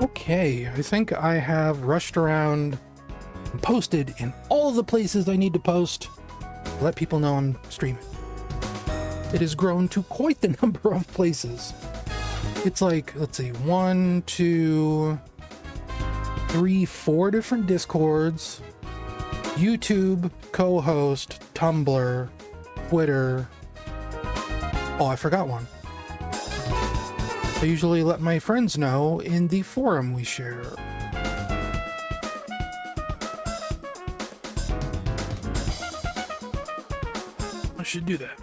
Okay, I think I have rushed around and posted in all the places I need to post to let people know I'm streaming. It has grown to quite the number of places. It's like, let's see, 1, 2, 3, 4 different Discords, YouTube, co-host, Tumblr, Twitter. Oh, I forgot one. I usually let my friends know in the forum we share. I should do that.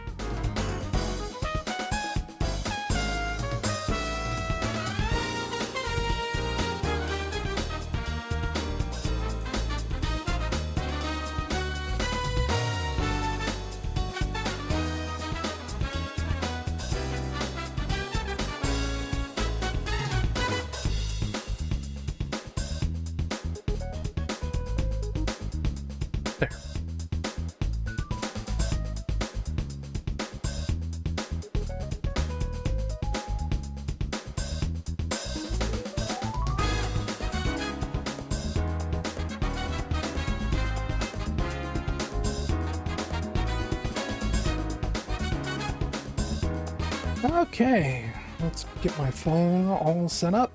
Okay, let's get my phone all set up.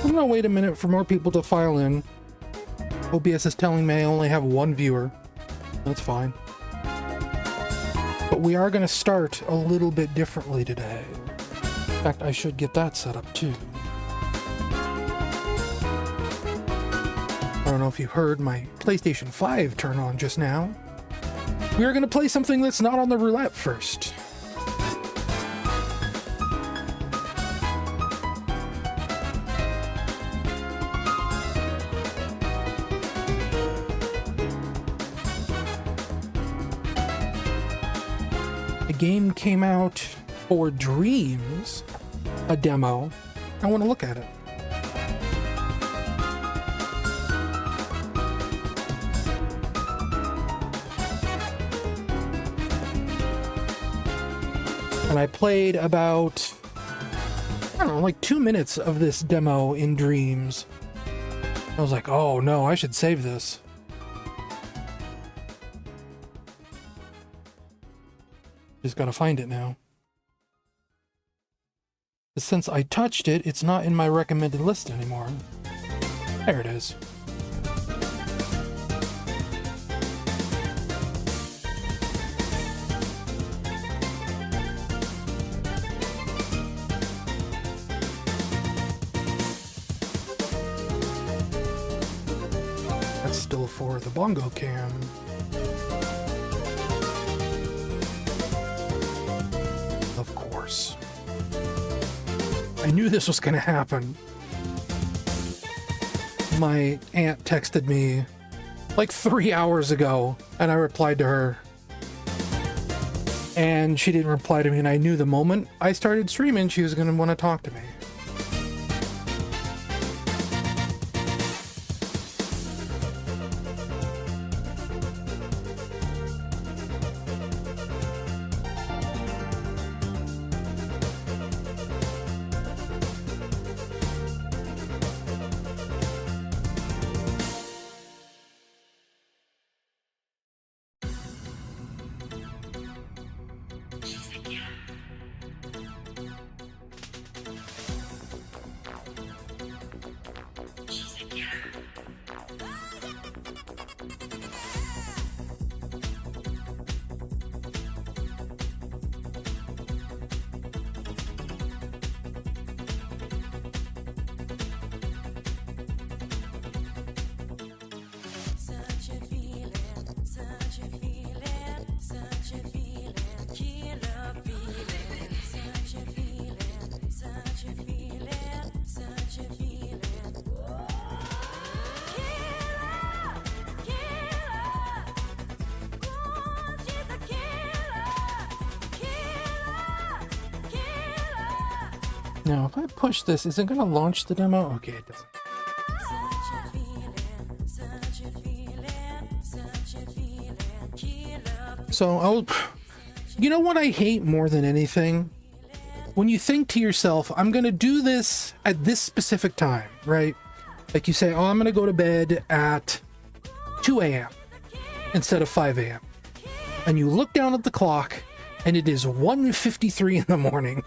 I'm gonna wait a minute for more people to file in. OBS is telling me I only have one viewer. That's fine. But we are gonna start a little bit differently today. In fact, I should get that set up too. I don't know if you heard my PlayStation 5 turn on just now. We are going to play something that's not on the roulette first. The game came out for Dreams, a demo. I want to look at it. And I played about, I don't know, like 2 minutes of this demo in Dreams. I was like, oh no, I should save this. Just gotta find it now. Since I touched it, it's not in my recommended list anymore. There it is. Still for the bongo cam. Of course. I knew this was gonna happen. My aunt texted me like 3 hours ago, and I replied to her. And she didn't reply to me, and I knew the moment I started streaming, she was gonna want to talk to me. Now, if I push this, is it going to launch the demo? Okay, it doesn't. So You know what I hate more than anything? When you think to yourself, I'm going to do this at this specific time, right? Like you say, oh, I'm going to go to bed at 2 a.m. instead of 5 a.m. And you look down at the clock and it is 1:53 in the morning.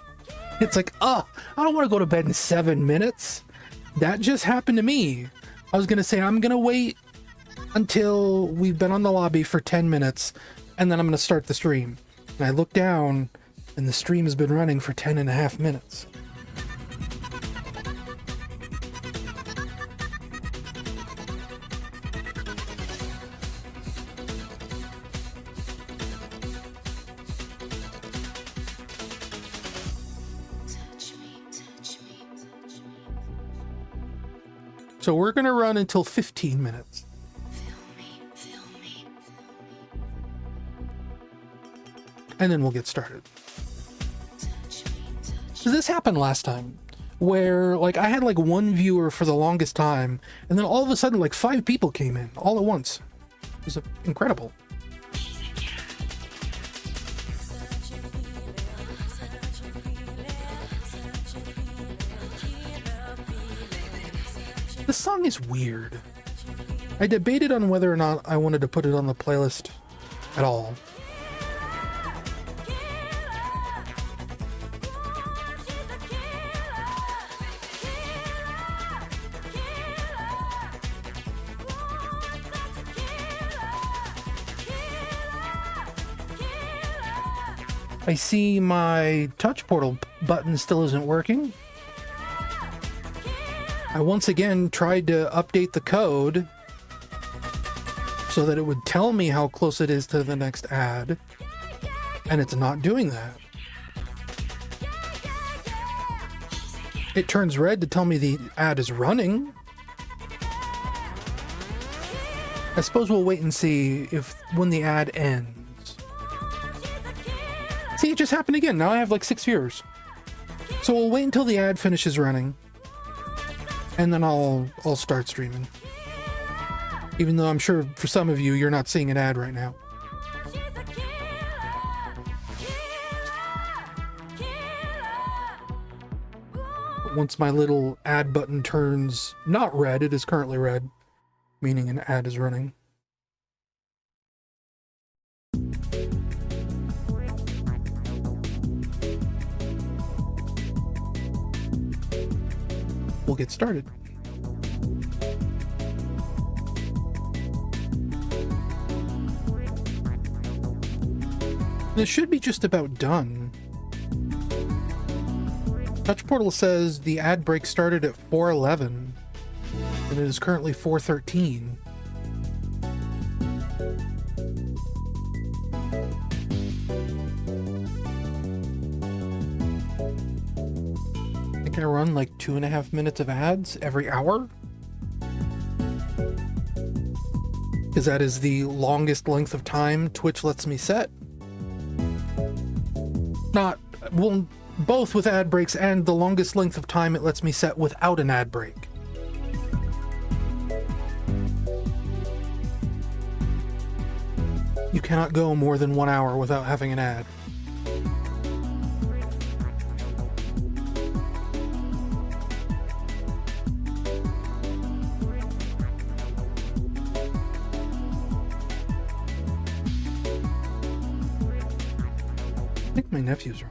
It's like, oh, I don't want to go to bed in 7 minutes. That just happened to me. I was going to say, I'm going to wait until we've been on the lobby for 10 minutes and then I'm going to start the stream. And I look down and the stream has been running for 10.5 minutes. So we're going to run until 15 minutes. And then we'll get started. So this happened last time, where like I had like one viewer for the longest time, and then all of a sudden like 5 people came in all at once. It was incredible. This song is weird. I debated on whether or not I wanted to put it on the playlist at all. I see my touch portal button still isn't working. I once again tried to update the code so that it would tell me how close it is to the next ad, and it's not doing that. It turns red to tell me the ad is running. I suppose we'll wait and see if when the ad ends. See, it just happened again. Now I have like 6 viewers. So we'll wait until the ad finishes running. And then I'll start streaming. Even though I'm sure for some of you, you're not seeing an ad right now. But once my little ad button turns not red, it is currently red, meaning an ad is running. We'll get started. This should be just about done. Touch Portal says the ad break started at 4:11 and it is currently 4:13. I run like 2.5 minutes of ads every hour, because that is the longest length of time Twitch lets me set. Not, well, both with ad breaks and the longest length of time it lets me set without an ad break. You cannot go more than 1 hour without having an ad. I think my nephews are.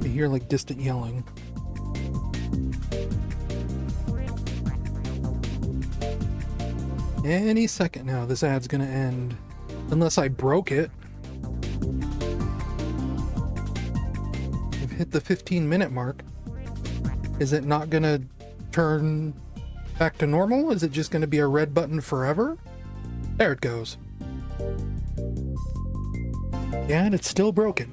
I hear like distant yelling. Any second now, this ad's gonna end. Unless I broke it. I've hit the 15-minute mark. Is it not gonna turn back to normal? Is it just gonna be a red button forever? There it goes. Yeah, and it's still broken.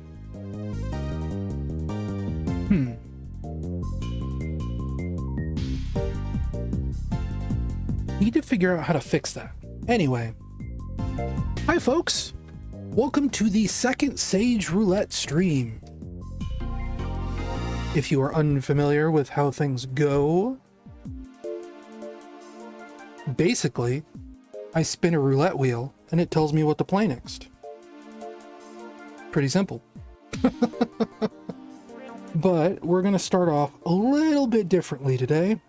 Need to figure out how to fix that. Anyway. Hi folks! Welcome to the second Sage Roulette stream. If you are unfamiliar with how things go, basically, I spin a roulette wheel and it tells me what to play next. Pretty simple. But we're going to start off a little bit differently today,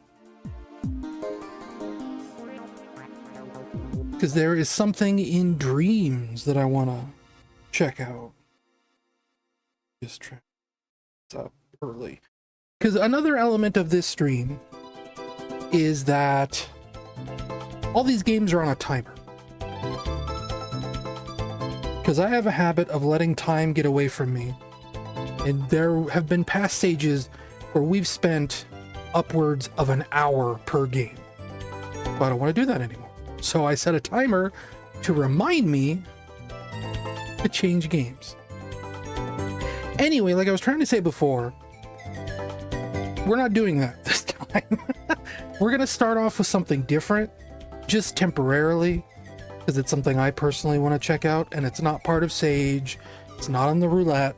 because there is something in Dreams that I want to check out. Just try this up early. Because another element of this stream is that all these games are on a timer. Because I have a habit of letting time get away from me. And there have been past stages where we've spent upwards of an hour per game. But I don't want to do that anymore. So I set a timer to remind me to change games. Anyway, like I was trying to say before, we're not doing that this time. We're going to start off with something different, just temporarily, because it's something I personally want to check out, and it's not part of Sage. It's not on the roulette.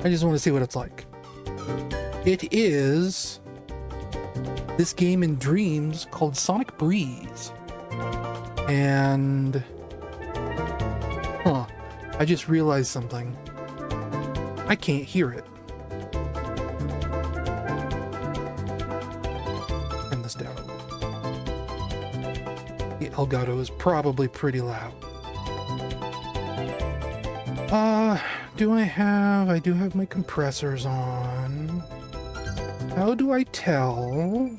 I just want to see what it's like. It is this game in Dreams called Sonic Breeze. And I just realized something. I can't hear it. Turn this down. The Elgato is probably pretty loud. I do have my compressors on. How do I tell?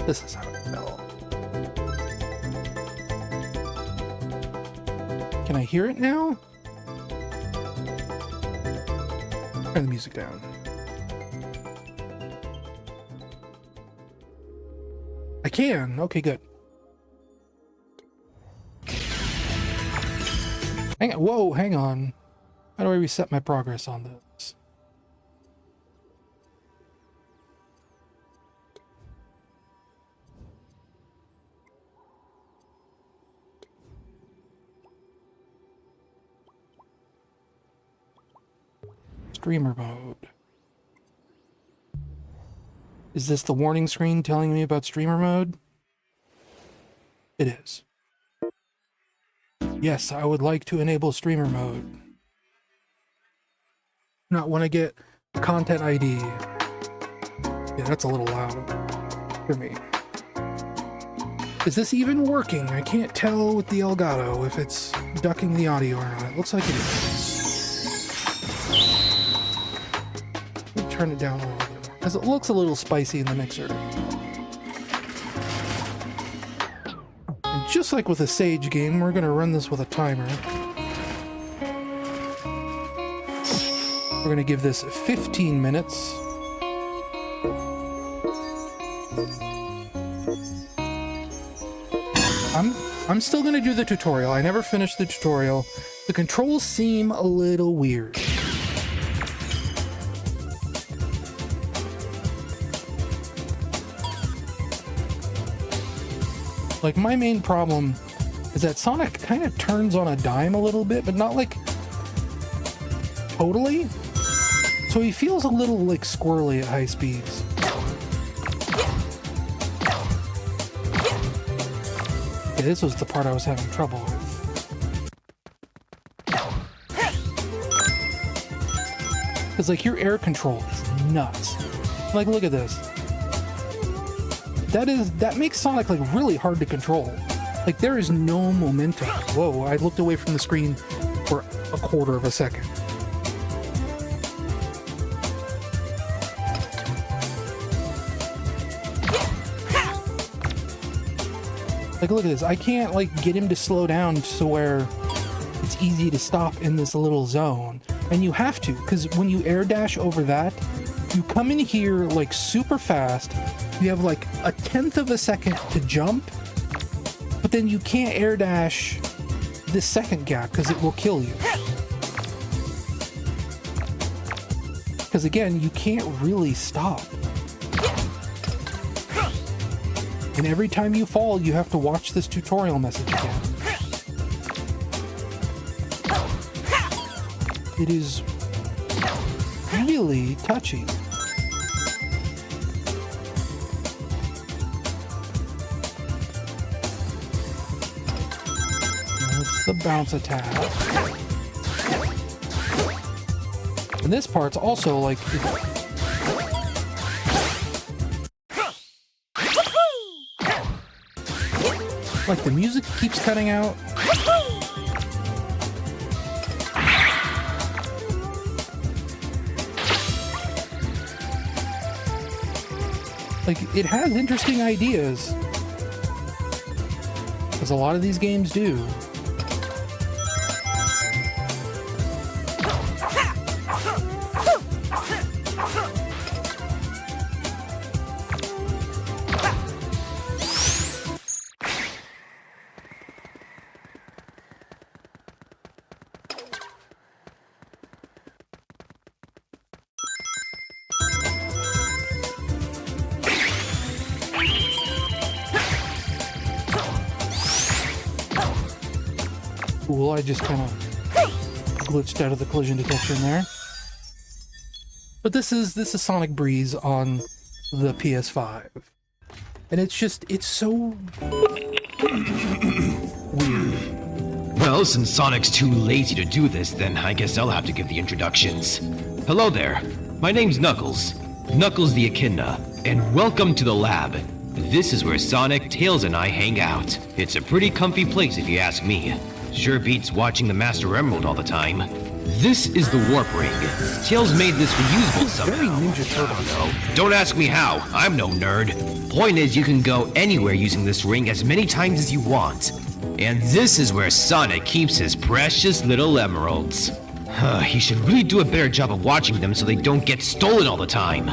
This is how I tell. Can I hear it now? Turn the music down. I can. Okay, good. Hang on. Whoa, hang on. How do I reset my progress on this? Streamer mode. Is this the warning screen telling me about streamer mode? It is. Yes, I would like to enable streamer mode. Not when I get content ID. Yeah, that's a little loud for me. Is this even working? I can't tell with the Elgato if it's ducking the audio or not. It looks like it is. Let me turn it down a little bit more, because it looks a little spicy in the mixer. And just like with a Sage game, we're going to run this with a timer. We're going to give this 15 minutes. I'm still going to do the tutorial. I never finished the tutorial. The controls seem a little weird. Like, my main problem is that Sonic kind of turns on a dime a little bit, but not like totally. So he feels a little like squirrely at high speeds. Yeah, this was the part I was having trouble with. Because like your air control is nuts. Like, look at this. That makes Sonic like really hard to control. Like, there is no momentum. Whoa, I looked away from the screen for a quarter of a second. Like, look at this. I can't, like, get him to slow down to where it's easy to stop in this little zone. And you have to, because when you air dash over that, you come in here, like, super fast. You have, like, 1/10 of a second to jump. But then you can't air dash this second gap, because it will kill you. Because, again, you can't really stop. And every time you fall, you have to watch this tutorial message again. It is really touchy. That's the bounce attack. And this part's also like... like the music keeps cutting out. Like, it has interesting ideas. As a lot of these games do. Cool, I just kind of glitched out of the collision detection there. But this is Sonic Breeze on the PS5. And it's so weird. Well, since Sonic's too lazy to do this, then I guess I'll have to give the introductions. Hello there, my name's Knuckles. Knuckles the Echidna, and welcome to the lab. This is where Sonic, Tails, and I hang out. It's a pretty comfy place if you ask me. Sure beats watching the Master Emerald all the time. This is the Warp Ring. Tails made this reusable somehow. Very Ninja Turtles. Don't ask me how, I'm no nerd. Point is, you can go anywhere using this ring as many times as you want. And this is where Sonic keeps his precious little emeralds. He should really do a better job of watching them so they don't get stolen all the time.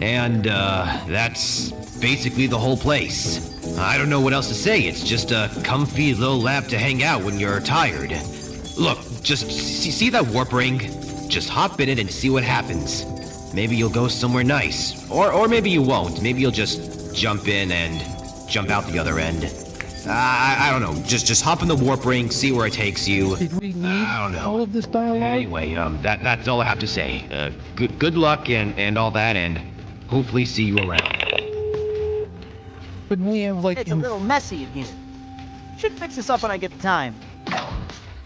And, that's basically the whole place. I don't know what else to say, it's just a comfy little lab to hang out when you're tired. Look, just see that warp ring? Just hop in it and see what happens. Maybe you'll go somewhere nice, or maybe you won't. Maybe you'll just jump in and jump out the other end. I don't know, just hop in the warp ring, see where it takes you. Did we need I don't know. all of this dialogue? Anyway, that's all I have to say. Good luck and all that, and hopefully see you around. Couldn't we have, like... It's a little messy in here. Should fix this up when I get the time.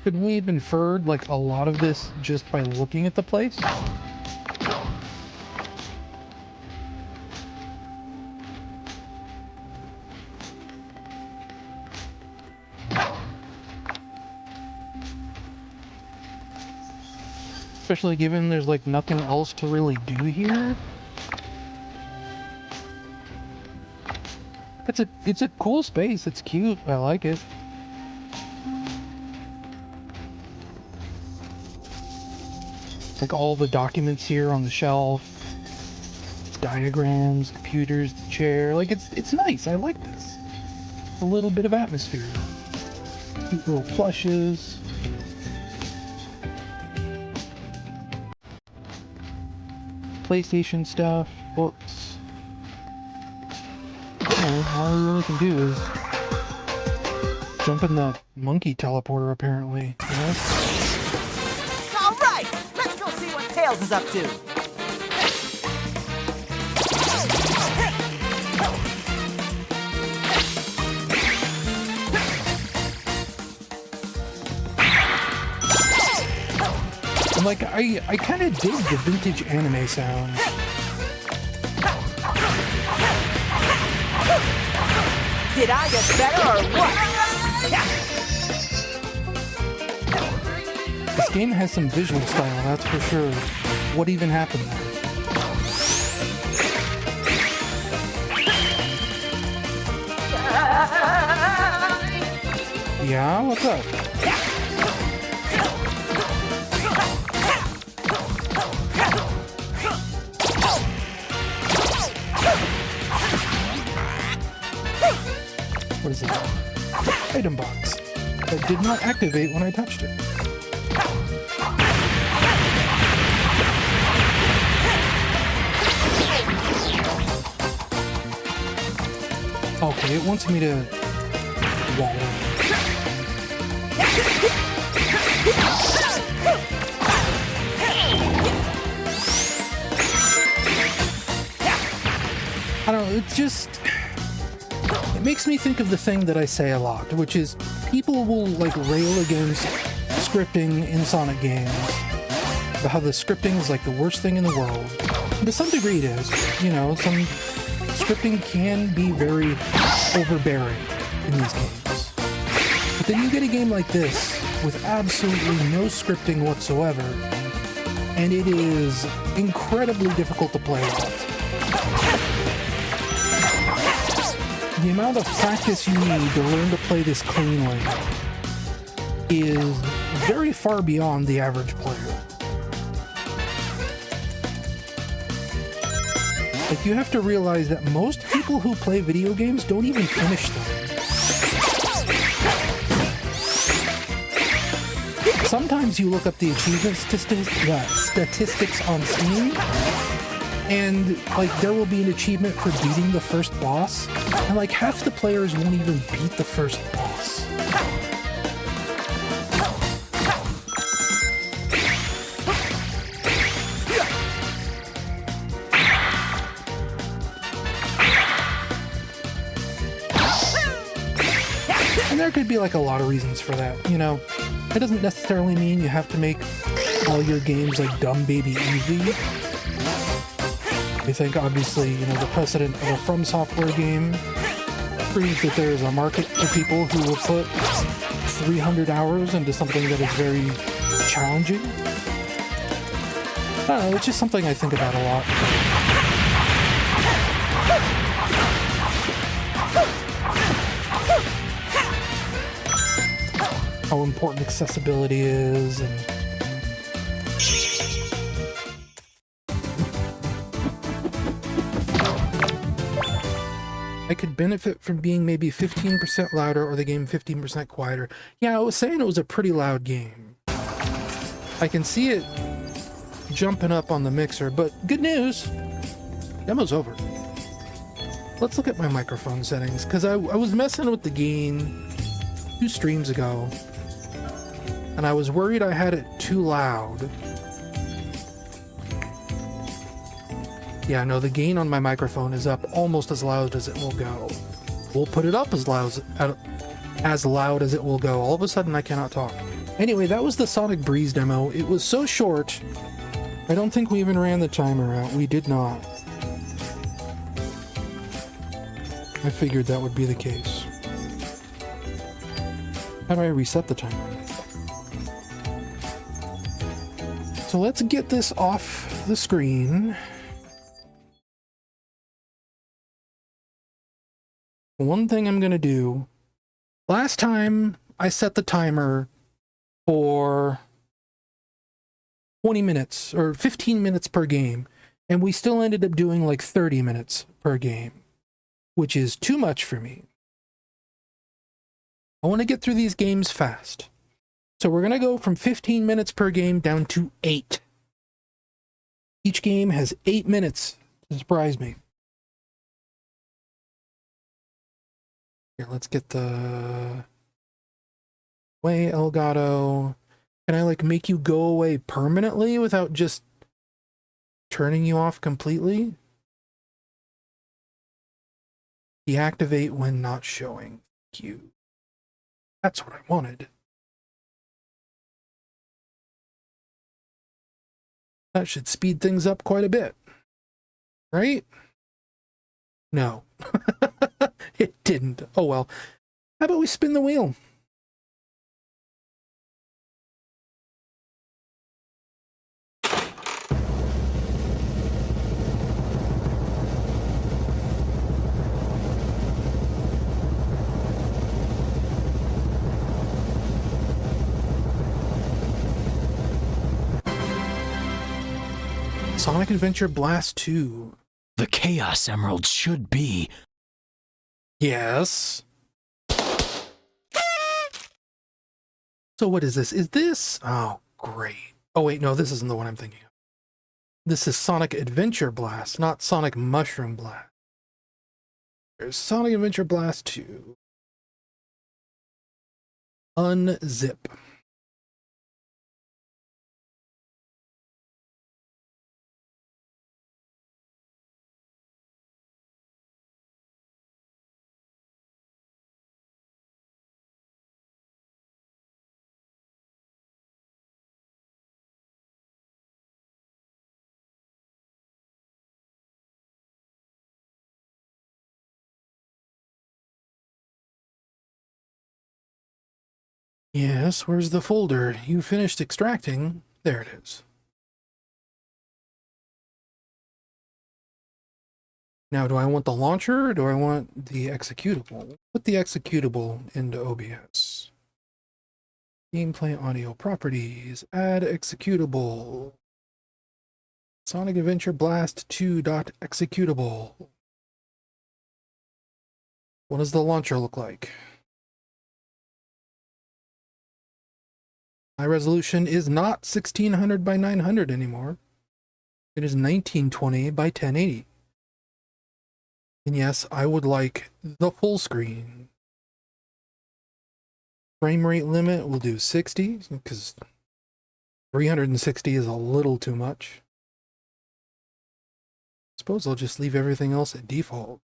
Couldn't we have inferred, like, a lot of this just by looking at the place? Especially given there's, like, nothing else to really do here. It's a cool space. It's cute. I like it. Like all the documents here on the shelf, diagrams, computers, the chair. Like it's nice. I like this. A little bit of atmosphere. Cute little plushes. PlayStation stuff, books. All we really can do is jump in the monkey teleporter, apparently. Yes? Alright! Let's go see what Tails is up to! Like, I kind of dig the vintage anime sound. Did I get better or what? This game has some visual style, that's for sure. What even happened there? Yeah, what's up? What is that? Item box. That did not activate when I touched it. Okay, it wants me to wall. it's just... It makes me think of the thing that I say a lot, which is people will, like, rail against scripting in Sonic games. About how the scripting is, like, the worst thing in the world. And to some degree it is. You know, some scripting can be very overbearing in these games. But then you get a game like this with absolutely no scripting whatsoever, and it is incredibly difficult to play with. The amount of practice you need to learn to play this cleanly is very far beyond the average player. Like, you have to realize that most people who play video games don't even finish them. Sometimes you look up the achievement statistics on Steam, and like there will be an achievement for beating the first boss, and like half the players won't even beat the first boss. And there could be like a lot of reasons for that, you know. It doesn't necessarily mean you have to make all your games like dumb baby easy. I think obviously, you know, the precedent of a From Software game proves that there is a market for people who will put 300 hours into something that is very challenging. I don't know, it's just something I think about a lot. How important accessibility is, and I could benefit from being maybe 15% louder or the game 15% quieter. Yeah, I was saying it was a pretty loud game. I can see it jumping up on the mixer, but good news, demo's over. Let's look at my microphone settings, because I was messing with the gain 2 streams ago, and I was worried I had it too loud. Yeah, no, the gain on my microphone is up almost as loud as it will go. We'll put it up as loud as it will go. All of a sudden, I cannot talk. Anyway, that was the Sonic Breeze demo. It was so short, I don't think we even ran the timer out. We did not. I figured that would be the case. How do I reset the timer? So let's get this off the screen. One thing I'm gonna do, last time I set the timer for 20 minutes or 15 minutes per game, and we still ended up doing like 30 minutes per game, which is too much for me. I want to get through these games fast. So we're gonna go from 15 minutes per game down to 8. Each game has 8 minutes to surprise me. Here, let's get the way Elgato. Can I like make you go away permanently without just turning you off completely? Deactivate when not showing. Thank you. That's what I wanted. That should speed things up quite a bit. Right? No. It didn't. Oh well. How about we spin the wheel? Sonic Adventure Blast 2. The Chaos Emerald should be... Yes. So what is this? Is this... Oh, great. Oh, wait, no, this isn't the one I'm thinking of. This is Sonic Adventure Blast, not Sonic Mushroom Blast. There's Sonic Adventure Blast 2. Unzip. Yes, where's the folder? You finished extracting. There it is. Now, do I want the launcher or do I want the executable? Put the executable into OBS. Gameplay audio properties. Add executable. Sonic Adventure Blast 2.executable. What does the launcher look like? My resolution is not 1600 by 900 anymore. It is 1920 by 1080. And yes, I would like the full screen. Frame rate limit, we'll do 60, because 360 is a little too much. Suppose I'll just leave everything else at default.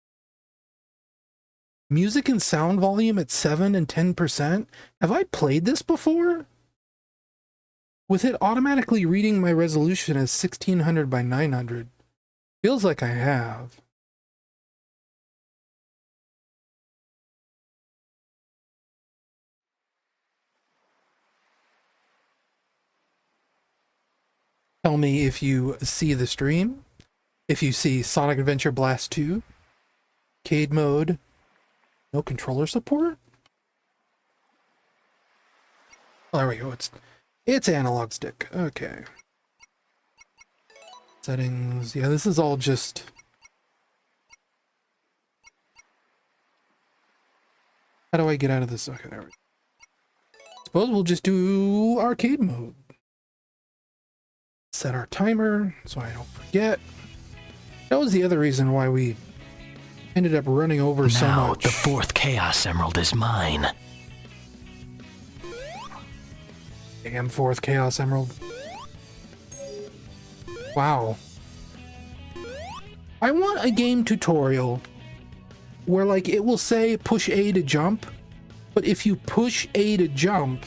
Music and sound volume at 7 and 10%? Have I played this before? With it automatically reading my resolution as 1600 by 900. Feels like I have. Tell me if you see the stream. If you see Sonic Adventure Blast 2, arcade mode, no controller support? Oh, there we go. It's analog stick. Okay. Settings. Yeah, this is all just... How do I get out of this? Okay, there we go. Suppose we'll just do arcade mode. Set our timer so I don't forget. That was the other reason why we ended up running over so Now much. the fourth Chaos Emerald is mine. Damn, fourth Chaos Emerald. Wow. I want a game tutorial where, like, it will say push A to jump, but if you push A to jump,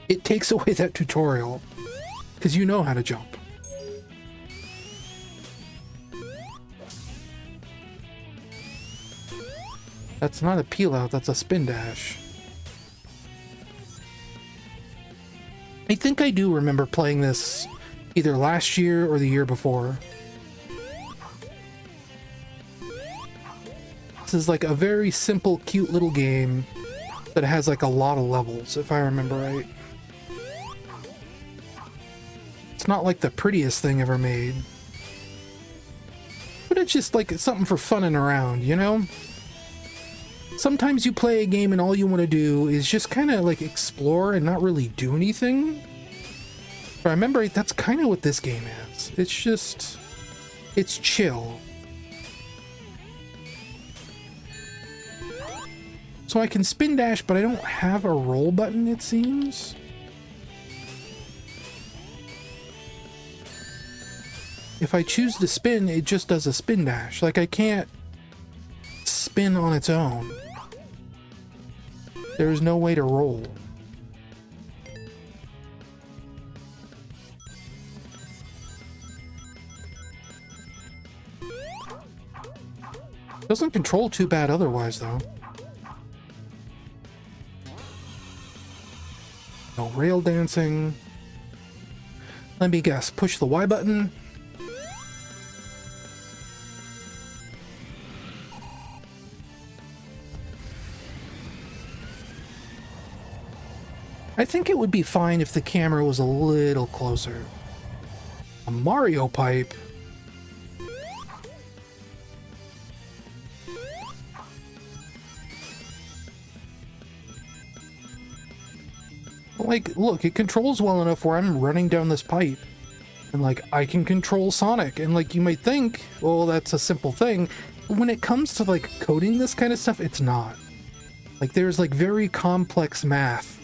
it takes away that tutorial. Because you know how to jump. That's not a peel out, that's a spin dash. I think I do remember playing this either last year or the year before. This is like a very simple, cute little game that has like a lot of levels, if I remember right. It's not like the prettiest thing ever made. But it's just like something for funning around, you know? Sometimes you play a game and all you want to do is just kind of like explore and not really do anything. But I remember that's kind of what this game is. It's just... it's chill. So I can spin dash, but I don't have a roll button, it seems. If I choose to spin, it just does a spin dash. Like, I can't spin on its own. There's no way to roll. Doesn't control too bad otherwise, though. No rail dancing. Let me guess. Push the Y button. I think it would be fine if the camera was a little closer. A Mario pipe? Like, look, it controls well enough where I'm running down this pipe. And, like, I can control Sonic. And, like, you might think, well, that's a simple thing. But when it comes to, like, coding this kind of stuff, it's not. Like, there's, like, very complex math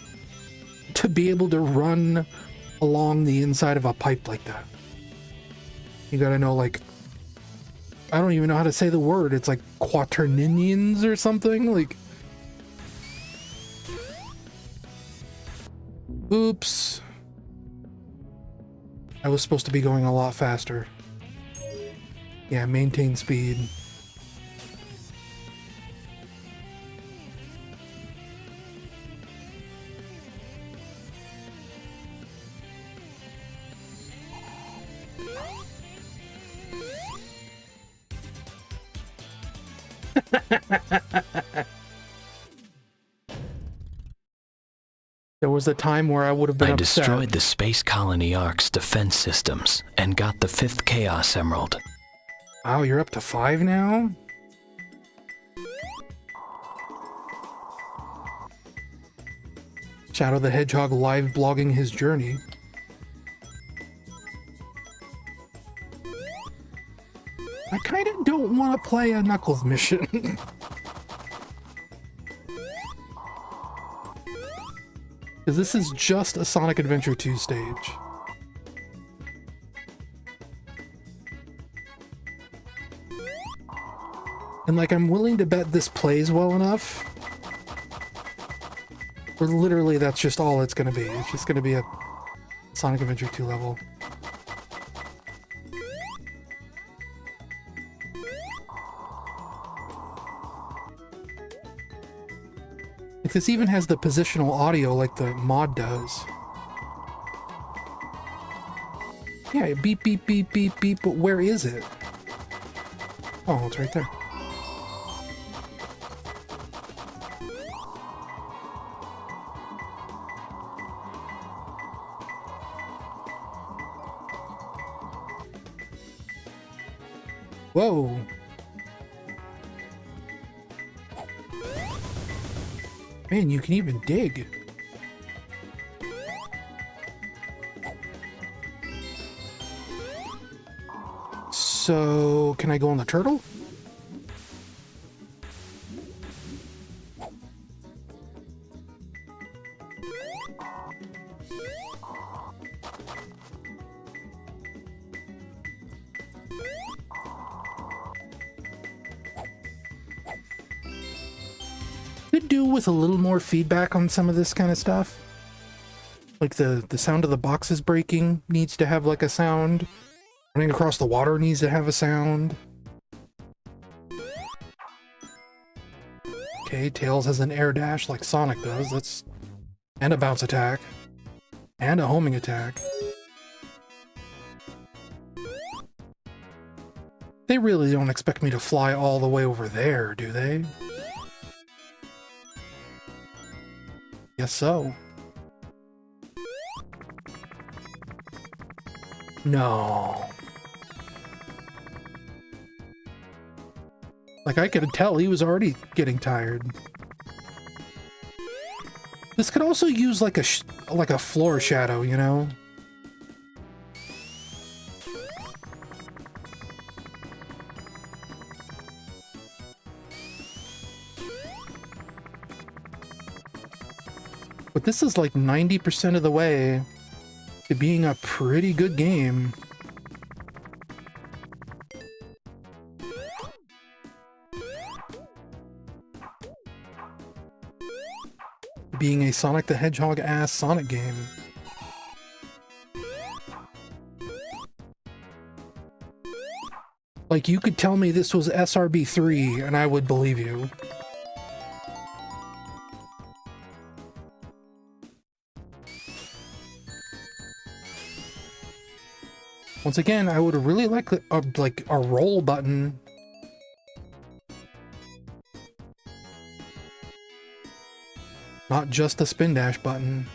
to be able to run along the inside of a pipe like that. You gotta know, like, I don't even know how to say the word. It's like quaterninians or something. Like, oops. I was supposed to be going a lot faster. Yeah, maintain speed. There was a time where I would have been I upset. destroyed the Space Colony Ark's defense systems and got the 5th Chaos Emerald. Wow, you're up to 5 now? Shadow the Hedgehog live blogging his journey. I kind of don't want to play a Knuckles mission. Because this is just a Sonic Adventure 2 stage. And like, I'm willing to bet this plays well enough where literally that's just all it's going to be. It's just going to be a Sonic Adventure 2 level. If this even has the positional audio like the mod does. Yeah, beep, beep, beep, beep, beep, but where is it? Oh, it's right there. Whoa. Man, you can even dig. So, can I go on the turtle? Could do with a little more feedback on some of this kind of stuff. Like the sound of the boxes breaking needs to have like a sound. Running across the water needs to have a sound. Okay, Tails has an air dash like Sonic does. That's and a bounce attack. And a homing attack. They really don't expect me to fly all the way over there, do they? Guess so. No. Like, I could tell he was already getting tired. This could also use like a floor shadow, you know? But this is like 90% of the way to being a pretty good game. Being a Sonic the Hedgehog-ass Sonic game. Like, you could tell me this was SRB3 and I would believe you. Once again, I would really like a roll button. Not just a spin dash button.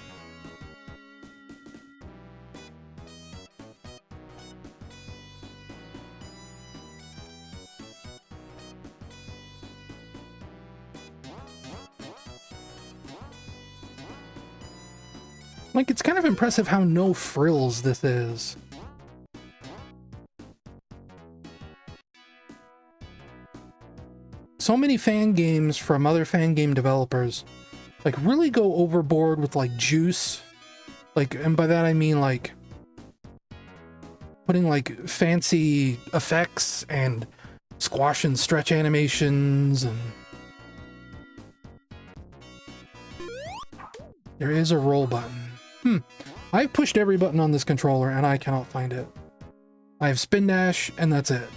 Like, it's kind of impressive how no frills this is. So many fan games from other fan game developers like really go overboard with like juice, like, and by that I mean like putting like fancy effects and squash and stretch animations. And there is a roll button. I've pushed every button on this controller and I cannot find it. I have spin dash and that's it.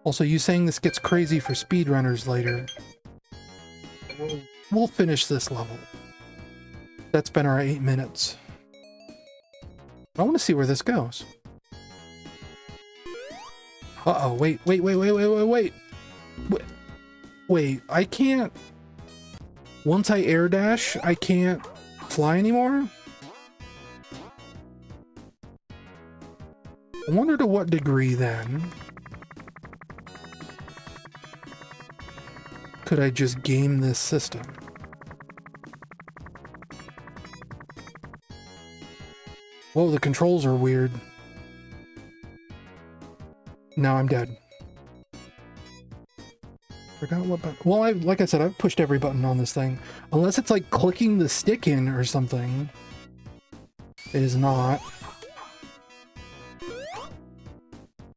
Also, you saying this gets crazy for speedrunners later. We'll finish this level. That's been our 8 minutes. I want to see where this goes. Uh-oh, wait. Wait, I can't... Once I air dash, I can't fly anymore? I wonder to what degree, then, could I just game this system? Whoa, the controls are weird. Now I'm dead. Forgot what button. Well, like I said, I've pushed every button on this thing. Unless it's like clicking the stick in or something. It is not.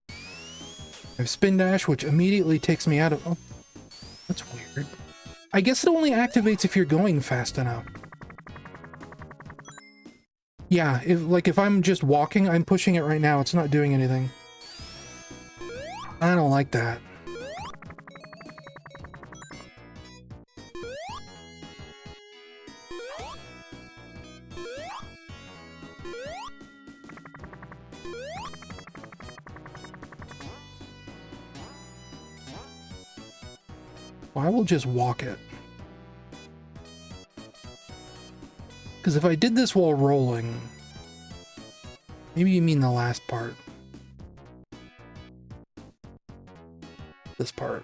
I have spin dash, which immediately takes me out of... Oh, that's weird. I guess it only activates if you're going fast enough. Yeah, if I'm just walking, I'm pushing it right now. It's not doing anything. I don't like that. Well, I will just walk it. Because if I did this while rolling... Maybe you mean the last part. This part.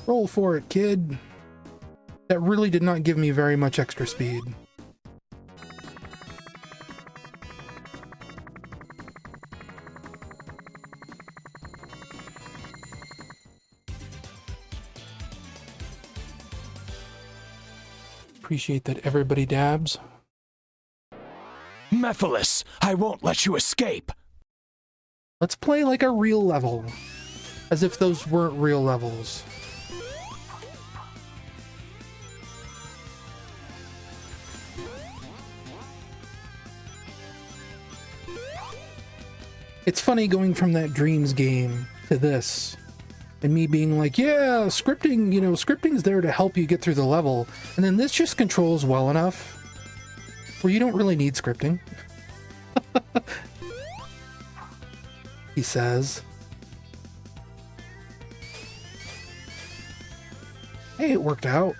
Roll for it, kid. That really did not give me very much extra speed. Appreciate that everybody dabs. Mephiles, I won't let you escape. Let's play like a real level. As if those weren't real levels. It's funny going from that Dreams game to this. And me being like, yeah, scripting, you know, scripting's there to help you get through the level. And then this just controls well enough where you don't really need scripting. He says. Hey, it worked out.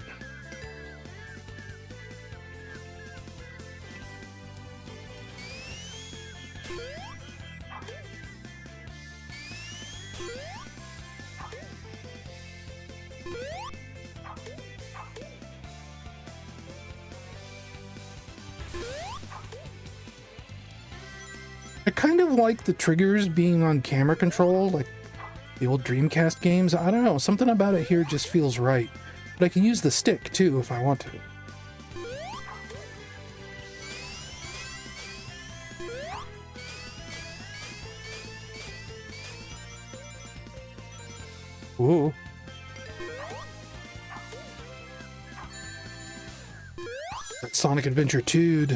I kind of like the triggers being on camera control, like the old Dreamcast games. I don't know, something about it here just feels right. But I can use the stick, too, if I want to. Ooh. That Sonic Adventure 2.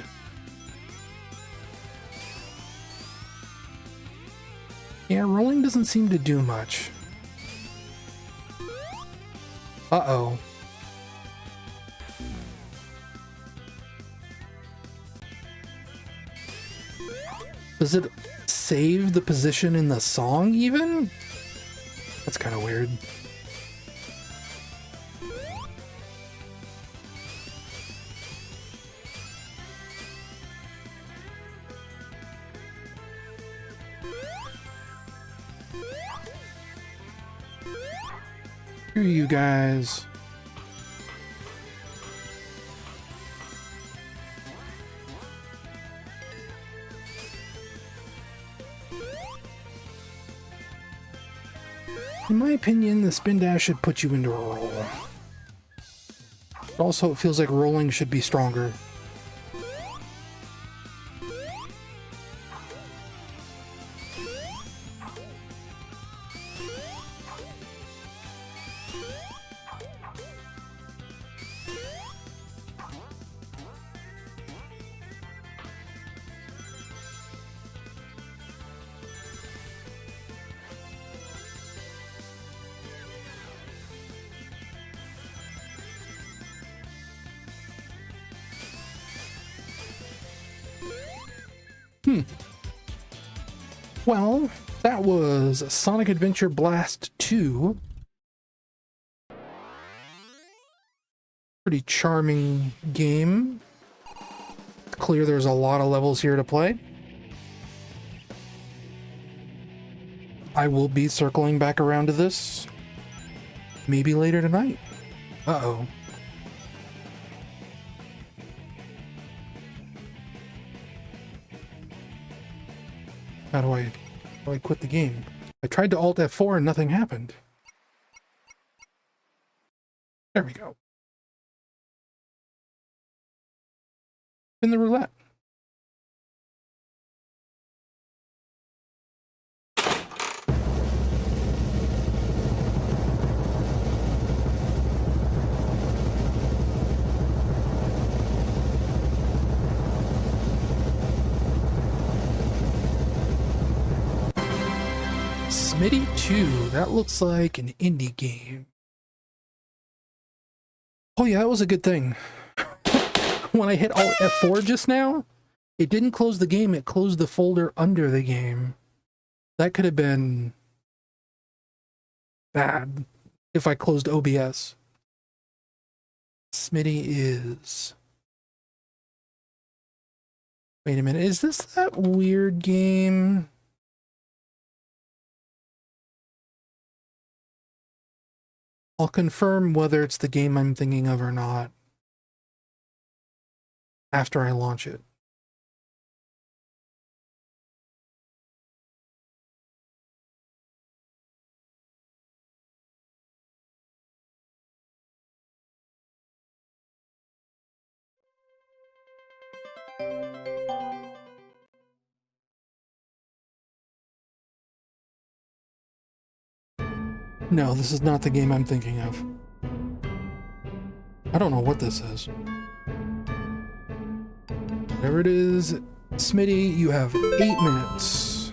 Yeah, rolling doesn't seem to do much. Uh-oh. Does it save the position in the song, even? That's kind of weird. Screw you guys. In my opinion, the spin dash should put you into a roll. Also, it feels like rolling should be stronger. Well, that was Sonic Adventure Blast 2. Pretty charming game. It's clear there's a lot of levels here to play. I will be circling back around to this maybe later tonight. Uh-oh. How do I quit the game? I tried to Alt F4 and nothing happened. There we go. In the roulette. Smitty 2, that looks like an indie game. Oh yeah, that was a good thing. When I hit Alt F4 just now, it didn't close the game, it closed the folder under the game. That could have been bad if I closed OBS. Smitty is... Wait a minute, is this that weird game? I'll confirm whether it's the game I'm thinking of or not after I launch it. No, this is not the game I'm thinking of. I don't know what this is. Whatever it is, Smitty, you have 8 minutes.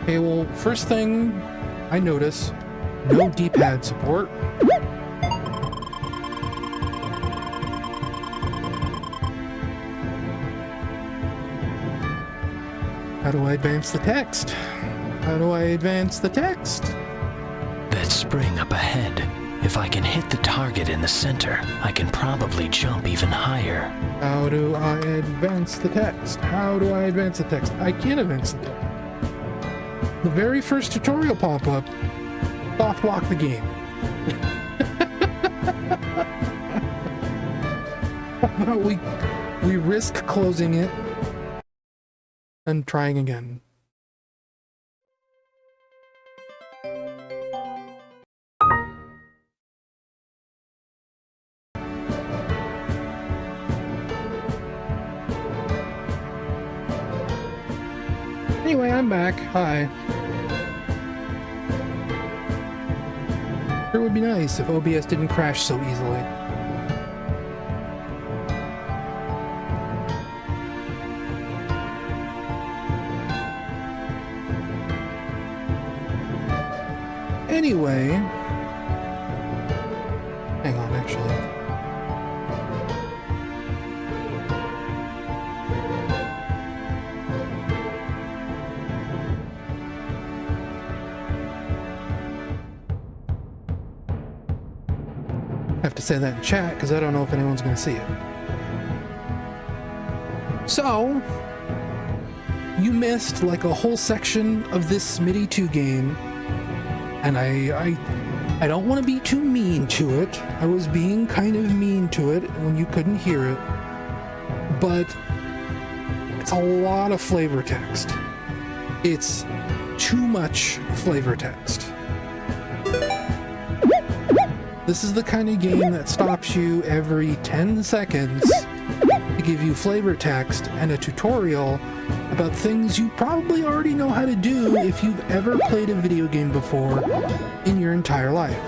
Okay, well, first thing I notice, no D-pad support. How do I advance the text? How do I advance the text? That spring up ahead. If I can hit the target in the center, I can probably jump even higher. How do I advance the text? How do I advance the text? I can't advance the text. The very first tutorial pop-up, soft lock the game. How about we risk closing it and trying again. Anyway, I'm back. Hi. It would be nice if OBS didn't crash so easily. Anyway, hang on, actually. I have to say that in chat because I don't know if anyone's going to see it. So, you missed like a whole section of this Smitty 2 game. And I don't want to be too mean to it. I was being kind of mean to it when you couldn't hear it. But it's a lot of flavor text. It's too much flavor text. This is the kind of game that stops you every 10 seconds to give you flavor text and a tutorial about things you probably already know how to do if you've ever played a video game before in your entire life.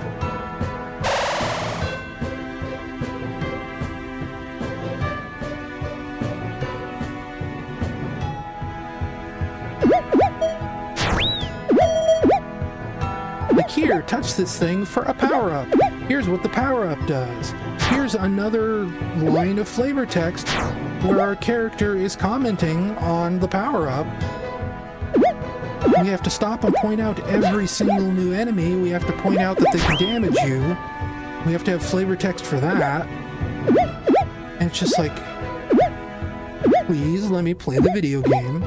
here, touch this thing for a power-up. Here's what the power-up does. Here's another line of flavor text where our character is commenting on the power-up. We have to stop and point out every single new enemy. We have to point out that they can damage you. We have to have flavor text for that. And it's just like, please let me play the video game.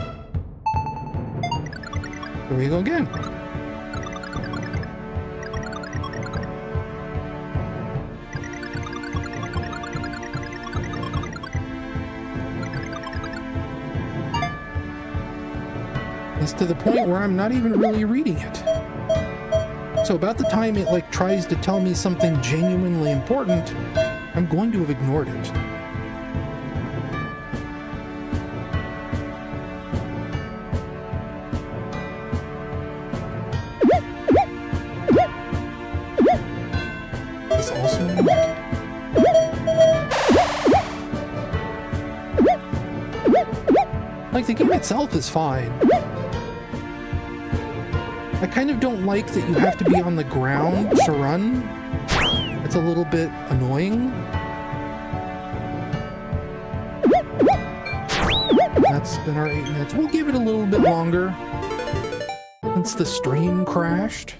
Here we go again. It's to the point where I'm not even really reading it. So about the time it like tries to tell me something genuinely important, I'm going to have ignored it. This also like the game itself is fine. I kind of don't like that you have to be on the ground to run. It's a little bit annoying. That's been our 8 minutes. We'll give it a little bit longer since the stream crashed.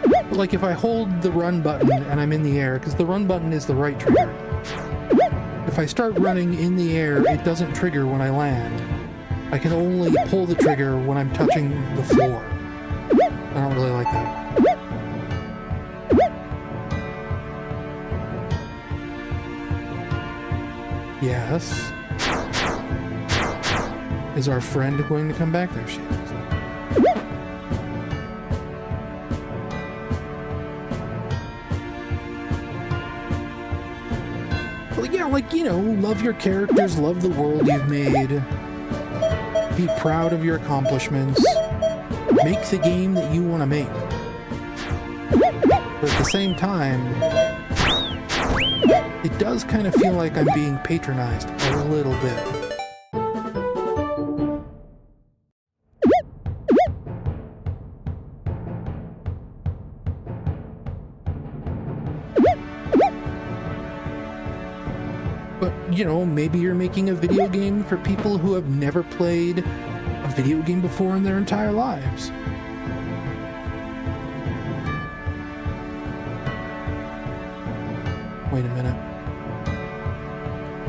But like if I hold the run button and I'm in the air, because the run button is the right trigger. If I start running in the air, it doesn't trigger when I land. I can only pull the trigger when I'm touching the floor. I don't really like that. Yes. Is our friend going to come back? There she is. Yeah, like, you know, love your characters, love the world you've made, be proud of your accomplishments, make the game that you want to make. But at the same time, it does kind of feel like I'm being patronized a little bit. You know, maybe you're making a video game for people who have never played a video game before in their entire lives. Wait a minute.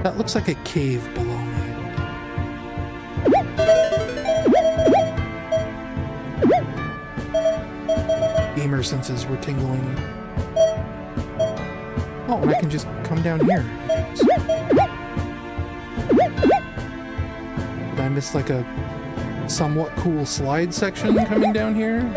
That looks like a cave below me. Gamer senses were tingling. Oh, and I can just come down here. Did I miss like a somewhat cool slide section coming down here?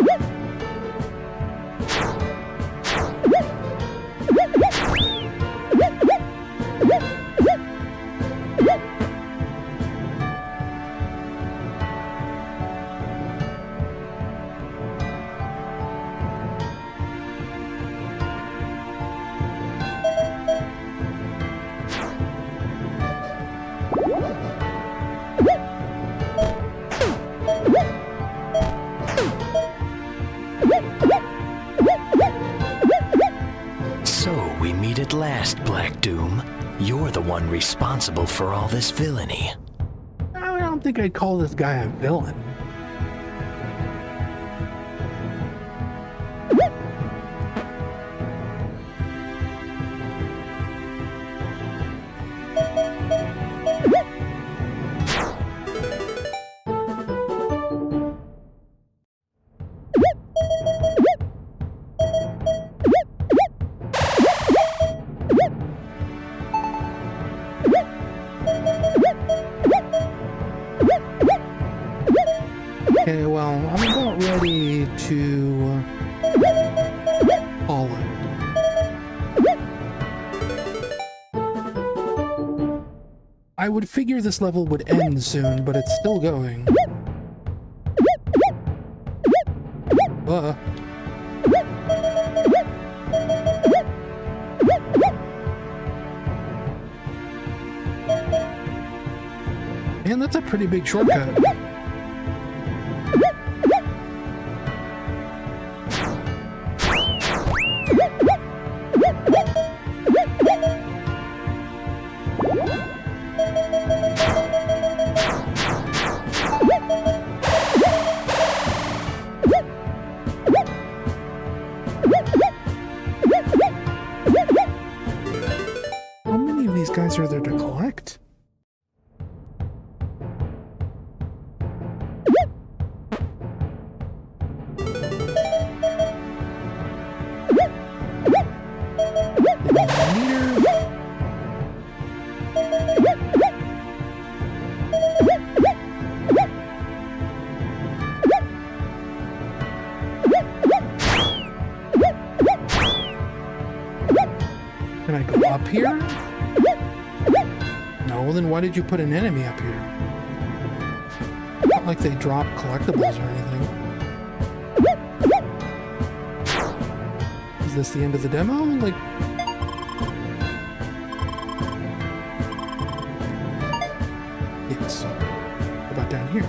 Responsible for all this villainy. I don't think I'd call this guy a villain. Okay, well, I'm about ready to call it. I would figure this level would end soon, but it's still going. Man, that's a pretty big shortcut. How many of these guys are there to collect? Can I go up here? No, then why did you put an enemy up here? Not like they drop collectibles or anything. Is this the end of the demo? Like... Yes. What about down here?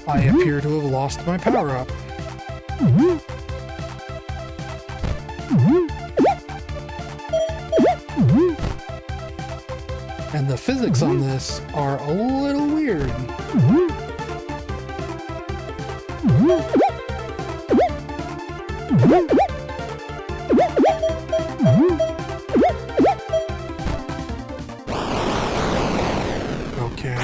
I appear to have lost my power-up. And the physics on this are a little weird. Okay.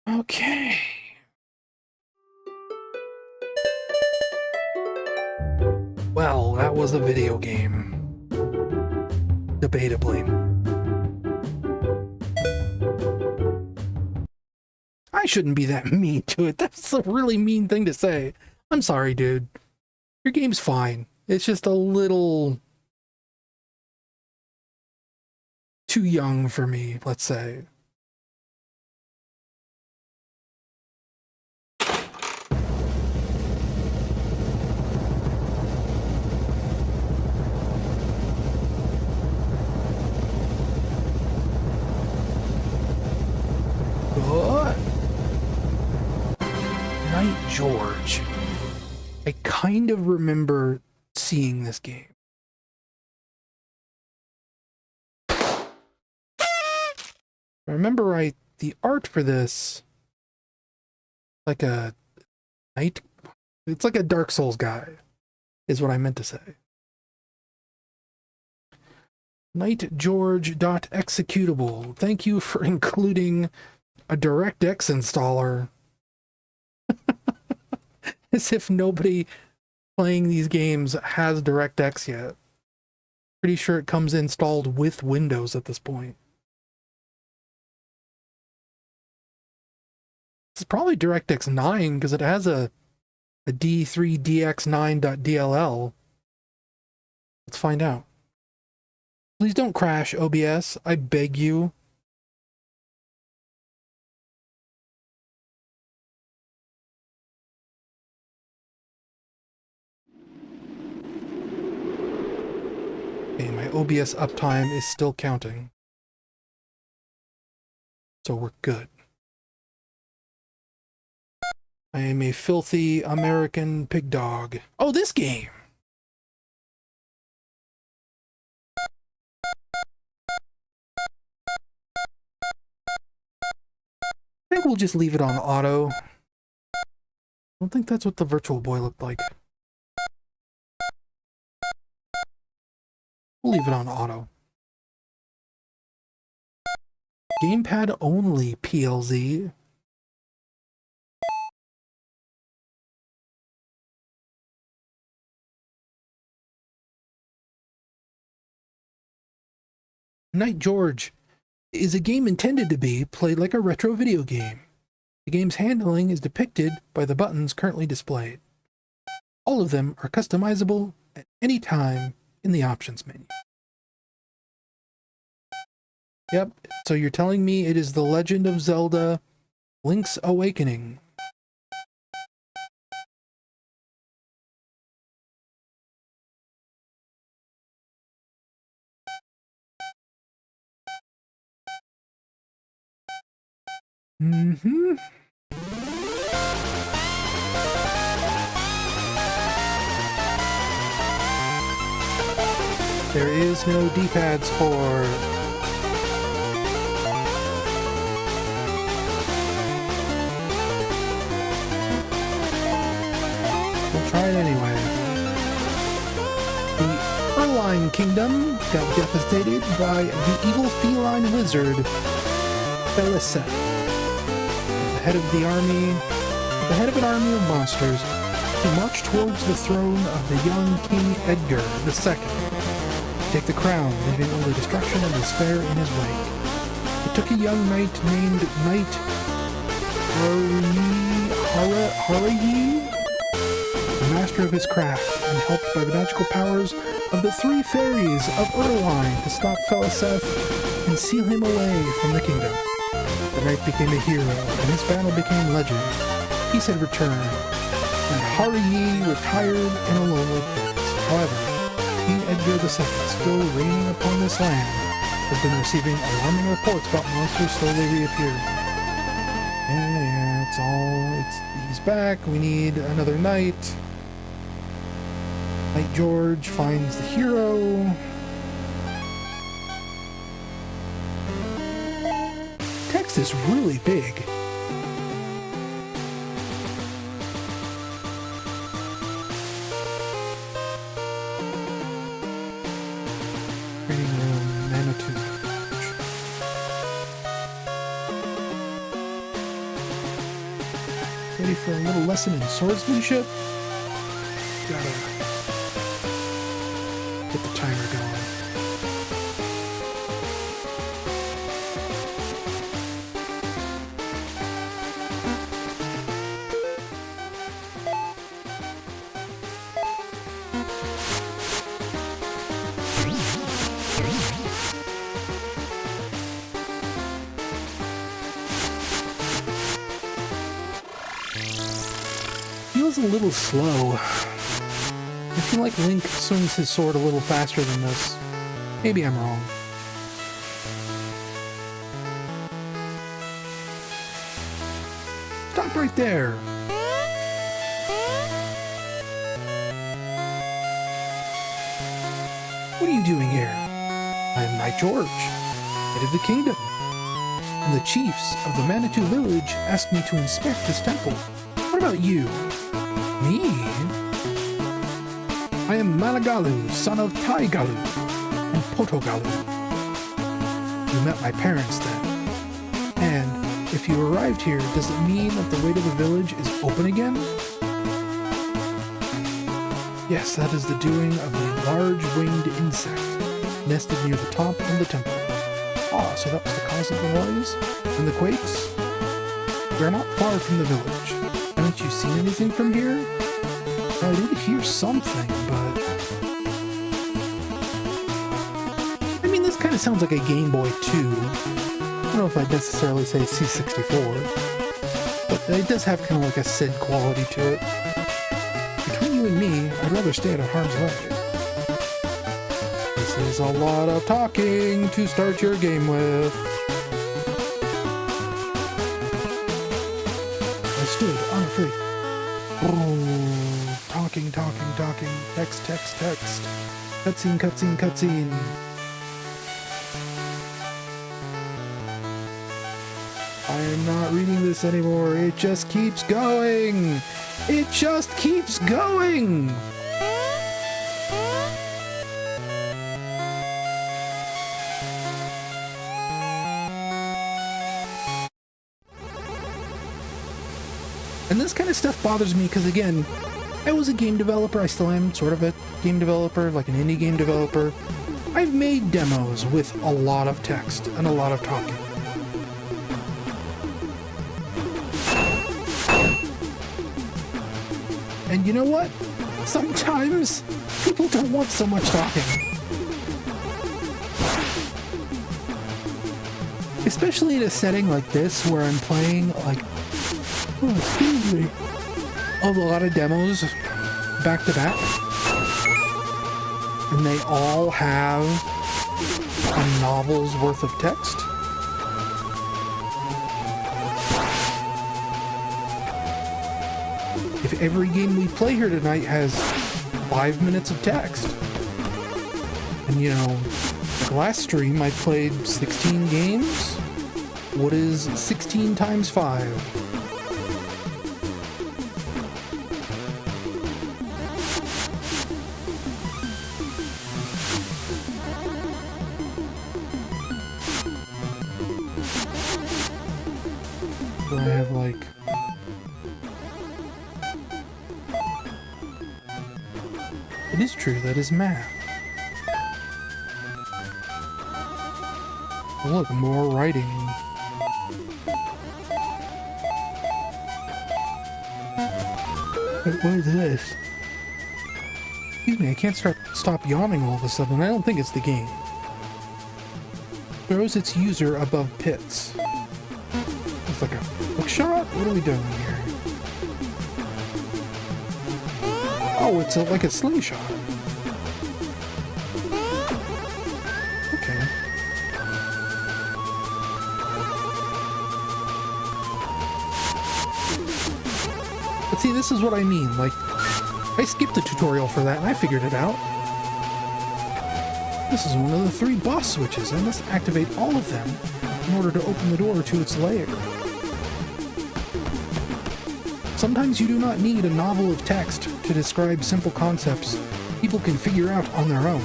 Okay. Well, that was a video game. Debatably. I shouldn't be that mean to it. That's a really mean thing to say. I'm sorry, dude. Your game's fine. It's just a little too young for me, let's say. Knight George. I kind of remember seeing this game. If I remember right, the art for this, like a knight, it's like a Dark Souls guy, is what I meant to say. KnightGeorge.executable. Thank you for including a DirectX installer. As if nobody playing these games has DirectX yet. Pretty sure it comes installed with Windows at this point. It's probably DirectX 9 because it has a D3DX9.dll. Let's find out. Please don't crash, OBS. I beg you. Okay, my OBS uptime is still counting. So we're good. I am a filthy American pig dog. Oh, this game! I think we'll just leave it on auto. I don't think that's what the Virtual Boy looked like. We'll leave it on auto. Gamepad only, PLZ. Knight George is a game intended to be played like a retro video game. The game's handling is depicted by the buttons currently displayed. All of them are customizable at any time in the options menu. Yep, so you're telling me it is The Legend of Zelda Link's Awakening. Mm-hmm. There is no D-pads for... We'll try it anyway. The Erline Kingdom got devastated by the evil feline wizard, Felicet. The head of an army of monsters, he marched towards the throne of the young King Edgar II. Take the crown, leaving only destruction and despair in his wake. It took a young knight named Knight Harayi, the master of his craft, and helped by the magical powers of the three fairies of Erline to stop Felicet and seal him away from the kingdom. The knight became a hero, and his battle became legend. Peace had returned, and Harayi retired in a lonely place. However, King Edgar II, still reigning upon this land, has been receiving alarming reports about monsters slowly reappearing. Yeah, he's back. We need another knight. Knight George finds the hero. Text is really big. Ready for a little lesson in swordsmanship? Gotta get the timer going. Feels a little slow. I feel like Link swings his sword a little faster than this. Maybe I'm wrong. Stop right there! What are you doing here? I am Knight George, head of the kingdom, and the chiefs of the Manitou village asked me to inspect this temple. What about you? Me? I am Malagalu, son of Taigalu and Potogalu. You met my parents then. And if you arrived here, does it mean that the way to the village is open again? Yes, that is the doing of a large winged insect nested near the top of the temple. Ah, so that was the cause of the noise and the quakes? We are not far from the village. Haven't you seen anything from here? I did hear something, but... I mean, this kind of sounds like a Game Boy 2. I don't know if I'd necessarily say C64, but it does have kind of like a SID quality to it. Between you and me, I'd rather stay out of harm's way. This is a lot of talking to start your game with. I stood unafraid. Oh, talking. Text. Cutscene. I am not reading this anymore. It just keeps going. And this kind of stuff bothers me because, again, I was a game developer. I still am sort of a game developer, like an indie game developer. I've made demos with a lot of text and a lot of talking. And you know what? Sometimes people don't want so much talking. Especially in a setting like this where I'm playing, like, a lot of demos back to back, and they all have a novel's worth of text. if every game we play here tonight has 5 minutes of text. And you know, like last stream I played 16 games. What is 16 times 5? So I have like... It is true, that is math. Oh, look, more writing. Wait, what is this? Excuse me, I can't stop yawning all of a sudden. I don't think it's the game. Throws its user above pits. It's like a hook shot? What are we doing here? Oh, it's like a slingshot. Okay. But see, this is what I mean. Like, I skipped the tutorial for that and I figured it out. This is one of the 3 boss switches. I must activate all of them in order to open the door to its lair. Sometimes you do not need a novel of text to describe simple concepts people can figure out on their own.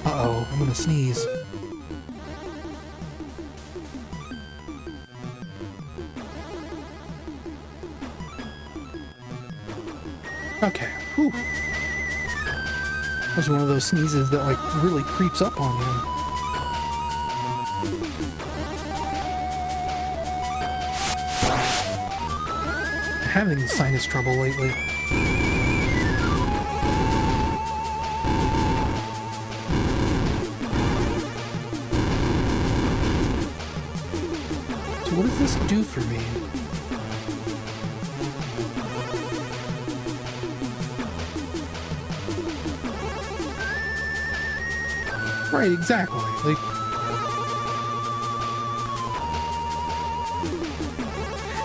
Uh-oh, I'm gonna sneeze. Okay, whew. That was one of those sneezes that, like, really creeps up on you. I'm having sinus trouble lately. So what does this do for me? Right, exactly. Like,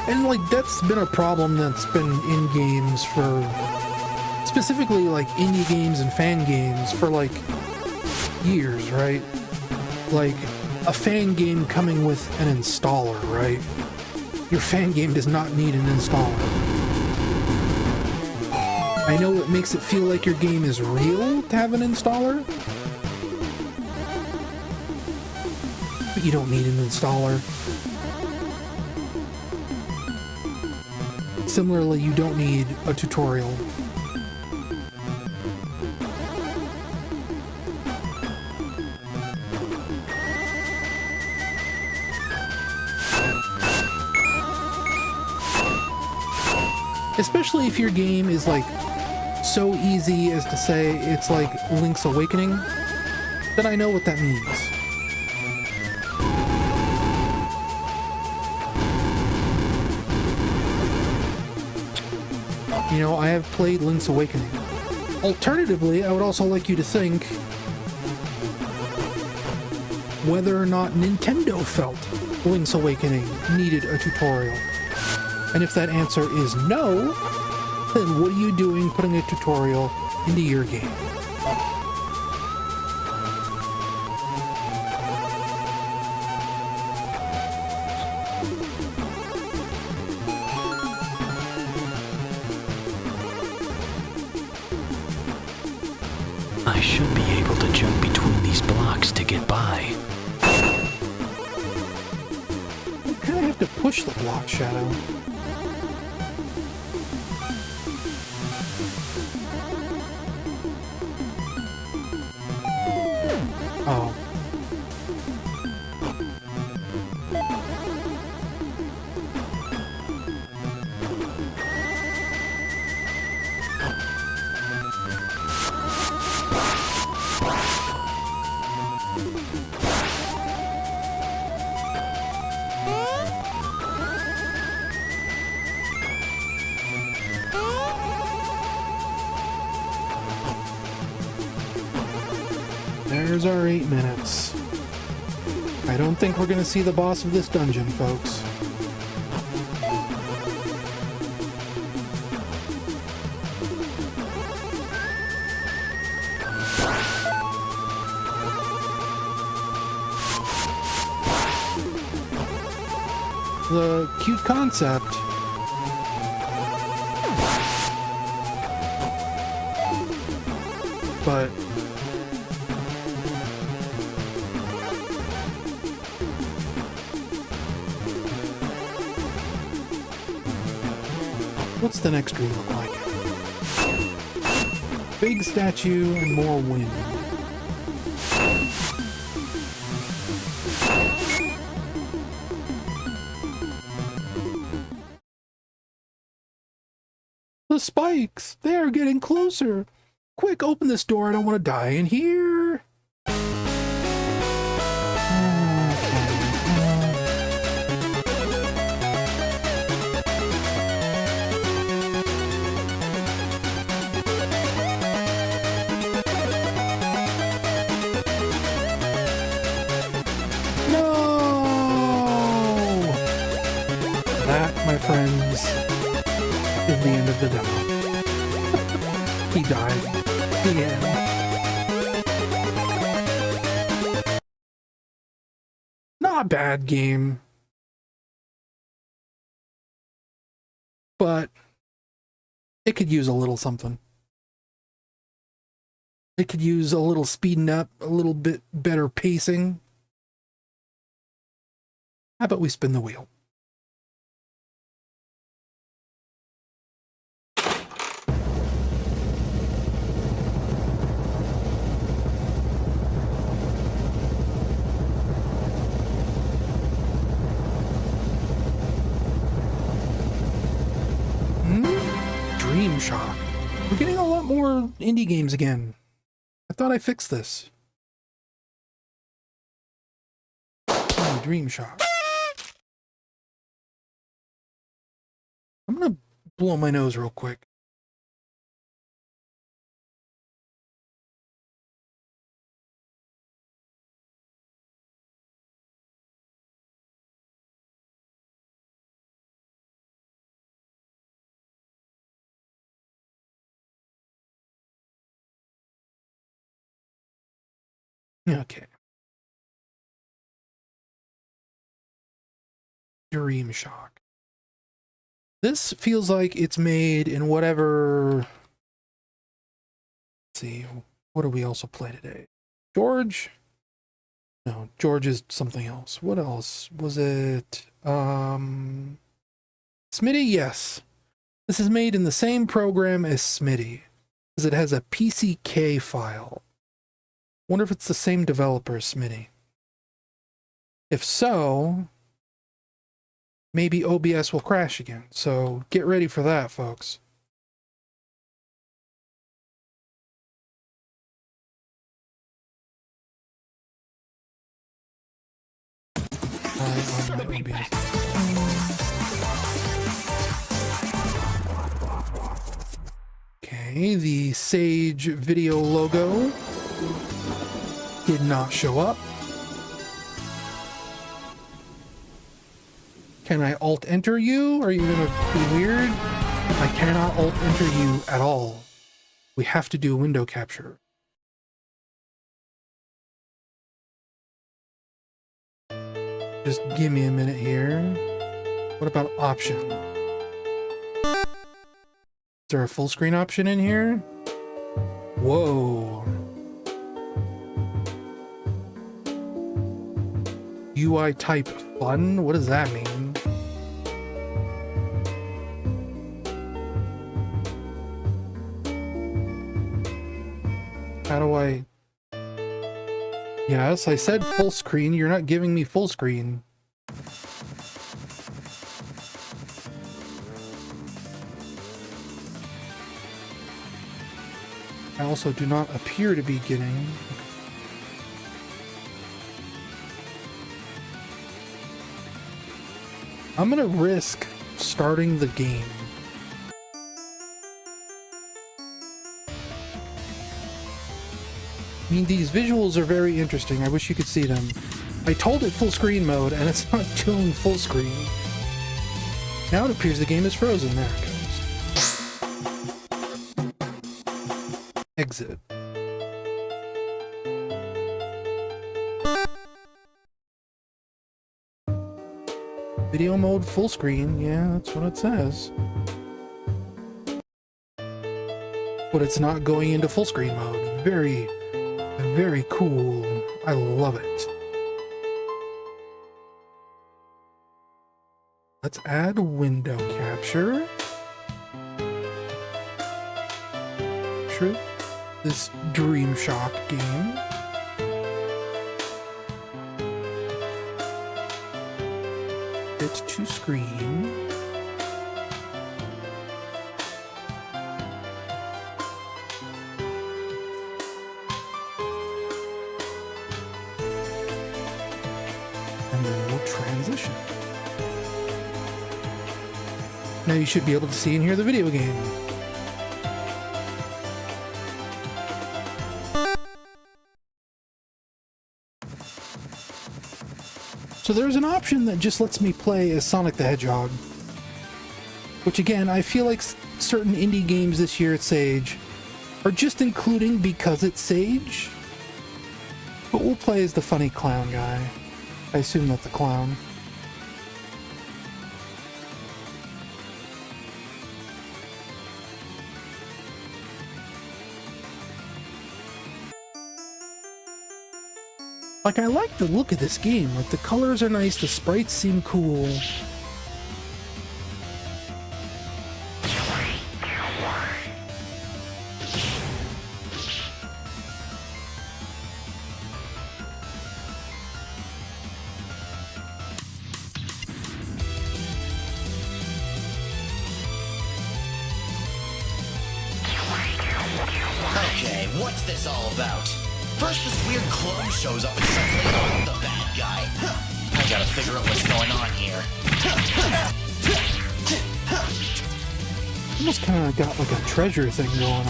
and like that's been a problem that's been in games for, specifically like indie games and fan games for like years, right? Like a fan game coming with an installer, right? Your fan game does not need an installer. I know it makes it feel like your game is real to have an installer, but you don't need an installer. Similarly, you don't need a tutorial. Especially if your game is like so easy as to say it's like Link's Awakening, then I know what that means. You know, I have played Link's Awakening. Alternatively, I would also like you to think whether or not Nintendo felt Link's Awakening needed a tutorial. And if that answer is no, then what are you doing putting a tutorial into your game? I should be able to jump between these blocks to get by. You kind of have to push the block, Shadow. Oh. There's our 8 minutes. I don't think we're gonna see the boss of this dungeon, folks. The cute concept. But what's the next dream look like? Big statue and more wind. The spikes! They are getting closer! Quick, open this door. I don't want to die in here. No! That, my friends, is the end of the demo. He died. The end. Not a bad game, but it could use a little something. It could use a little speeding up, a little bit better pacing. How about we spin the wheel? Dreamshock. We're getting a lot more indie games again. I thought I fixed this. Oh, Dreamshock. I'm gonna blow my nose real quick. Okay. Dreamshock. This feels like it's made in whatever... Let's see, what do we also play today? George? No, George is something else. What else? Was it... Smitty? Yes. This is made in the same program as Smitty, because it has a PCK file. Wonder if it's the same developer as Smitty. If so, maybe OBS will crash again. So get ready for that, folks. On the OBS. Okay, the Sage video logo did not show up. Can I alt-enter you? Are you gonna be weird? I cannot alt-enter you at all. We have to do window capture. Just give me a minute here. What about option? Is there a full screen option in here? Whoa. UI type fun? What does that mean? How do I... Yes, I said full screen. You're not giving me full screen. I also do not appear to be getting... I'm gonna risk starting the game. I mean, these visuals are very interesting. I wish you could see them. I told it full screen mode, and it's not doing full screen. Now it appears the game is frozen. There it goes. Exit. Video mode full screen. Yeah, that's what it says. But it's not going into full screen mode. Very, very cool. I love it. Let's add window capture. True. This Dreamshock game. Fit to screen. And then we'll transition. Now you should be able to see and hear the video game. So there's an option that just lets me play as Sonic the Hedgehog. Which again, I feel like certain indie games this year at Sage are just including because it's Sage. But we'll play as the funny clown guy. I assume that's the clown. Like, I like the look of this game. Like, the colors are nice, the sprites seem cool. Okay, what's this all about? First this weird clone shows up and suddenly I'm the bad guy. I gotta figure out what's going on here. Almost kind of got like a treasure thing going on.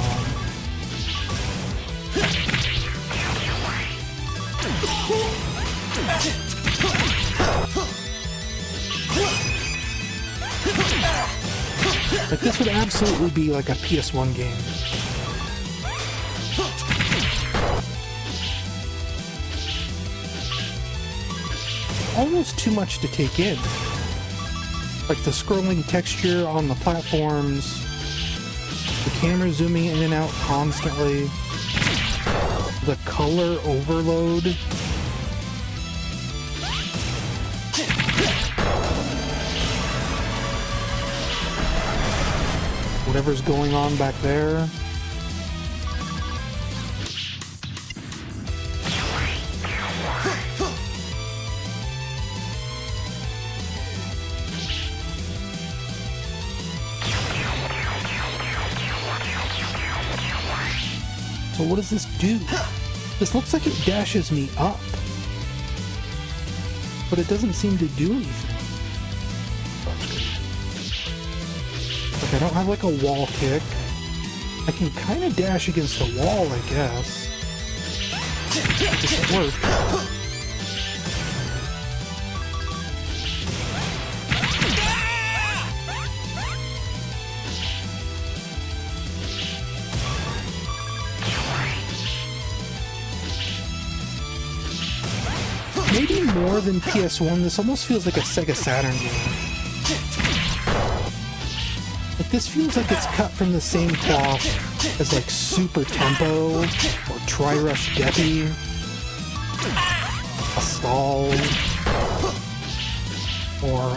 Like, this would absolutely be like a PS1 game. Almost too much to take in. Like the scrolling texture on the platforms, the camera zooming in and out constantly, the color overload. Whatever's going on back there. So what does this do? This looks like it dashes me up, but it doesn't seem to do anything. Like, I don't have like a wall kick. I can kind of dash against the wall, I guess. It doesn't work. Maybe more than PS1, this almost feels like a Sega Saturn game. Like, this feels like it's cut from the same cloth as like Super Tempo or Tri-Rush Deppy, a Stall, or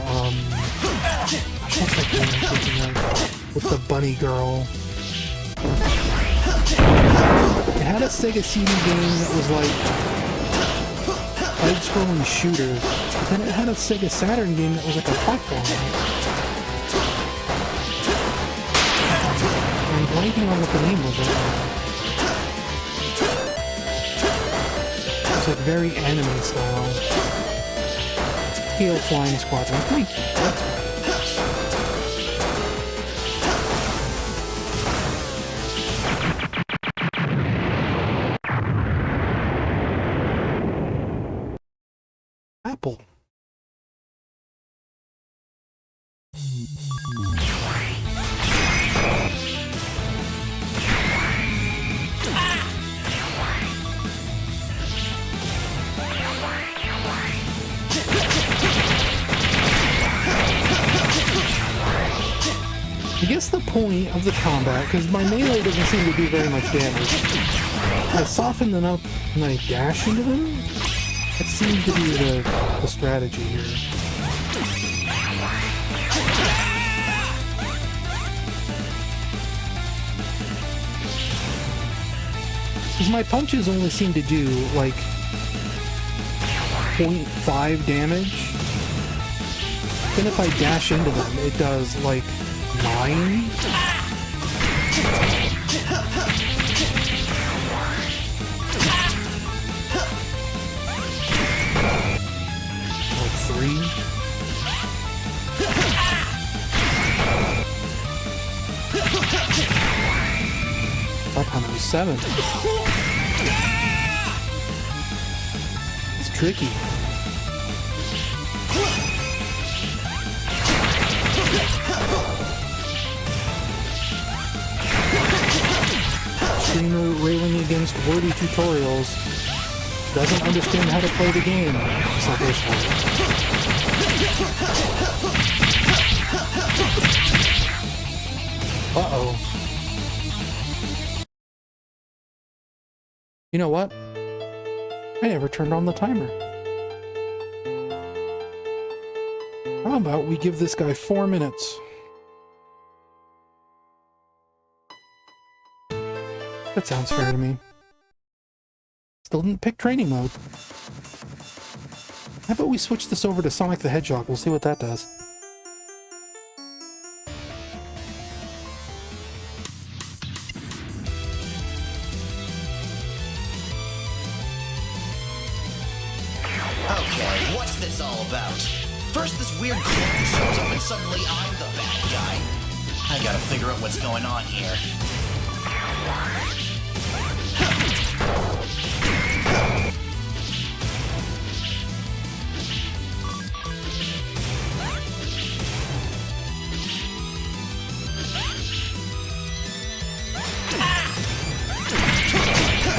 gosh, what's that game I'm thinking of with the bunny girl? It had a Sega CD game that was like side-scrolling shooter, but then it had a Sega Saturn game that was like a platformer. I'm blanking on what the name was right now. It was like very anime style. Gale Flying Squadron. Thank you. That's what it is. I guess the point of the combat, because my melee doesn't seem to do very much damage, I soften them up and I dash into them. That seems to be the strategy here. Because my punches only seem to do like 0.5 damage. Then if I dash into them, it does like 9. Like 3. That kind of 7. It's tricky. Streamer railing against wordy tutorials doesn't understand how to play the game. It's not his fault. Uh-oh. You know what? I never turned on the timer. How about we give this guy 4 minutes? That sounds fair to me. Still didn't pick training mode. How about we switch this over to Sonic the Hedgehog? We'll see what that does. Okay, what's this all about? First this weird clone shows up and suddenly I'm the bad guy. I gotta figure out what's going on here.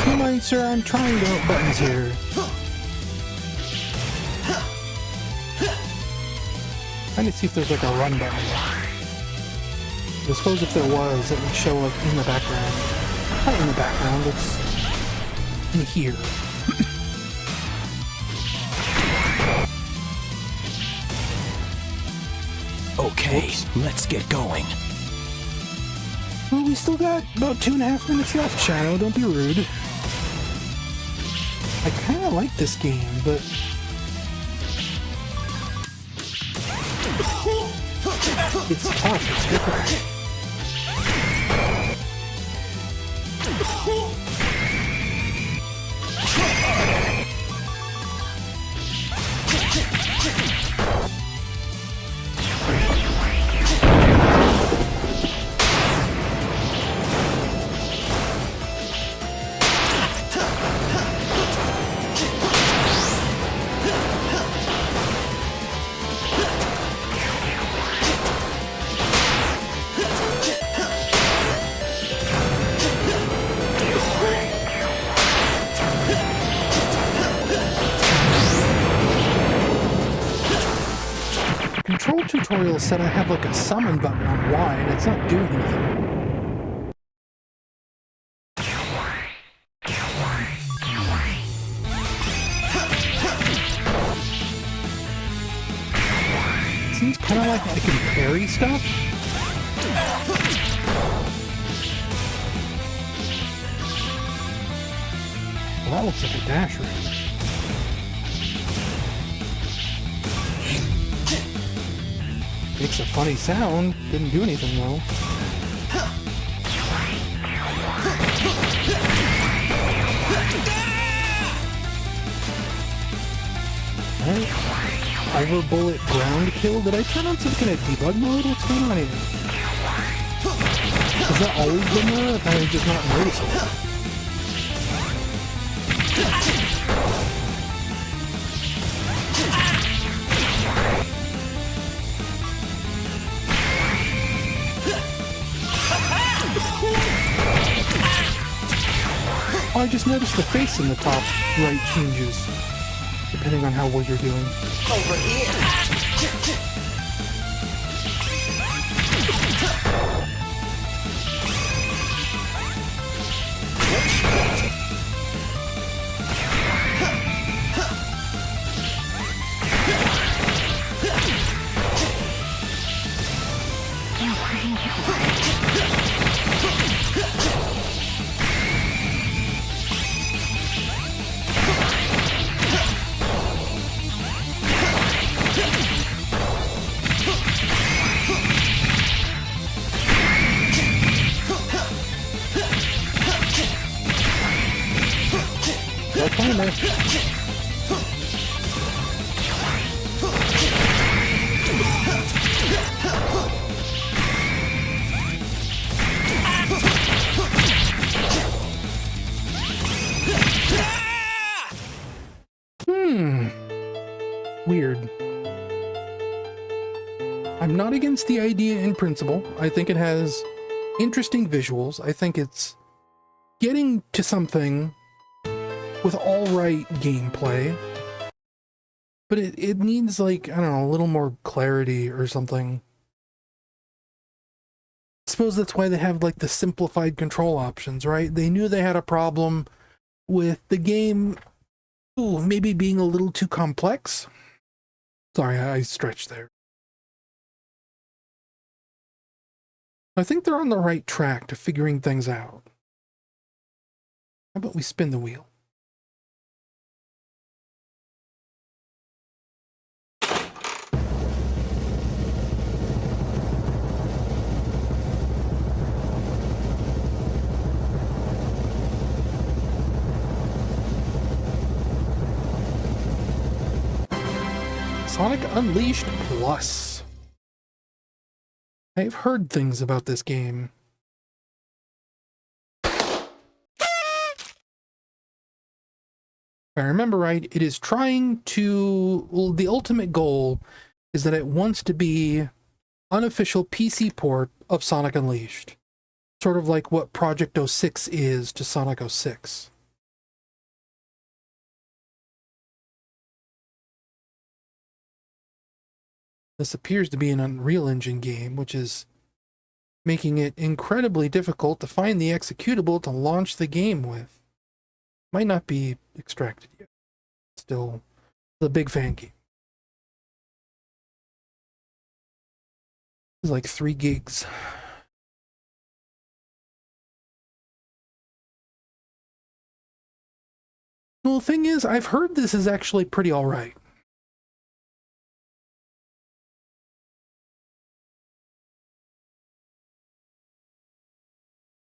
Come on, sir, I'm trying to hit buttons here. Trying to see if there's like a run button. I suppose if there was, it would show like in the background. Not in the background, it's in here. Okay, Oops. let's get going. Well, we still got about 2.5 minutes left, Shadow. Don't be rude. I kind of like this game, but... it's tough. It's difficult. Control tutorial said I have like a summon button on Y and it's not doing anything. Seems kind of like I can parry stuff. Well, that looks like a dash ring. Makes a funny sound. Didn't do anything though. Alright. Over bullet ground kill. Did I turn on some kind of debug mode? What's going on here? Has that always been there? Or have I just not noticed it? Oh, I just noticed the face in the top right changes, depending on how well you're doing. Over here! in there. Weird. I'm not against the idea in principle. I think it has interesting visuals. I think it's getting to something with all right gameplay. But it needs, like, I don't know, a little more clarity or something. I suppose that's why they have, like, the simplified control options, right? They knew they had a problem with the game, maybe being a little too complex. Sorry, I stretched there. I think they're on the right track to figuring things out. How about we spin the wheel? Sonic Unleashed Plus. I've heard things about this game. If I remember right, it is trying to... Well, the ultimate goal is that it wants to be unofficial PC port of Sonic Unleashed. Sort of like what Project 06 is to Sonic 06. This appears to be an Unreal Engine game, which is making it incredibly difficult to find the executable to launch the game with. Might not be extracted yet. Still a big fan game. It's like 3 gigs. Well, the thing is, I've heard this is actually pretty alright.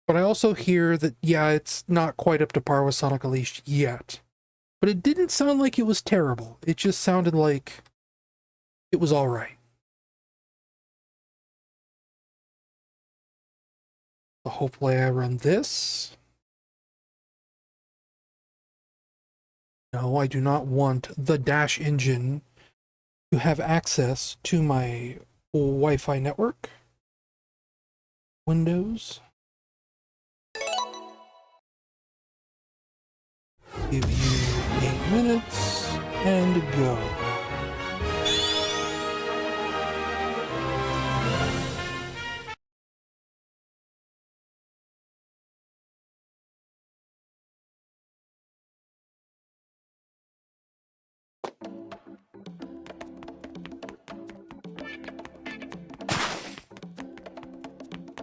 But I also hear that, yeah, it's not quite up to par with Sonic Unleashed yet. But it didn't sound like it was terrible. It just sounded like it was alright. So hopefully I run this. No, I do not want the Dash engine to have access to my Wi-Fi network. Windows. Give you 8 minutes and go.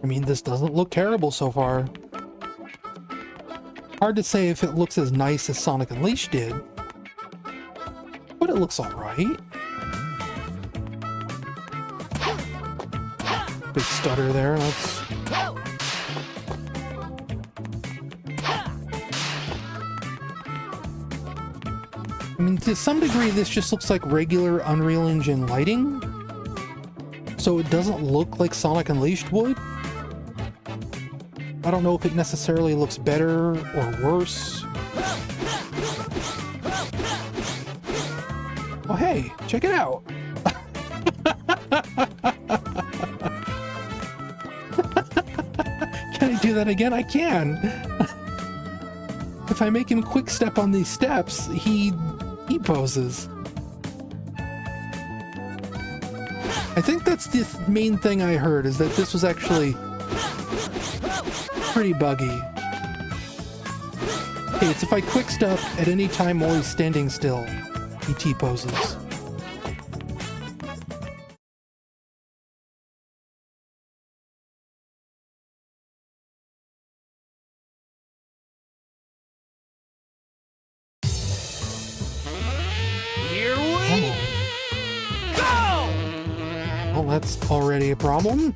I mean, this doesn't look terrible so far. Hard to say if it looks as nice as Sonic Unleashed did, but it looks alright. Big stutter there, let's... I mean, to some degree, this just looks like regular Unreal Engine lighting, so it doesn't look like Sonic Unleashed would. I don't know if it necessarily looks better or worse. Oh, hey, check it out. Can I do that again? I can. If I make him quick step on these steps, he poses. I think that's the main thing I heard, is that this was actually pretty buggy. Okay, it's if I quick step at any time while he's standing still, he T-poses. Here we go! Well, that's already a problem.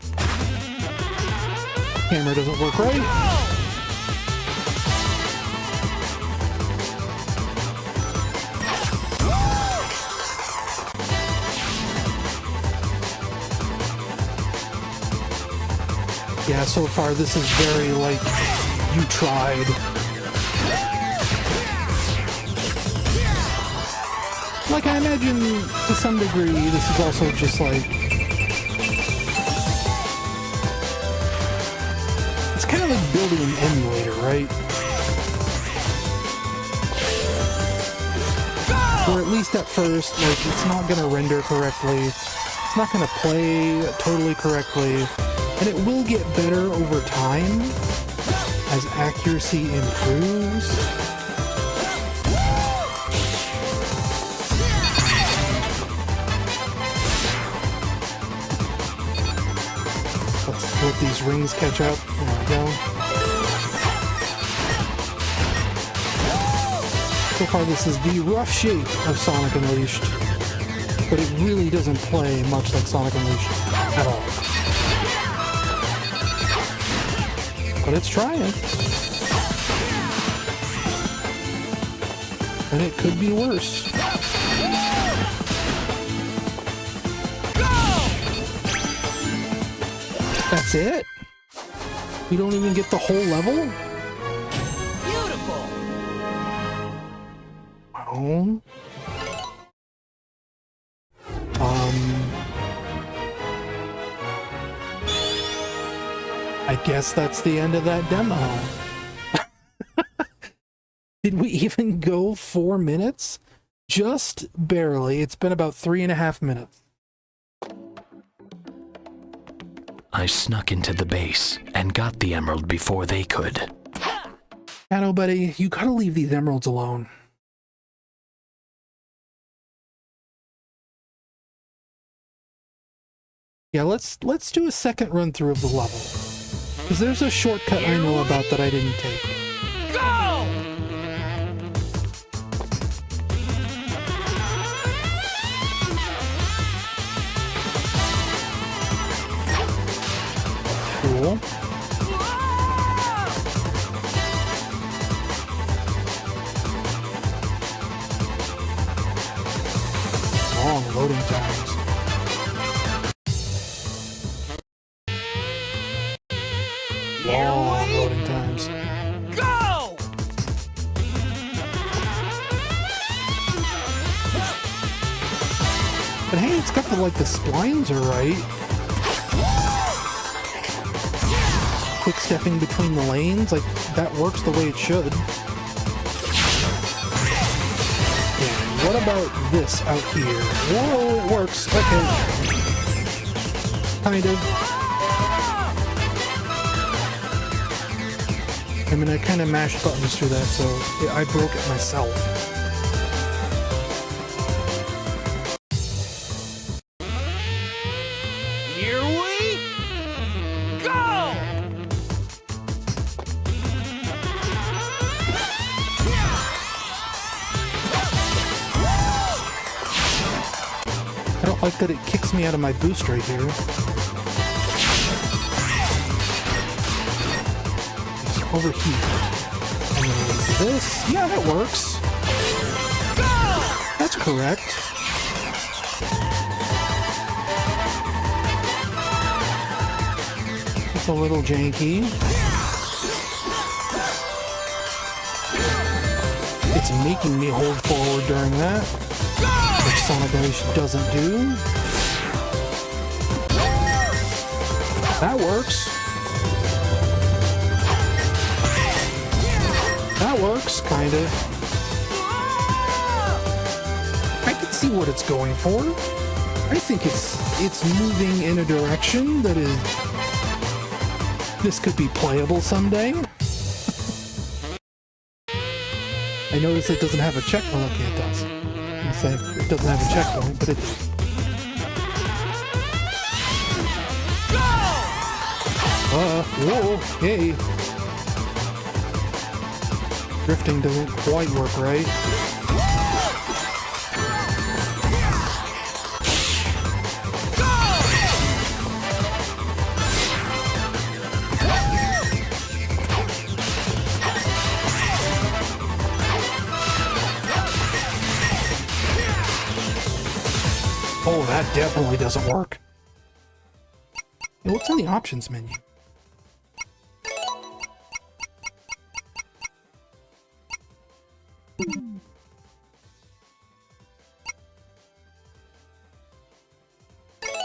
Camera doesn't work right. Yeah, so far this is very, like, you tried. Like, I imagine, to some degree, this is also just, like... It's kind of like building an emulator, right? Or at least at first, like, it's not gonna render correctly. It's not gonna play totally correctly. And it will get better over time as accuracy improves. Let's let these rings catch up. There we go. So far this is the rough shape of Sonic Unleashed, but it really doesn't play much like Sonic Unleashed at all. But it's trying. And it could be worse. That's it? We don't even get the whole level? Beautiful. Well... I guess that's the end of that demo. Did we even go 4 minutes? Just barely. It's been about 3.5 minutes. I snuck into the base and got the emerald before they could. Shadow buddy, you gotta leave these emeralds alone. Yeah, let's do a second run through of the level. Because there's a shortcut I know about that I didn't take. Go! Cool. Long loading times. Long loading times. Go! But hey, it's got the, like, the splines are right. Quick stepping between the lanes, like, that works the way it should. Yeah, what about this out here? Whoa, it works. Okay. Kind of. I mean, I kind of mashed buttons through that, so yeah, I broke it myself. Here we go! I don't like that it kicks me out of my boost right here. Overheat. And then we'll do this. Yeah, that works. That's correct. It's a little janky. It's making me hold forward during that, which Sonic Unleashed doesn't do. That works. That works, kind of. I can see what it's going for. I think it's moving in a direction that is... This could be playable someday. I notice it doesn't have a checkpoint. Okay, it does. I say it doesn't have a checkpoint, but it does. Whoa, hey. Drifting doesn't quite work right. Oh, that definitely doesn't work. Hey, what's in the options menu?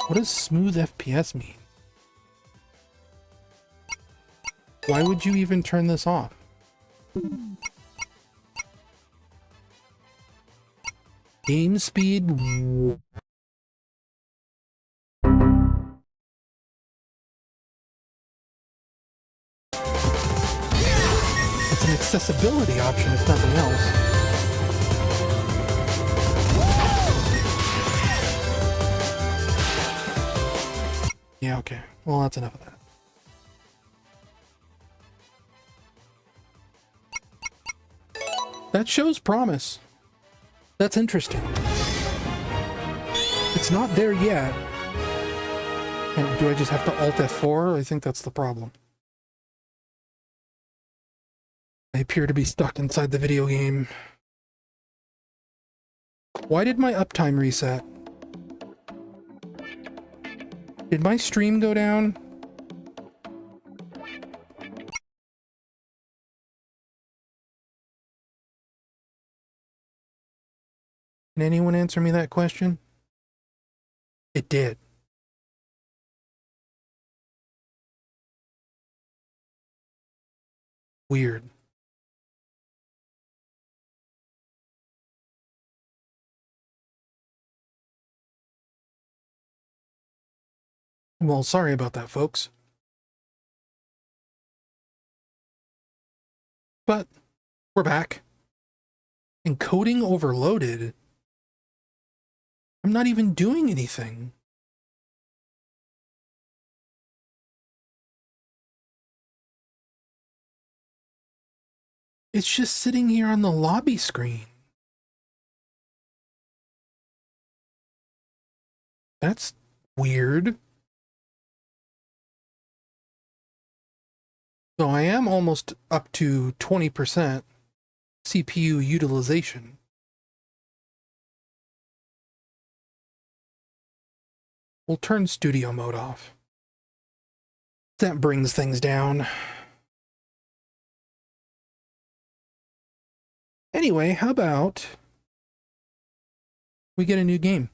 What does smooth FPS mean? Why would you even turn this off? Game speed. It's an accessibility option if nothing else. Yeah, okay. Well, that's enough of that. That shows promise. That's interesting. It's not there yet. And do I just have to Alt F4? I think that's the problem. I appear to be stuck inside the video game. Why did my uptime reset? Did my stream go down? Can anyone answer me that question? It did. Weird. Well, sorry about that, folks. But we're back. Encoding overloaded. I'm not even doing anything. It's just sitting here on the lobby screen. That's weird. So I am almost up to 20% CPU utilization. We'll turn studio mode off. That brings things down. Anyway, how about we get a new game?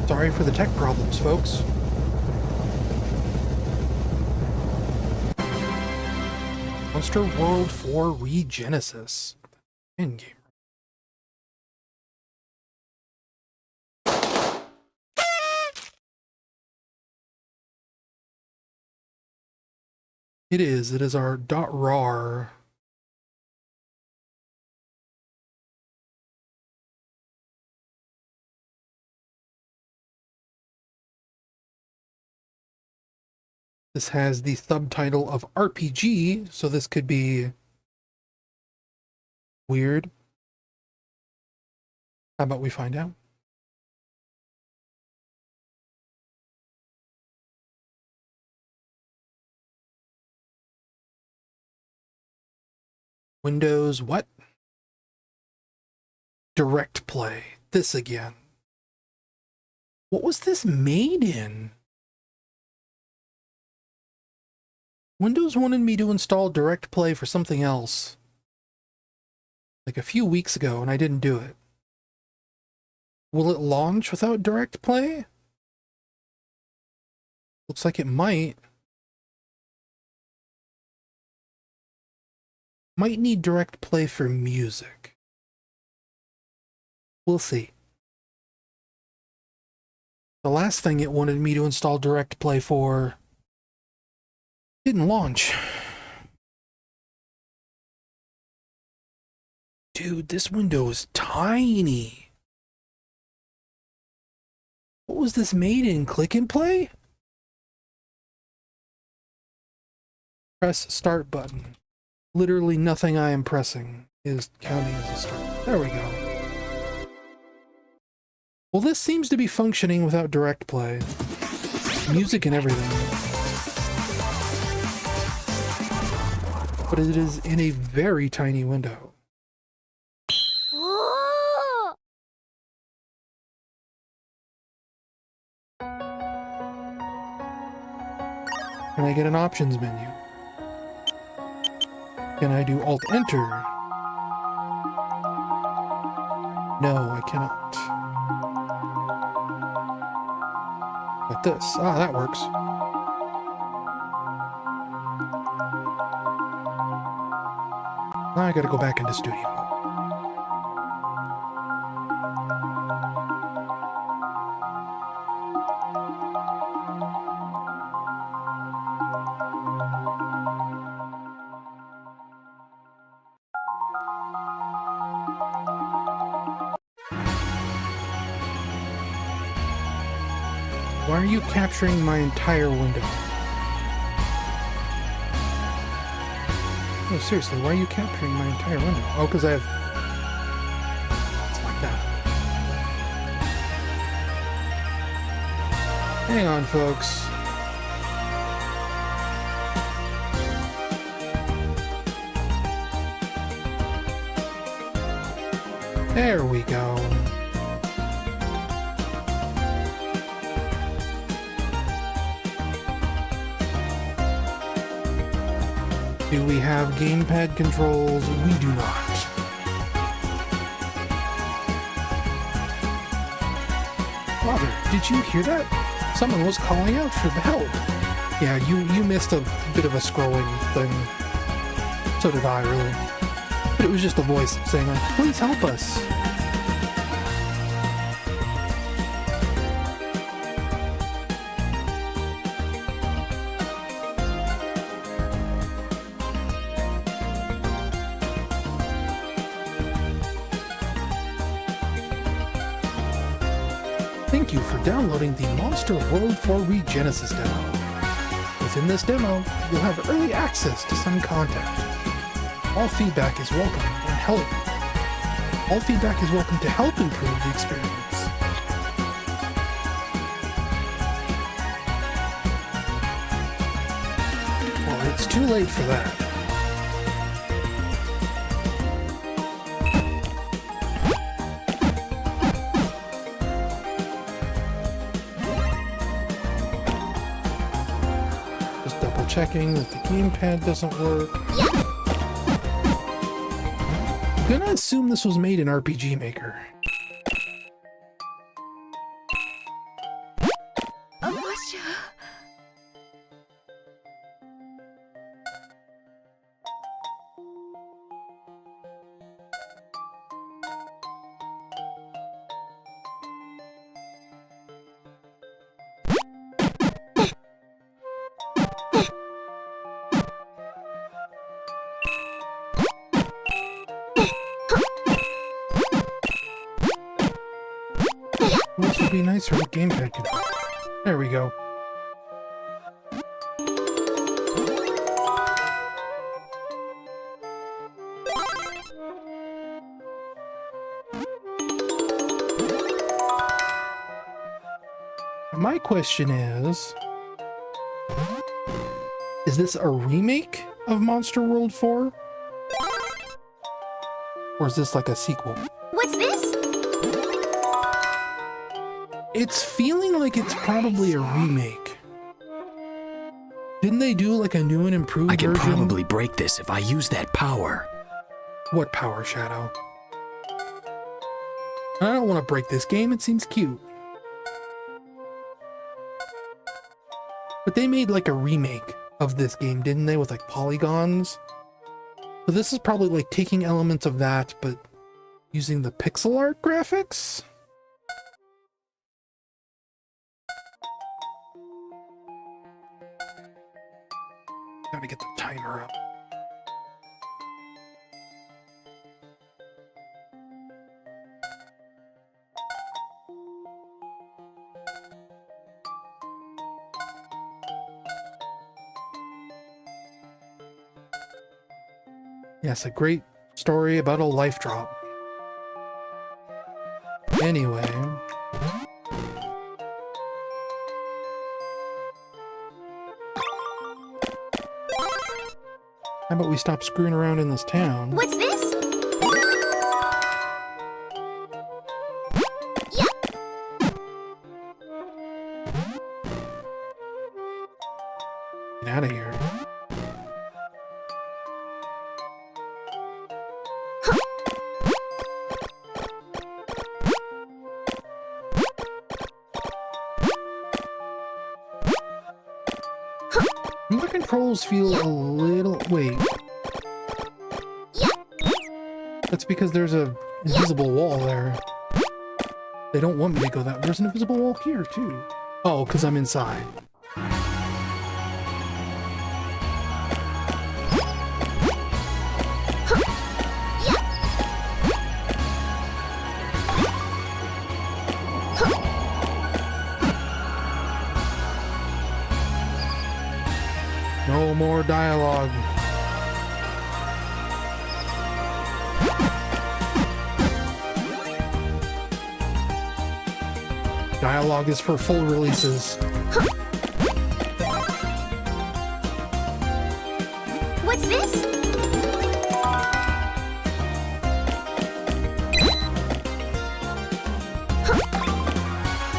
Sorry for the tech problems, folks. Monster World 4 Regenesis. In-game. It is our .rar. This has the subtitle of RPG, so this could be weird. How about we find out? Windows, what? Direct Play. This again. What was this made in? Windows wanted me to install Direct Play for something else. Like a few weeks ago, and I didn't do it. Will it launch without Direct Play? Looks like it might. Might need Direct Play for music. We'll see. The last thing it wanted me to install Direct Play for didn't launch. Dude, this window is tiny. What was this made in? Click and play? Press start button. Literally nothing I am pressing is counting as a start. There we go. Well, this seems to be functioning without Direct Play. Music and everything. But it is in a very tiny window. Can I get an options menu? Can I do Alt-Enter? No, I cannot. But this. Ah, that works. Now I gotta go back into studio mode. Why are you capturing my entire window? No, seriously, why are you capturing my entire window? Oh, because I have... It's like that. Hang on, folks. There we go. Do we have gamepad controls? We do not. Father, did you hear that? Someone was calling out for the help. Yeah, you missed a bit of a scrolling thing. So did I, really. But it was just a voice saying, like, please help us. Thank you for downloading the Monster World 4 Regenesis demo. Within this demo, you'll have early access to some content. All feedback is welcome to help improve the experience. Well, it's too late for that. Checking that the gamepad doesn't work. I'm gonna assume this was made in RPG Maker. This would be nicer with gamepad control. There we go. My question is this a remake of Monster World 4? Or is this like a sequel? What's this? It's feeling like it's probably a remake. Didn't they do like a new and improved I can version? probably break this if I use that power. What power, Shadow? I don't want to break this game, it seems cute. But they made like a remake of this game, didn't they, with like polygons? So this is probably like taking elements of that, but using the pixel art graphics? Gotta get the timer up. Yes, a great story about a life drop. Anyway. How about we stop screwing around in this town? What's this? Get controls feel a little... Wait. That's because there's a invisible wall there. They don't want me to go that... There's an invisible wall here, too. Oh, because I'm inside. No more dialogue. Dialogue is for full releases. What's this?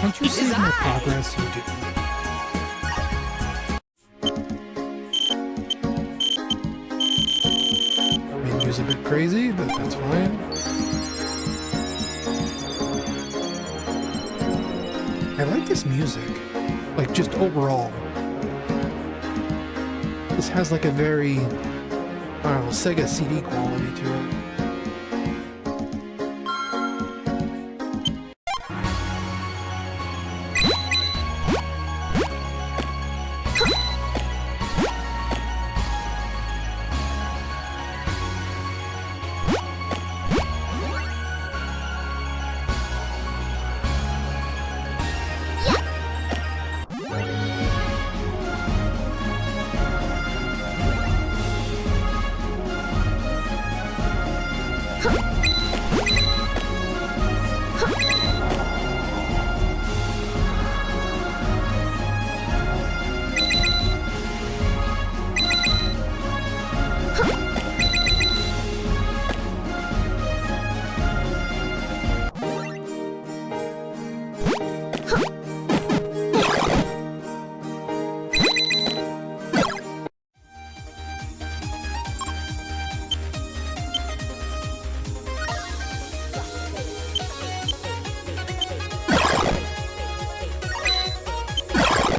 Once you see my progress, you do. Menu's a bit crazy, but that's fine. I like this music, like just overall. This has like a very, I don't know, Sega CD quality to it.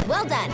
Well done.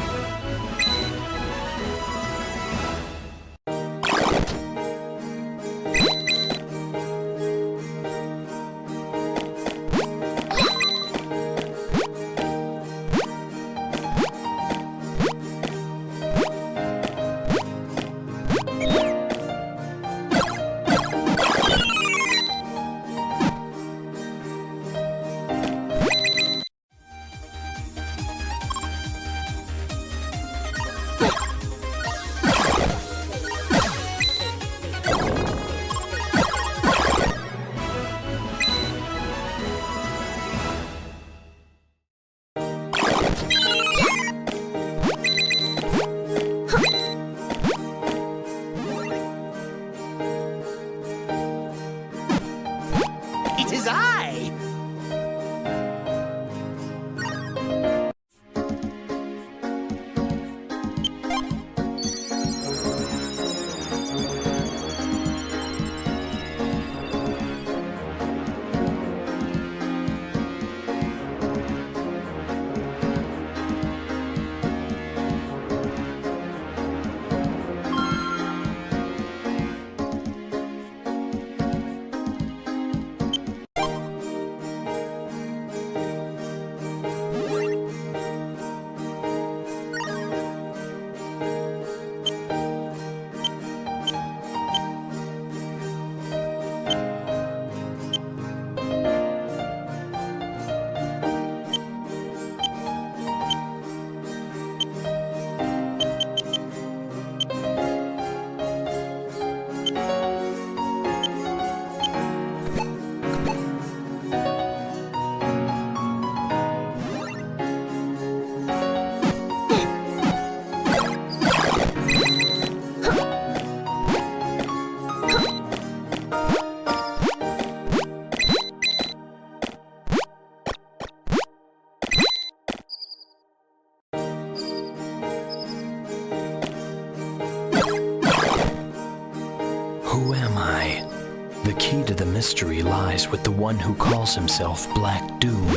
Who am I? The key to the mystery lies with the one who calls himself Black Doom.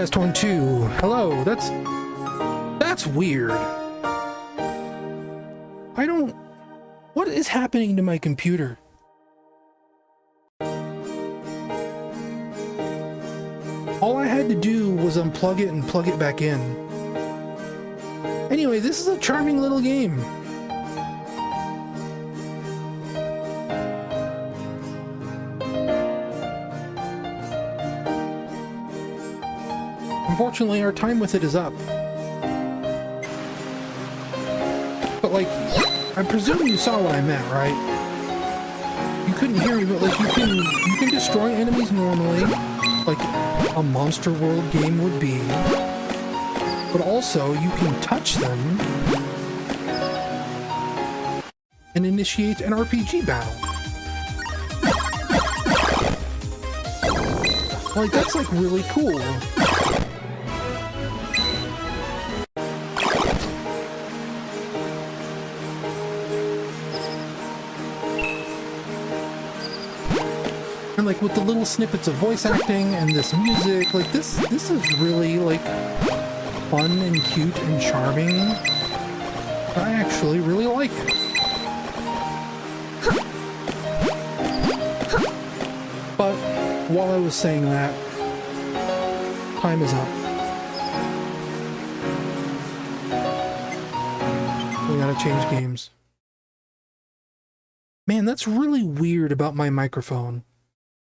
Test 1 2. Hello. That's weird. I don't. What is happening to my computer? All I had to do was unplug it and plug it back in. Anyway, this is a charming little game. Unfortunately, our time with it is up. But like, I presume you saw what I meant, right? You couldn't hear me, but like you can destroy enemies normally, like a Monster World game would be. But also, you can touch them and initiate an RPG battle. Like, that's like really cool. And like with the little snippets of voice acting and this music, like this is really like fun and cute and charming. I actually really like it. But while I was saying that, time is up. We gotta change games. Man, that's really weird about my microphone.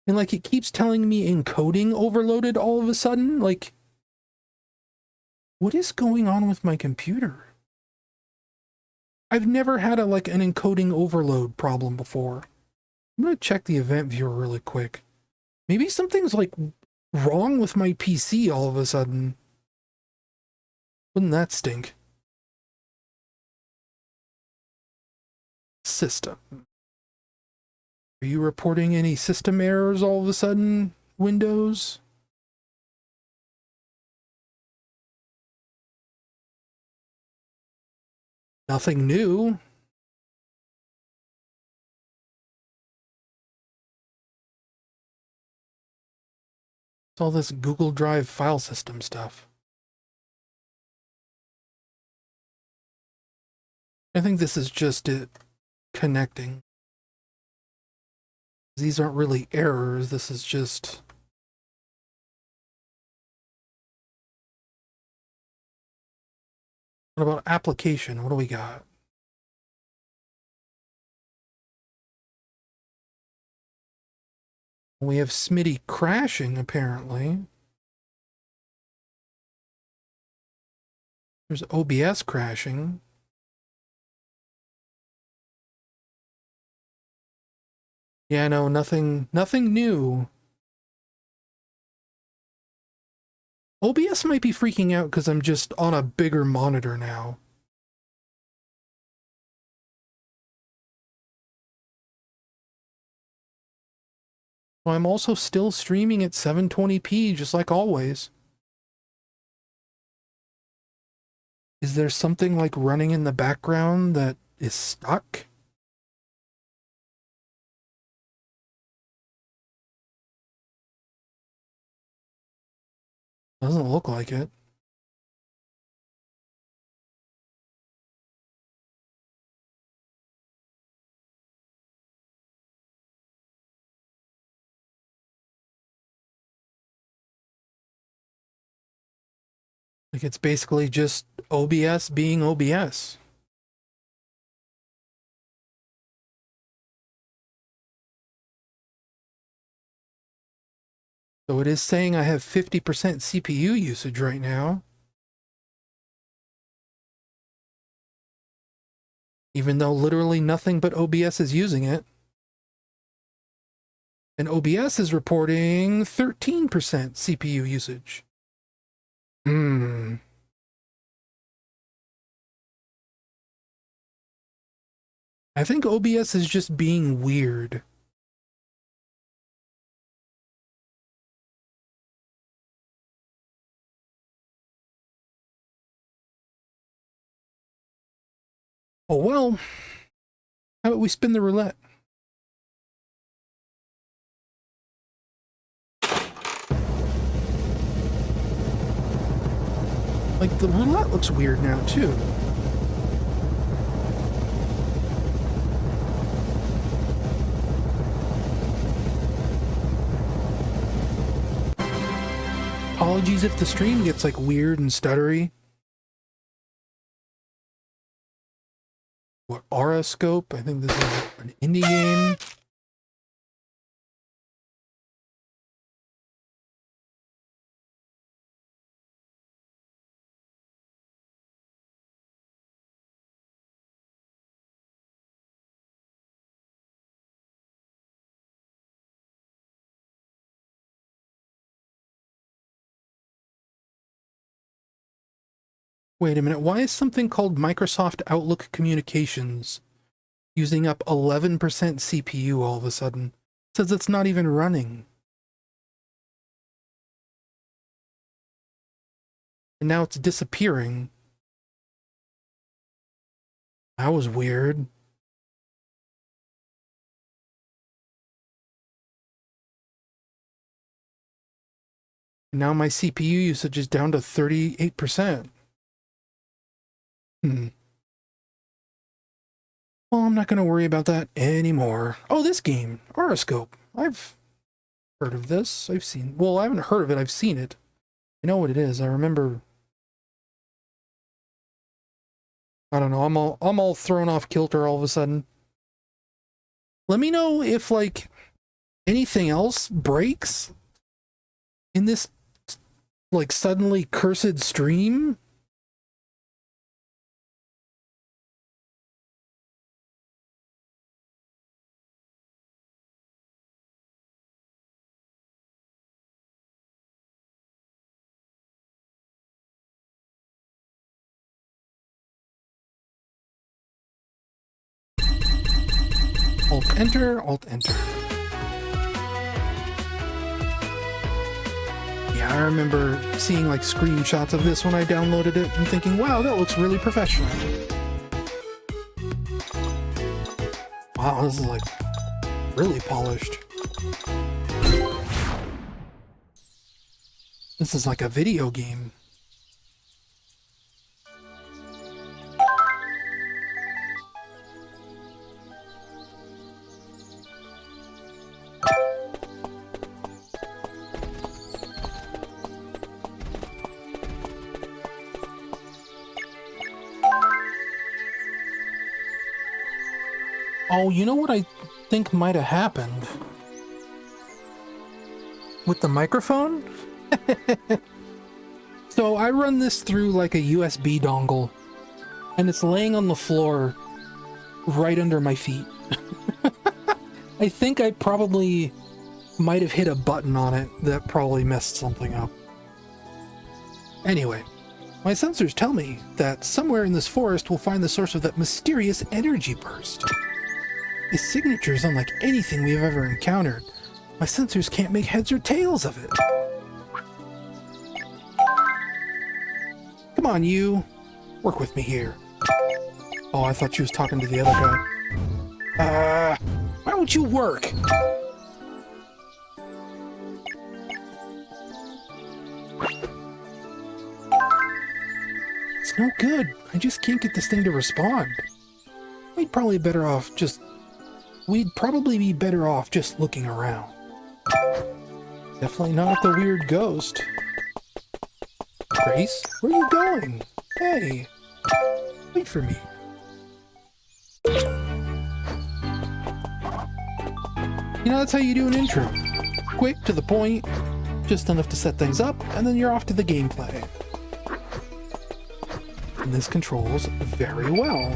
And like it keeps telling me encoding overloaded all of a sudden. Like, what is going on with my computer? I've never had an encoding overload problem before. I'm gonna check the event viewer really quick. Maybe something's like wrong with my PC all of a sudden. Wouldn't that stink? System. Are you reporting any system errors all of a sudden, Windows? Nothing new. It's all this Google Drive file system stuff. I think this is just it connecting. These aren't really errors, this is just... What about application? What do we got? We have Smitty crashing, apparently. There's OBS crashing. Yeah, no, nothing new. OBS might be freaking out because I'm just on a bigger monitor now. Well, I'm also still streaming at 720p, just like always. Is there something like running in the background that is stuck? Doesn't look like it. Like it's basically just OBS being OBS. So it is saying I have 50% CPU usage right now. Even though literally nothing but OBS is using it. And OBS is reporting 13% CPU usage. I think OBS is just being weird. Oh well, how about we spin the roulette? Like, the roulette looks weird now, too. Apologies if the stream gets, like, weird and stuttery. What, Aurascope? I think this is an indie game. Wait a minute, why is something called Microsoft Outlook Communications using up 11% CPU all of a sudden? It says it's not even running. And now it's disappearing. That was weird. Now my CPU usage is down to 38%. Well, I'm not going to worry about that anymore. Oh, this game, Aurascope. I've heard of this. I've seen... Well, I haven't heard of it. I've seen it. I know what it is. I remember... I don't know. I'm all thrown off kilter all of a sudden. Let me know if, like, anything else breaks in this, like, suddenly cursed stream. Alt-Enter, Alt-Enter. Yeah, I remember seeing like screenshots of this when I downloaded it and thinking, wow, that looks really professional. Wow, this is like really polished. This is like a video game. Oh, you know what I think might have happened? With the microphone? So I run this through like a USB dongle, and it's laying on the floor right under my feet. I think I probably might have hit a button on it that probably messed something up. Anyway, my sensors tell me that somewhere in this forest we'll find the source of that mysterious energy burst. His signature is unlike anything we have ever encountered. My sensors can't make heads or tails of it. Come on, you. Work with me here. Oh, I thought she was talking to the other guy. Why don't you work? It's no good. I just can't get this thing to respond. We'd probably be better off just looking around. Definitely not the weird ghost. Grace, where are you going? Hey, wait for me. You know, that's how you do an intro. Quick, to the point, just enough to set things up, and then you're off to the gameplay. And this controls very well.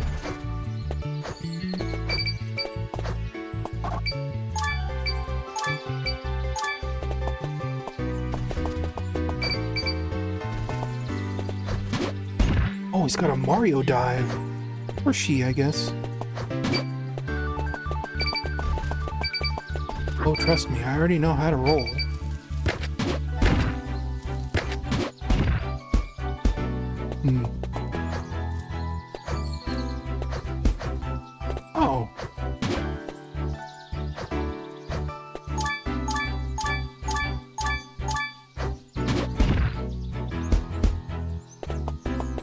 Oh, he's got a Mario dive. Or she, I guess. Oh, trust me, I already know how to roll. Oh.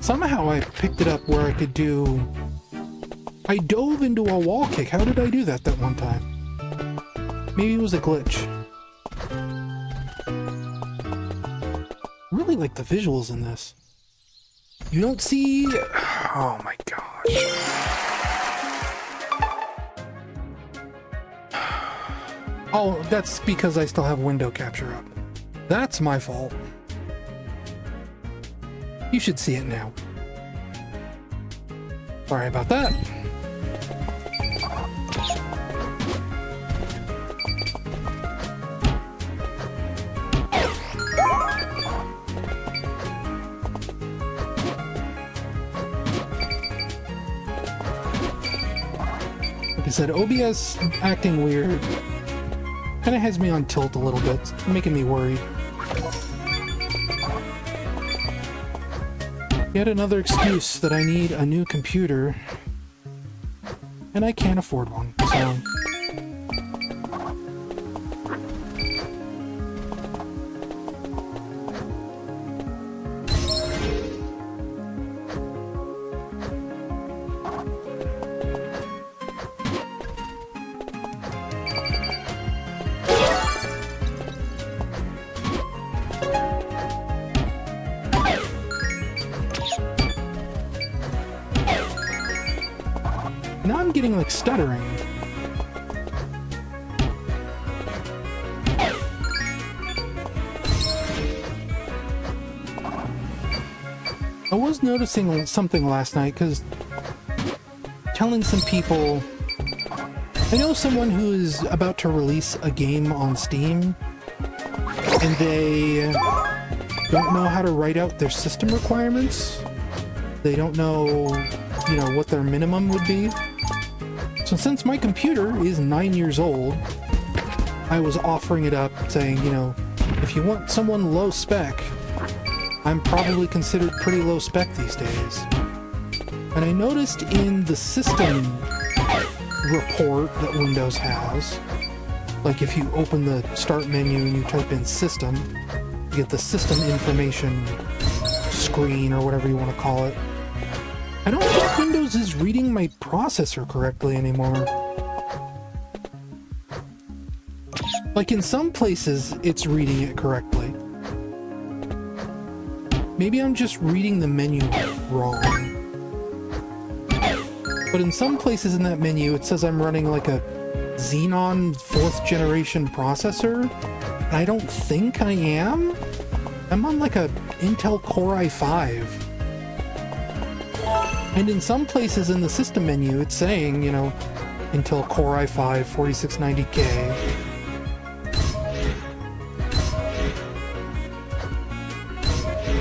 Somehow I picked it up where I could do... I dove into a wall kick. How did I do that one time? Maybe it was a glitch. Really like the visuals in this. You don't see... Oh my gosh. Oh, that's because I still have window capture up. That's my fault. You should see it now. Sorry about that. Like I said, OBS acting weird kind of has me on tilt a little bit, it's making me worried. Yet another excuse that I need a new computer, and I can't afford one, so... Now I'm getting like stuttering. I was noticing something last night because telling some people, I know someone who is about to release a game on Steam and they don't know how to write out their system requirements. They don't know, you know, what their minimum would be. So since my computer is 9 years old, I was offering it up saying, you know, if you want someone low spec, I'm probably considered pretty low spec these days. And I noticed in the system report that Windows has, like if you open the start menu and you type in system, you get the system information screen or whatever you want to call it. I don't think Windows is reading my processor correctly anymore. Like in some places, it's reading it correctly. Maybe I'm just reading the menu wrong. But in some places in that menu, it says I'm running like a Xenon 4th generation processor. And I don't think I am. I'm on like a Intel Core i5. And in some places in the system menu, it's saying, you know, Intel Core i5 4690K.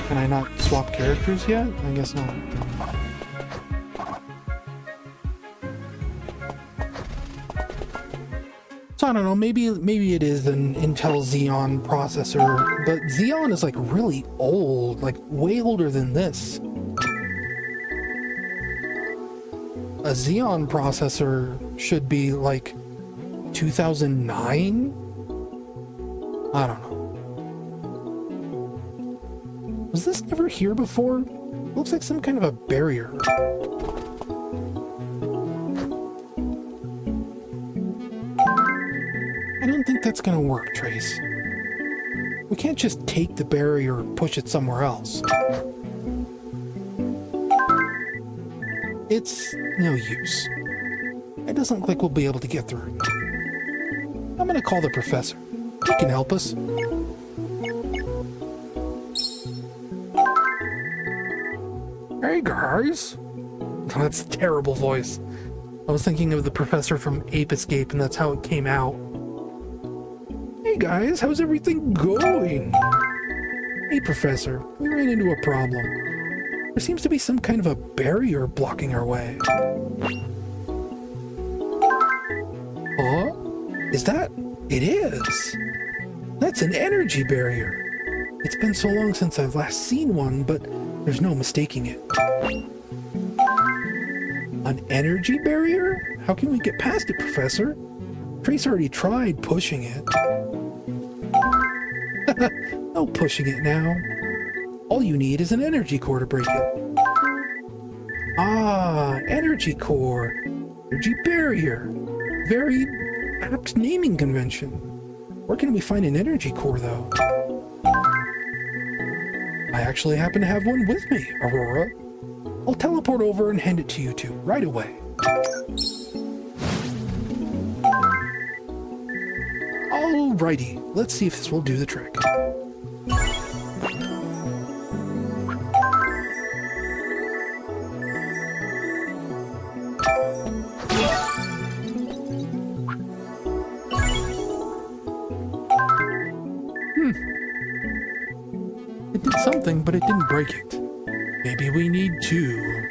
Can I not swap characters yet? I guess not. So I don't know, maybe it is an Intel Xeon processor, but Xeon is like really old, like way older than this. A Xeon processor should be like 2009? I don't know. Was this never here before? Looks like some kind of a barrier. I don't think that's gonna work, Trace. We can't just take the barrier and push it somewhere else. It's no use. It doesn't look like we'll be able to get through. I'm gonna call the professor. He can help us. Hey guys! That's a terrible voice. I was thinking of the professor from Ape Escape and that's how it came out. Hey guys, how's everything going? Hey professor, we ran into a problem. There seems to be some kind of a barrier blocking our way. Huh? Is that? It is! That's an energy barrier! It's been so long since I've last seen one, but there's no mistaking it. An energy barrier? How can we get past it, Professor? Trace already tried pushing it. No pushing it now. All you need is an energy core to break it. Ah, energy core. Energy barrier. Very apt naming convention. Where can we find an energy core, though? I actually happen to have one with me, Aurora. I'll teleport over and hand it to you two right away. Alrighty, let's see if this will do the trick. It did something, but it didn't break it. Maybe we need two.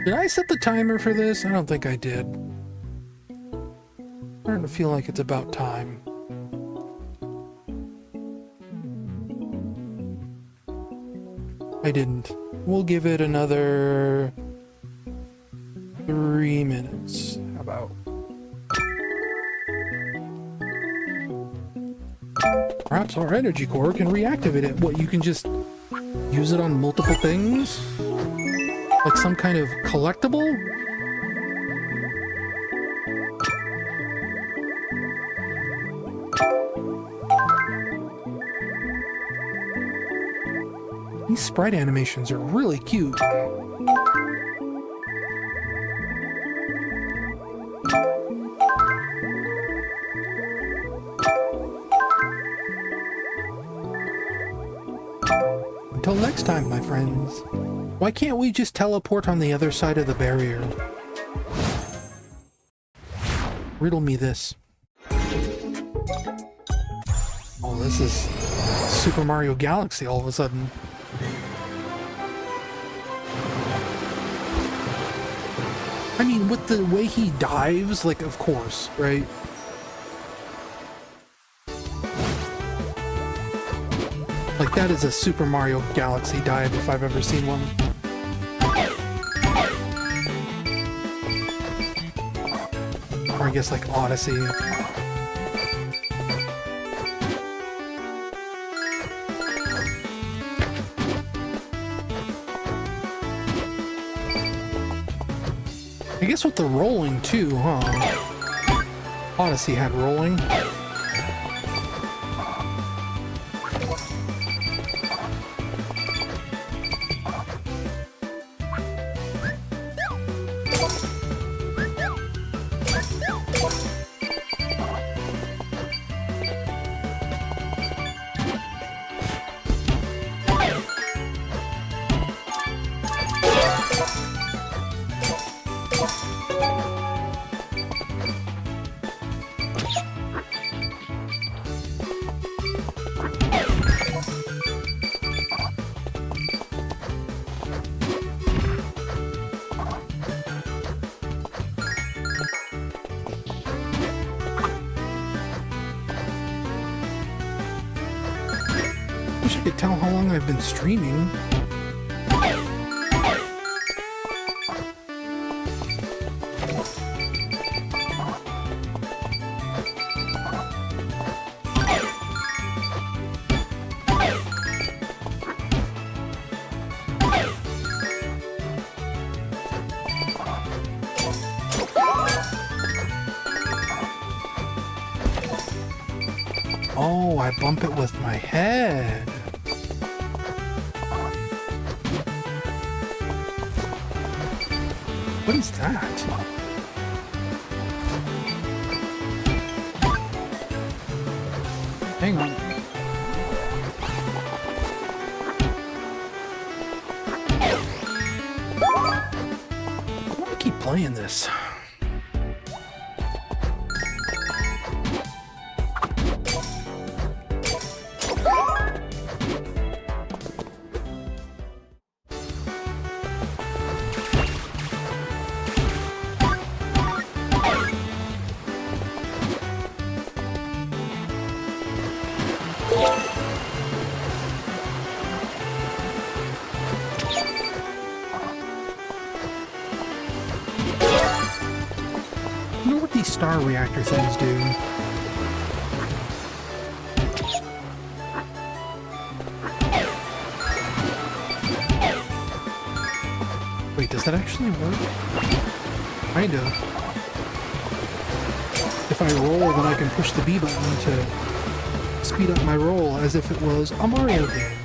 Did I set the timer for this? I don't think I did. I'm starting to feel like it's about time. I didn't. We'll give it another 3 minutes. How about? Perhaps our energy core can reactivate it. What, you can just use it on multiple things? Like some kind of collectible? These sprite animations are really cute. Until next time, my friends. Why can't we just teleport on the other side of the barrier? Riddle me this. Oh, this is Super Mario Galaxy all of a sudden. I mean, with the way he dives, like, of course, right? Like, that is a Super Mario Galaxy dive if I've ever seen one. Or I guess, like, Odyssey. I guess with the rolling, too, huh? Odyssey had rolling. Wish I could tell how long I've been streaming. Oh, I bump it with my head. What is that? Hang on. I want to keep playing this. star reactor things do. Wait, does that actually work? Kind of. If I roll, then I can push the B button to speed up my roll as if it was a Mario game.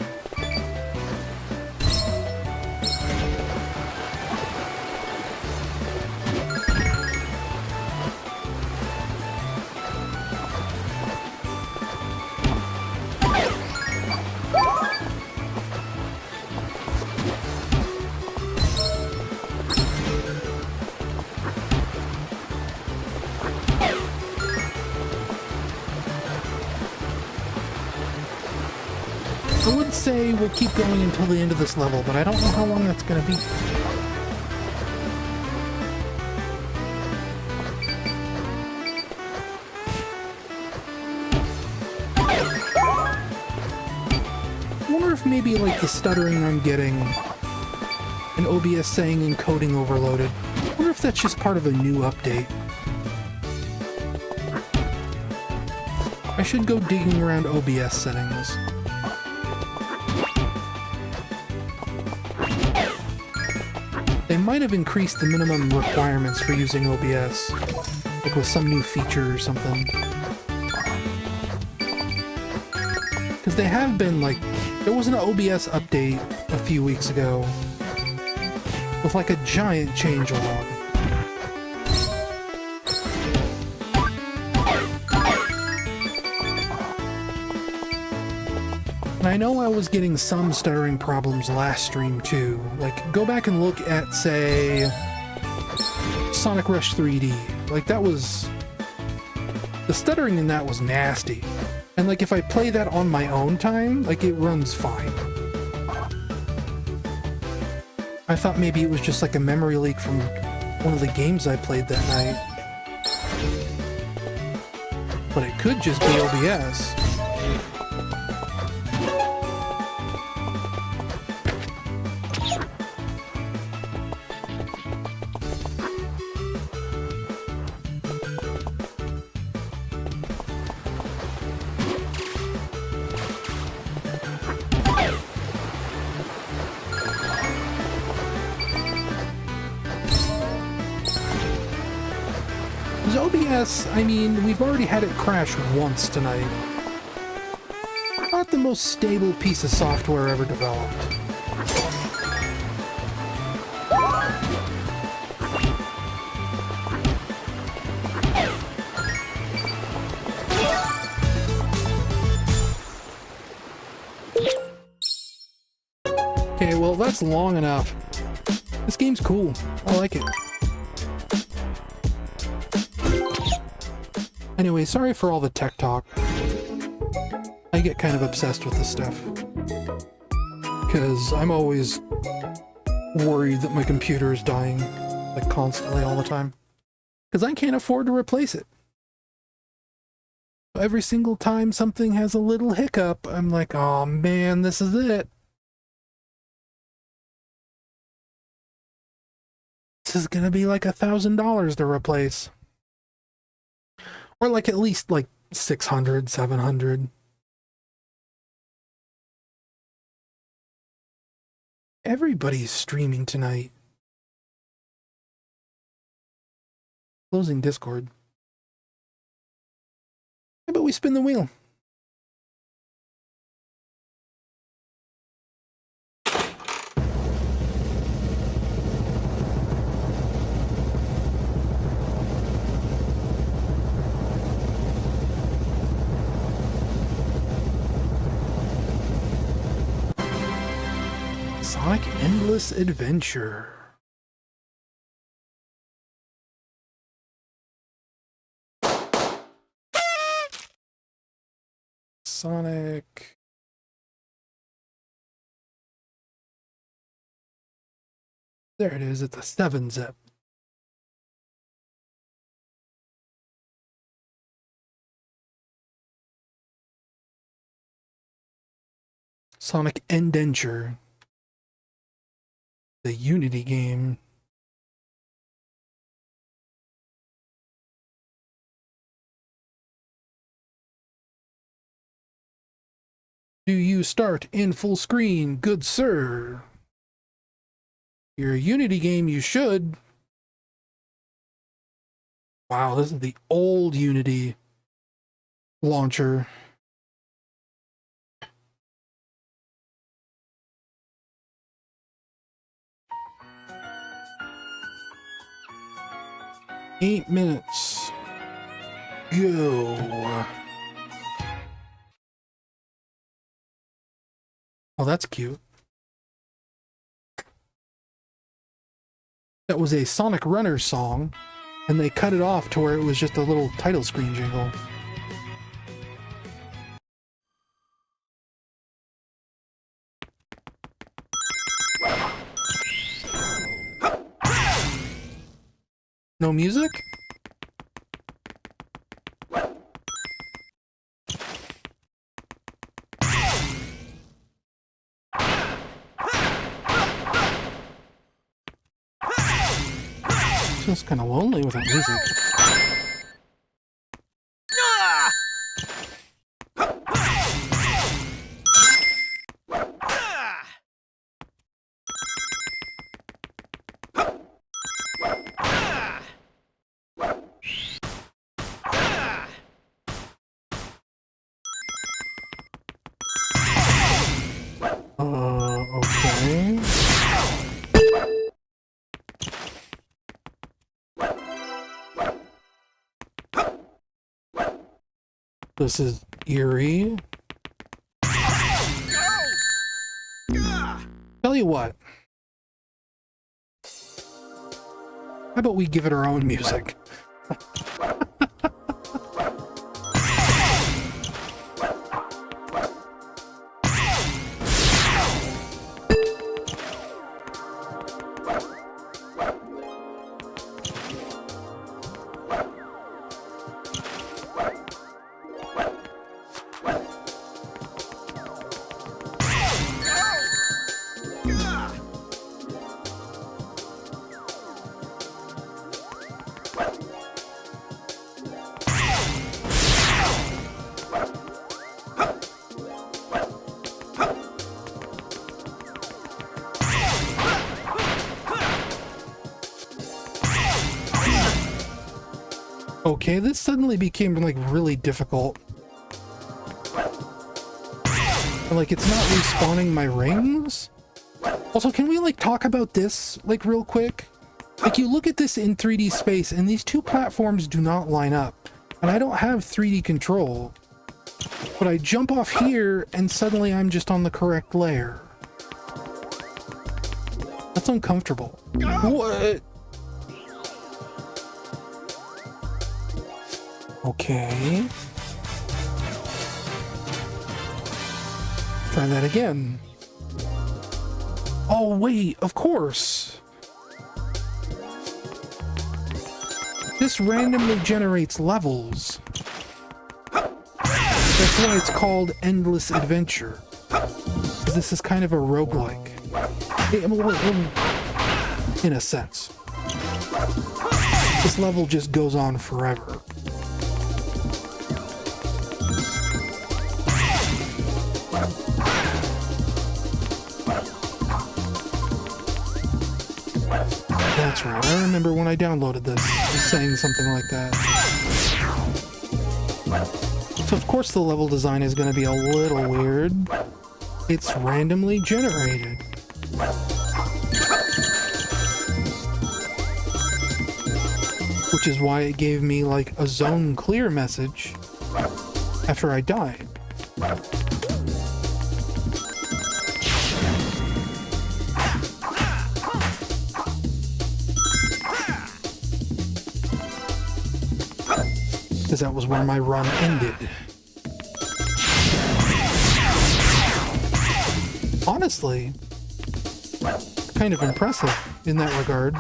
I would say we'll keep going until the end of this level, but I don't know how long that's going to be. I wonder if maybe like the stuttering I'm getting and OBS saying encoding overloaded. I wonder if that's just part of a new update. I should go digging around OBS settings. They might have increased the minimum requirements for using OBS, like with some new feature or something. Because they have been like, there was an OBS update a few weeks ago with like a giant changelog. And I know I was getting some stuttering problems last stream too. Like, go back and look at, say, Sonic Rush 3D. Like, that was... the stuttering in that was nasty. And like, if I play that on my own time, like, it runs fine. I thought maybe it was just like a memory leak from one of the games I played that night. But it could just be OBS. OBS, I mean, we've already had it crash once tonight. Not the most stable piece of software ever developed. Okay, well, that's long enough. This game's cool. I like it. Anyway, sorry for all the tech talk. I get kind of obsessed with this stuff. Because I'm always worried that my computer is dying, like constantly all the time. Because I can't afford to replace it. Every single time something has a little hiccup, I'm like, oh man, this is it. This is gonna be like $1,000 to replace. Or like at least like 600, 700. Everybody's streaming tonight. Closing Discord. How about we spin the wheel? Sonic Endless Adventure. Sonic. There it is, it's a 7-zip. Sonic Indenture. The Unity game. Do you start in full screen, good sir? You're a Unity game, you should. Wow, this is the old Unity launcher. Eight minutes. Go. Oh, that's cute. That was a Sonic Runner song, and they cut it off to where it was just a little title screen jingle. No music? Feels kind of lonely without music. Okay. This is eerie. Tell you what. How about we give it our own music? Okay, this suddenly became like really difficult. Like it's not respawning my rings. Also, can we like talk about this like real quick? Like you look at this in 3D space and these two platforms do not line up. And I don't have 3D control. But I jump off here and suddenly I'm just on the correct layer. That's uncomfortable. What? Okay. Try that again. Oh, wait, of course. This randomly generates levels. That's why it's called Endless Adventure. This is kind of a roguelike. In a sense. This level just goes on forever. That's right, I remember when I downloaded this, it was saying something like that. So of course the level design is going to be a little weird. It's randomly generated. Which is why it gave me like a zone clear message after I died. Because that was where my run ended. Honestly, kind of impressive in that regard.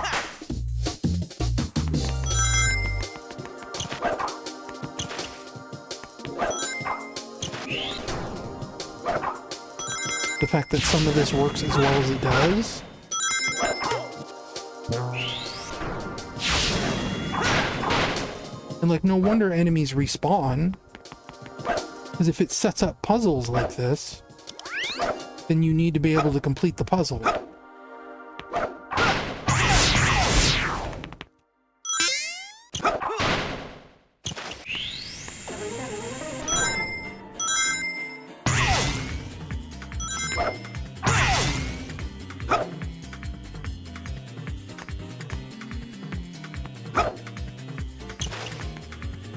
The fact that some of this works as well as it does. And like, no wonder enemies respawn. Because if it sets up puzzles like this, then you need to be able to complete the puzzle.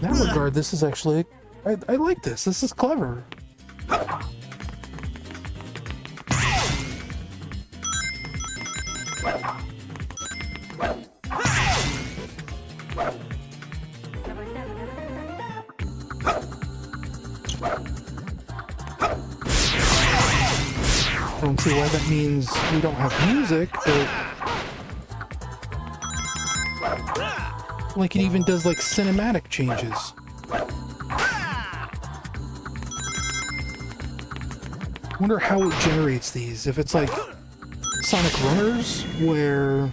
In that regard, this is actually... I like this. This is clever. I don't see why that means we don't have music, but... like it even does like cinematic changes. Wonder how it generates these. If it's like Sonic Runners, where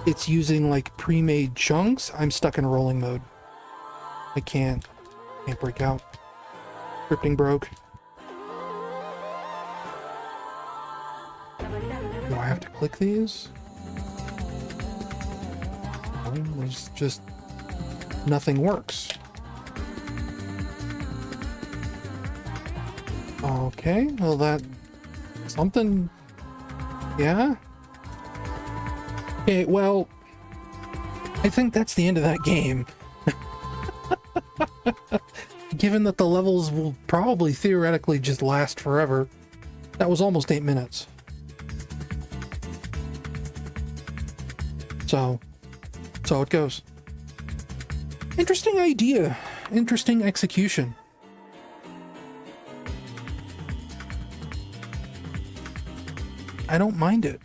it's using like pre-made chunks, I'm stuck in rolling mode. I can't break out. Scripting broke. Do I have to click these? No, there's just nothing works. Okay, well that... something... yeah? Okay, well... I think that's the end of that game. Given that the levels will probably theoretically just last forever. That was almost 8 minutes. So it goes. Interesting idea. Interesting execution. I don't mind it.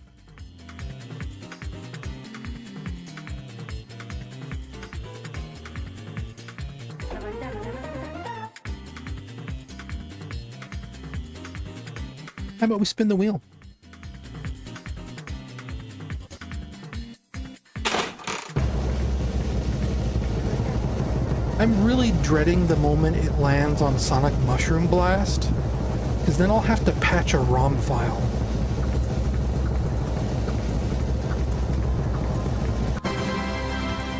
How about we spin the wheel? I'm really dreading the moment it lands on Sonic Mushroom Blast, because then I'll have to patch a ROM file.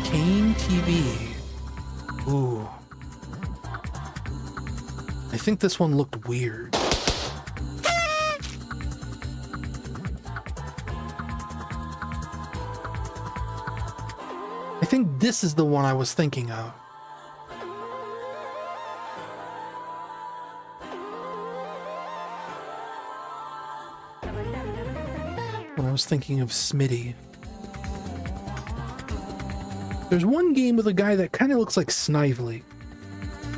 Kane TV. Ooh. I think this one looked weird. I think this is the one I was thinking of. When I was thinking of Smitty. There's one game with a guy that kind of looks like Snively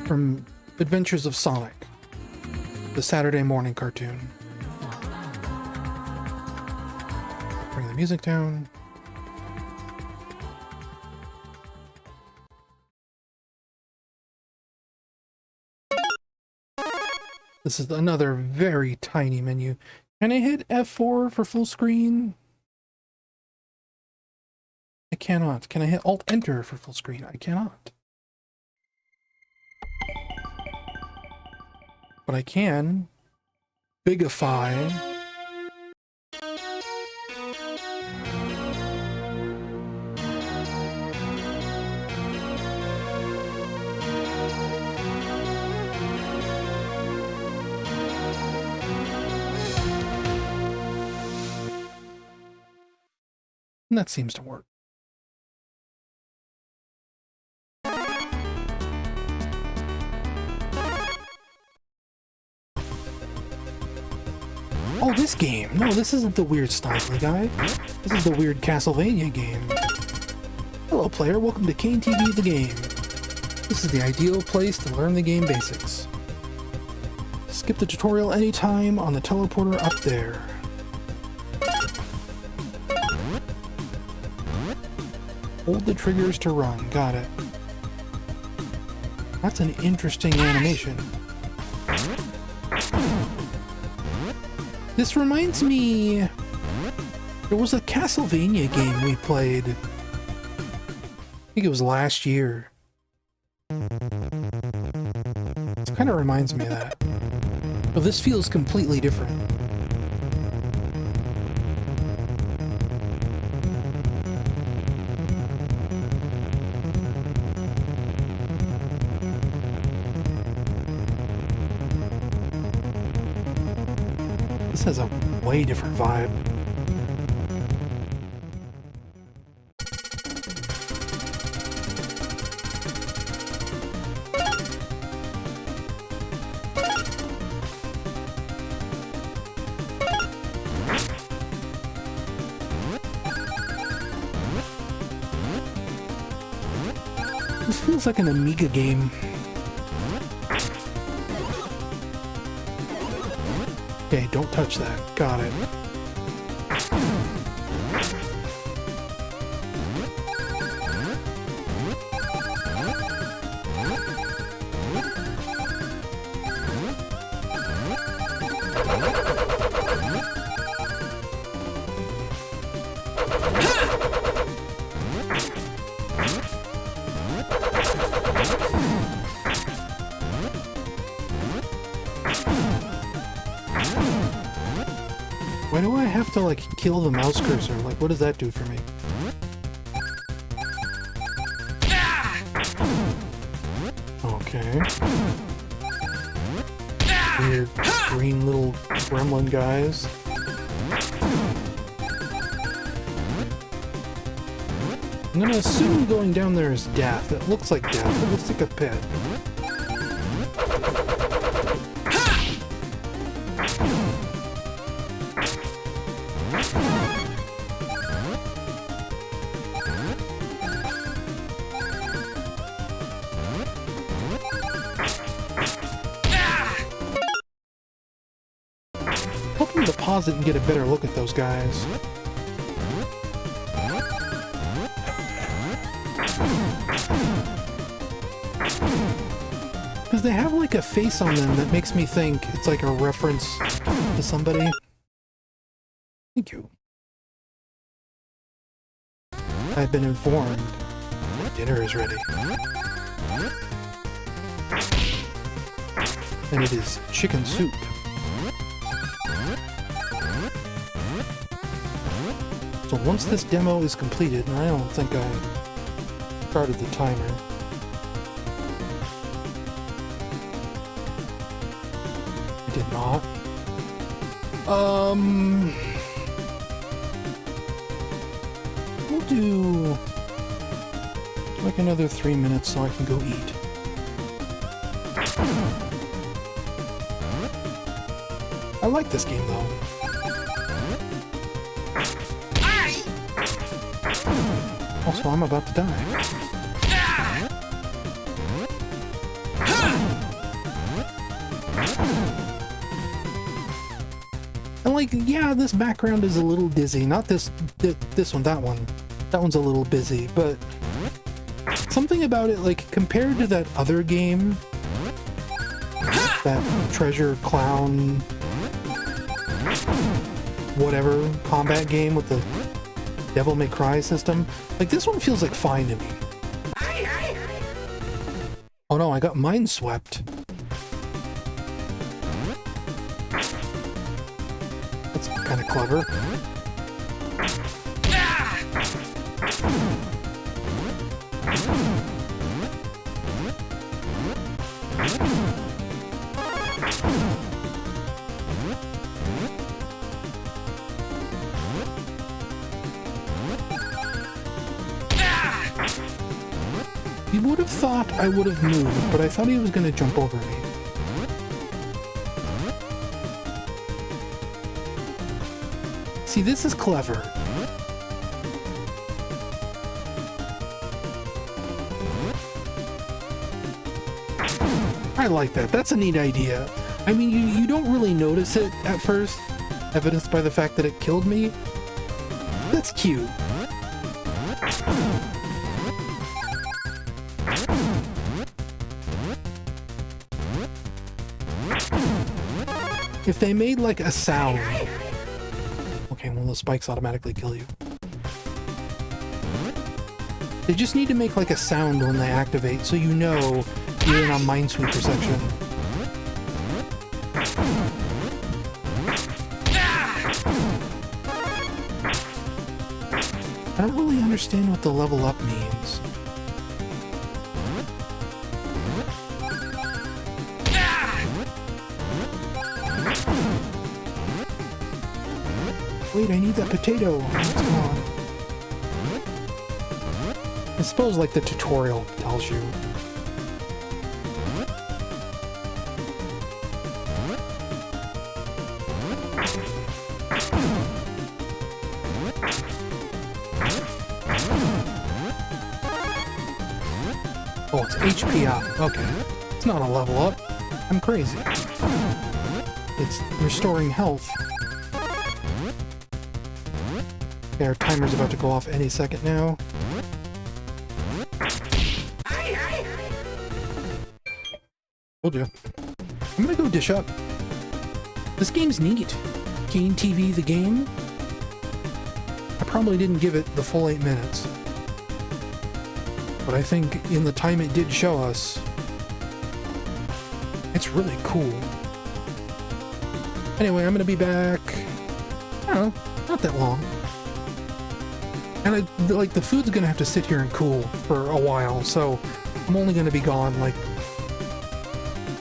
from Adventures of Sonic, the Saturday morning cartoon. Bring the music down. This is another very tiny menu. Can I hit F4 for full screen? I cannot. Can I hit Alt-Enter for full screen? I cannot. But I can bigify. And that seems to work. Oh, this game! No, this isn't the weird Snively guy. This is the weird Castlevania game. Hello player, welcome to Kane TV the game. This is the ideal place to learn the game basics. Skip the tutorial anytime on the teleporter up there. Hold the triggers to run. Got it. That's an interesting animation. This reminds me... there was a Castlevania game we played. I think it was last year. It kind of reminds me of that. But this feels completely different. This has a way different vibe. This feels like an Amiga game. Okay, don't touch that. Got it. Why do I have to, like, kill the mouse cursor? Like, what does that do for me? Okay. Weird green little gremlin guys. I'm gonna assume going down there is death. It looks like death. It looks like a pit. Hoping to pause it and get a better look at those guys. Because they have like a face on them that makes me think it's like a reference to somebody. Thank you. I've been informed that dinner is ready. And it is chicken soup. So once this demo is completed, and I don't think I started the timer. I did not. We'll do like another 3 minutes so I can go eat. I like this game though. Also, I'm about to die. And like, yeah, this background is a little dizzy. Not this one, that one. That one's a little busy, but something about it, like, compared to that other game, that treasure clown whatever combat game with the Devil May Cry system, like, this one feels like fine to me. Oh no, I got mind swept. That's kind of clever. You would have thought I would have moved, but I thought he was going to jump over me. See, this is clever. I like that. That's a neat idea. I mean, you don't really notice it at first, evidenced by the fact that it killed me. That's cute. If they made like a sound... Okay, well, the spikes automatically kill you. They just need to make like a sound when they activate so you know you're in a Minesweeper section. I don't really understand what the level up means. Wait, I need that potato. It's gone. I suppose like the tutorial tells you. Oh, it's HP up. Okay. It's not a level up. I'm crazy. It's restoring health. Okay, our timer's about to go off any second now. Told you. I'm gonna go dish up. This game's neat. Kane TV the game. I probably didn't give it the full 8 minutes. But I think in the time it did show us, it's really cool. Anyway, I'm gonna be back, I don't know, not that long. And like the food's gonna have to sit here and cool for a while, so I'm only gonna be gone like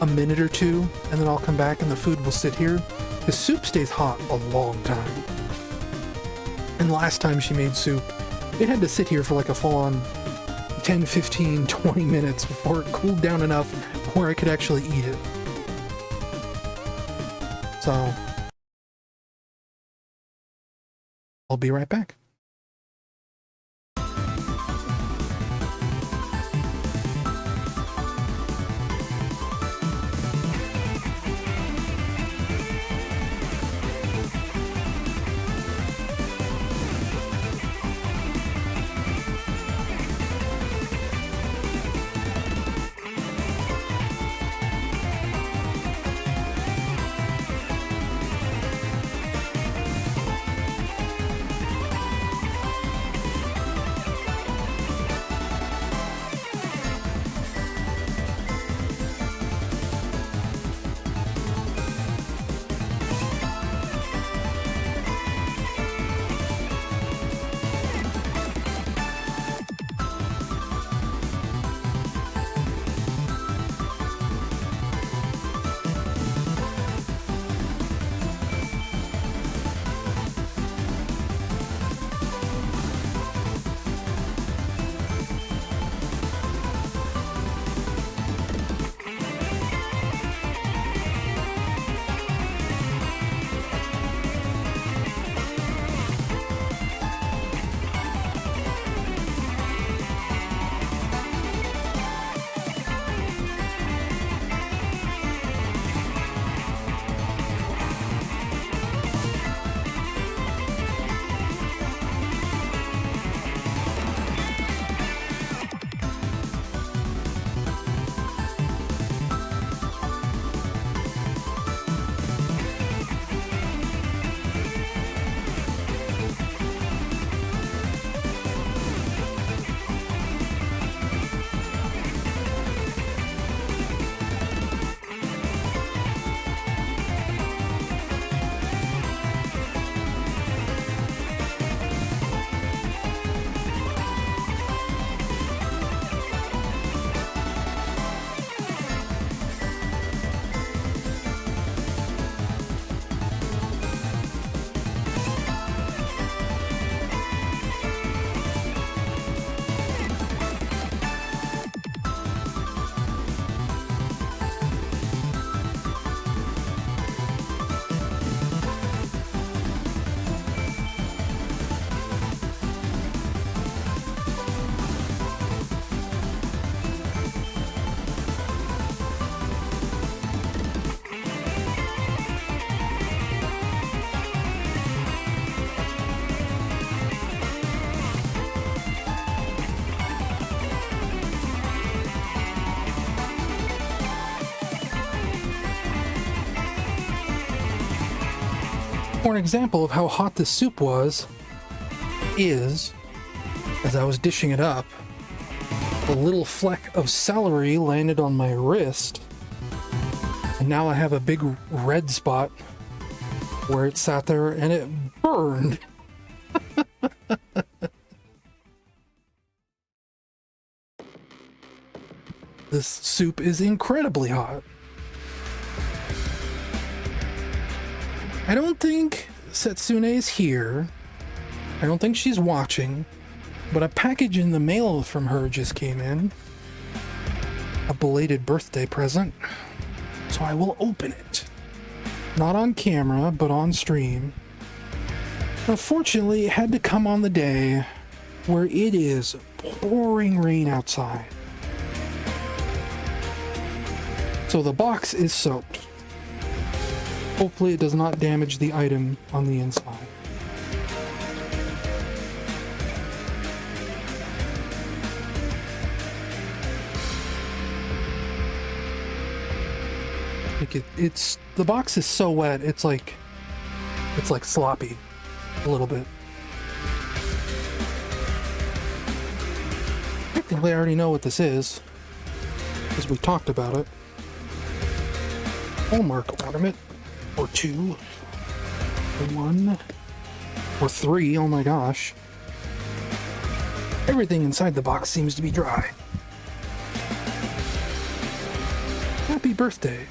a minute or two, and then I'll come back and the food will sit here. The soup stays hot a long time. And last time she made soup, it had to sit here for like a full-on 10, 15, 20 minutes before it cooled down enough where I could actually eat it. So, I'll be right back. For an example of how hot this soup was, is, as I was dishing it up, a little fleck of celery landed on my wrist, and now I have a big red spot where it sat there and it burned. This soup is incredibly hot. I don't think Setsune's here. I don't think she's watching, but a package in the mail from her just came in. A belated birthday present. So I will open it. Not on camera, but on stream. Unfortunately, it had to come on the day where it is pouring rain outside. So the box is soaked. Hopefully it does not damage the item on the inside. Like it's the box is so wet, it's like sloppy a little bit. Technically I already know what this is, because we talked about it. Hallmark ornament, or 2, or 1, or 3, oh my gosh. Everything inside the box seems to be dry. Happy birthday.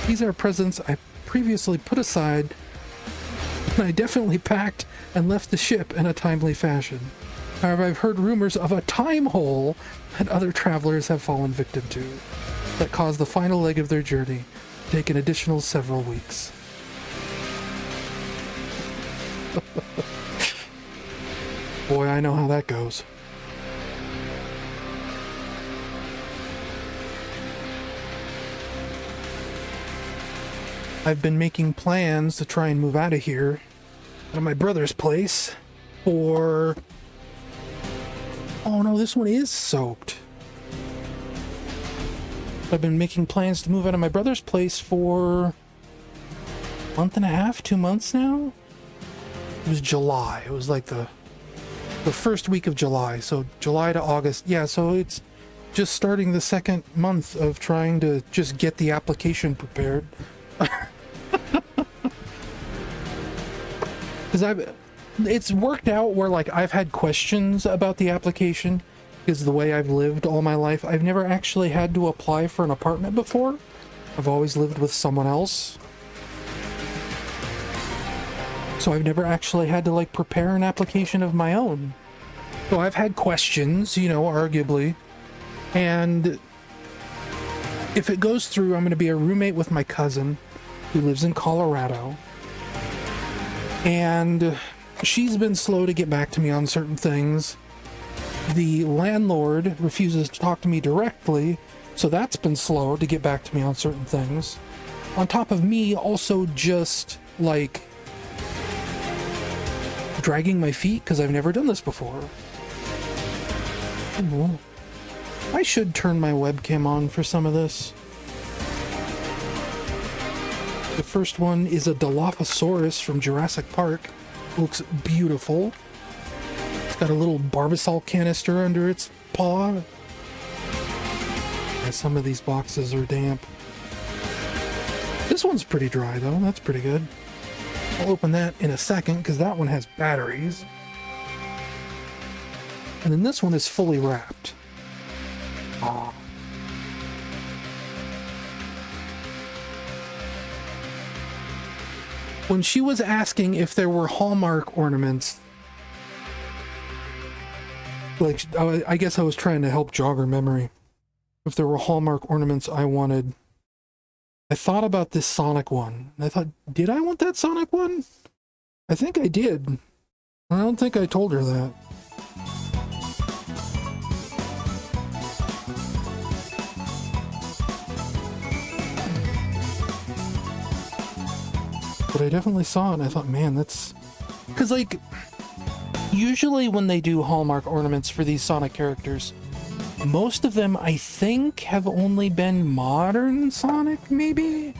These are presents I previously put aside, and I definitely packed and left the ship in a timely fashion. However, I've heard rumors of a time hole that other travelers have fallen victim to, that caused the final leg of their journey to take an additional several weeks. Boy, I know how that goes. I've been making plans to try and move out of here, out of my brother's place, for... Oh no, this one is soaked. I've been making plans to move out of my brother's place for a month and a half, 2 months now? It was July. It was like the first week of July, so July to August. Yeah, so it's just starting the second month of trying to just get the application prepared. Because it's worked out where like I've had questions about the application because the way I've lived all my life, I've never actually had to apply for an apartment before. I've always lived with someone else. So I've never actually had to like prepare an application of my own. So I've had questions, you know, arguably. And if it goes through, I'm going to be a roommate with my cousin who lives in Colorado. And she's been slow to get back to me on certain things. The landlord refuses to talk to me directly, so that's been slow to get back to me on certain things. On top of me also just, like, dragging my feet because I've never done this before. I should turn my webcam on for some of this. The first one is a Dilophosaurus from Jurassic Park. Looks beautiful. It's got a little Barbasol canister under its paw. Yeah, some of these boxes are damp. This one's pretty dry though, that's pretty good. I'll open that in a second because that one has batteries. And then this one is fully wrapped. Aww. When she was asking if there were Hallmark ornaments, like, I guess I was trying to help jog her memory. If there were Hallmark ornaments I wanted, I thought about this Sonic one. And I thought, did I want that Sonic one? I think I did. I don't think I told her that. But I definitely saw it and I thought, man, that's... Because, like, usually when they do Hallmark ornaments for these Sonic characters, most of them, I think, have only been modern Sonic, maybe?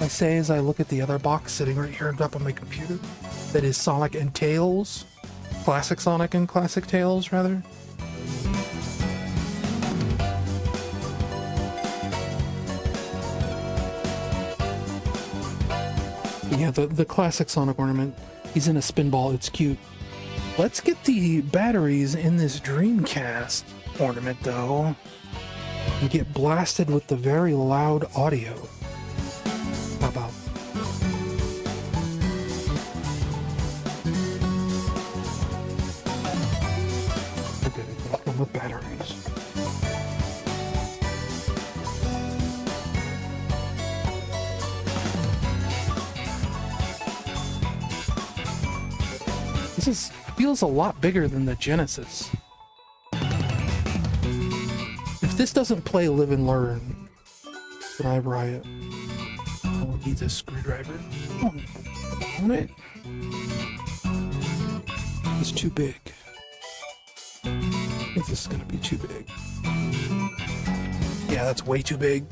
I say as I look at the other box sitting right here on top of my computer, that is Sonic and Tails. Classic Sonic and Classic Tails, rather. Yeah, the classic Sonic ornament. He's in a spinball, it's cute. Let's get the batteries in this Dreamcast ornament, though, and get blasted with the very loud audio. How about? feels a lot bigger than the Genesis. If this doesn't play Live and Learn, then I riot. I'll need this screwdriver. Oh, on it. It's too big. I think this is gonna be too big. Yeah, that's way too big.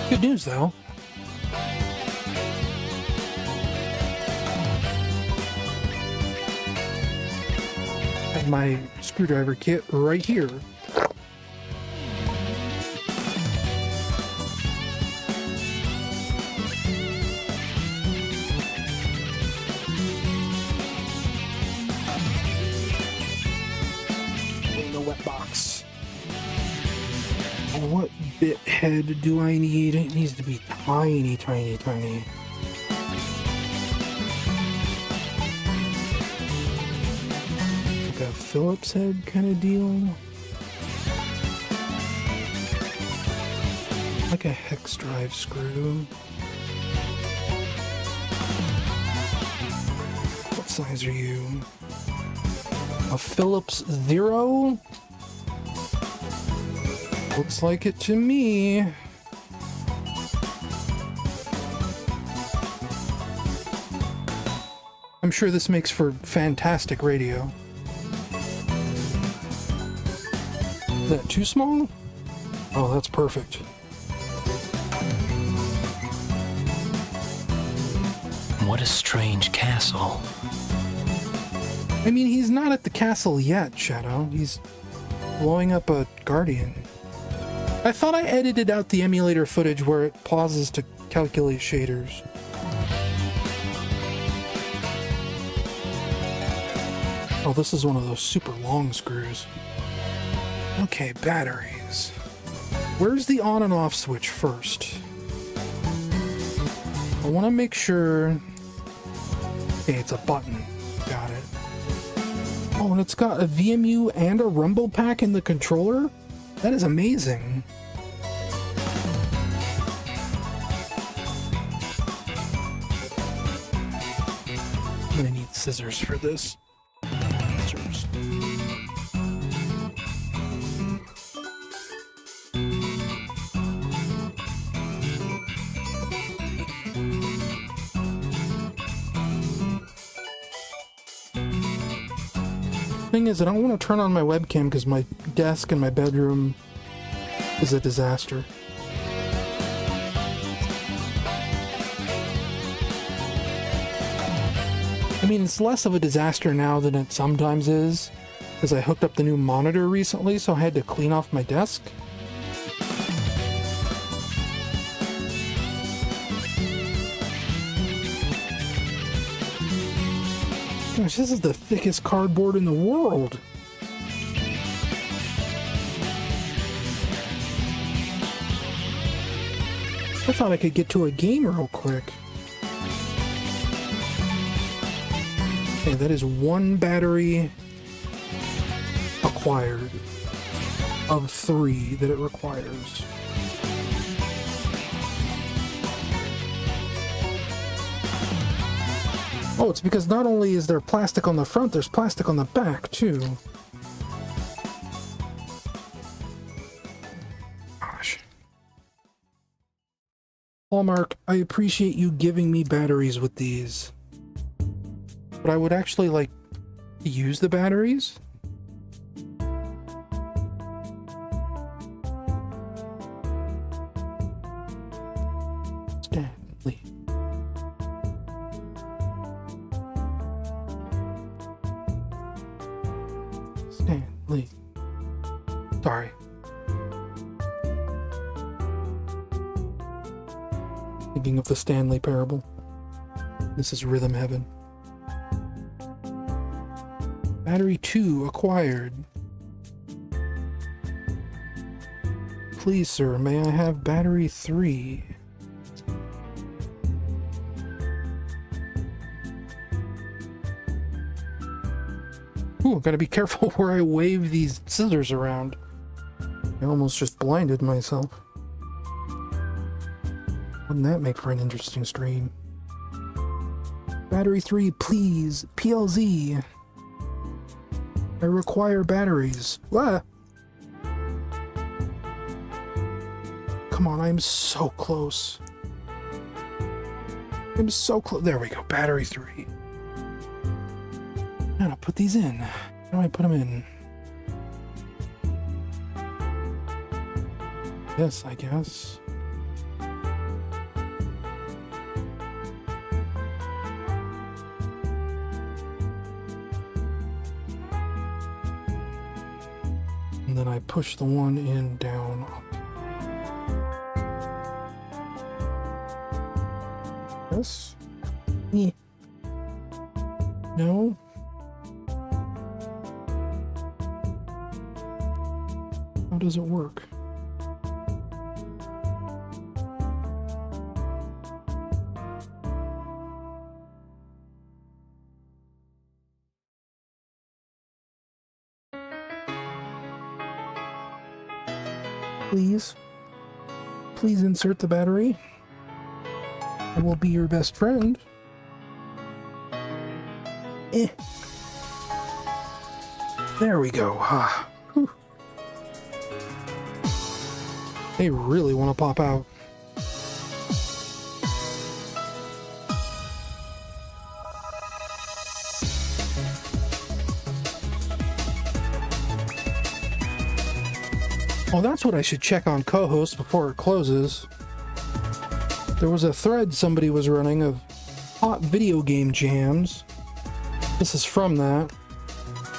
Good news, though. I have my screwdriver kit right here. In the wet box. What bit head do I need? It needs to be tiny, tiny, tiny. Like a Phillips head kind of deal. Like a hex drive screw. What size are you? A Phillips 0? Looks like it to me. I'm sure this makes for fantastic radio. Is that too small? Oh, that's perfect. What a strange castle. I mean, he's not at the castle yet, Shadow. He's blowing up a Guardian. I thought I edited out the emulator footage where it pauses to calculate shaders. Oh, this is one of those super long screws. Okay, batteries. Where's the on and off switch first? I want to make sure... Okay, it's a button. Got it. Oh, and it's got a VMU and a rumble pack in the controller? That is amazing. I'm gonna need scissors for this. Scissors. Thing is, I don't want to turn on my webcam because my desk in my bedroom is a disaster. I mean, it's less of a disaster now than it sometimes is, because I hooked up the new monitor recently, so I had to clean off my desk. Gosh, this is the thickest cardboard in the world. I thought I could get to a game real quick. Okay, that is one battery acquired of 3 that it requires. Oh, it's because not only is there plastic on the front, there's plastic on the back, too. Gosh. Hallmark, I appreciate you giving me batteries with these. But I would actually like to use the batteries. Stanley. Stanley. Sorry. Thinking of the Stanley Parable. This is Rhythm Heaven. Battery 2 acquired. Please, sir, may I have battery 3? Ooh, gotta be careful where I wave these scissors around. I almost just blinded myself. Wouldn't that make for an interesting stream? Battery 3, please. PLZ. I require batteries. Ah. Come on, I'm so close. I'm so close. There we go. Battery 3. And I'll put these in. How do I put them in? This, I guess. And then I push the one in down. Yes. Yeah. No. How does it work? Please. Please insert the battery. I will be your best friend. Eh. There we go. Ah. Whew. They really want to pop out. Oh, that's what I should check on co-host before it closes. There was a thread somebody was running of hot video game jams. This is from that.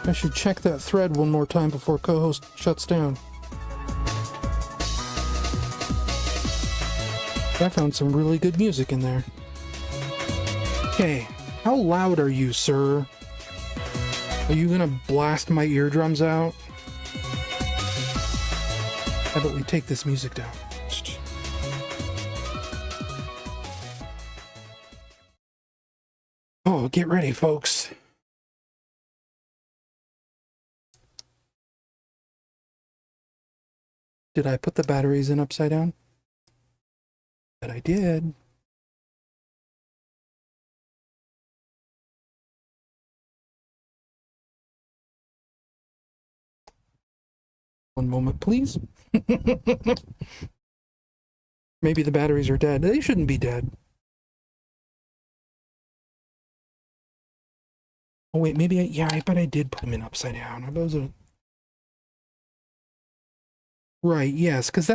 I should check that thread one more time before co-host shuts down. I found some really good music in there. Okay, how loud are you, sir? Are you gonna blast my eardrums out? How about we take this music down? Oh, get ready, folks. Did I put the batteries in upside down? But I did. One moment, please. Maybe the batteries are dead. They shouldn't be dead. Oh wait, maybe I bet I did put them in upside down. Those are right, yes, because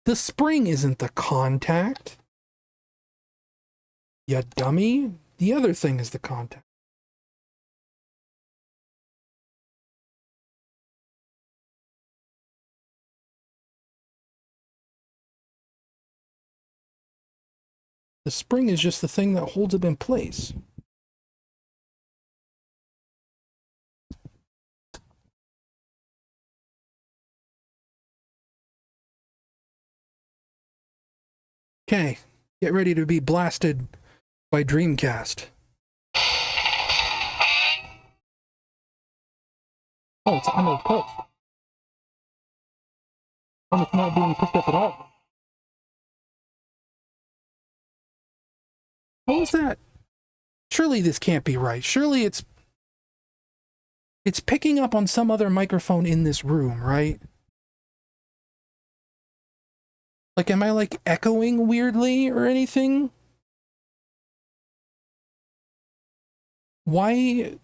the spring isn't the contact. Ya dummy. The other thing is the contact. The spring is just the thing that holds it in place. Okay, get ready to be blasted by Dreamcast. Oh, it's on the post. Oh, it's not being picked up at all. How is that? Surely this can't be right. Surely it's picking up on some other microphone in this room, right? Like, am I like echoing weirdly or anything? When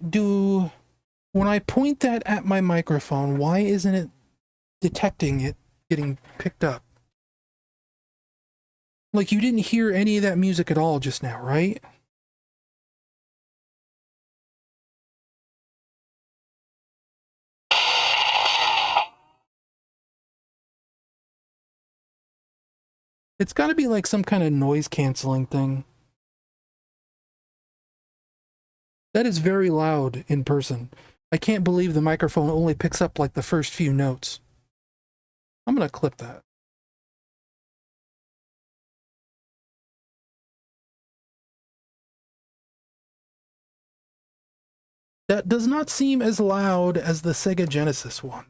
I point that at my microphone, why isn't it detecting it getting picked up? Like, you didn't hear any of that music at all just now, right? It's got to be like some kind of noise canceling thing. That is very loud in person. I can't believe the microphone only picks up like the first few notes. I'm going to clip that. That does not seem as loud as the Sega Genesis one.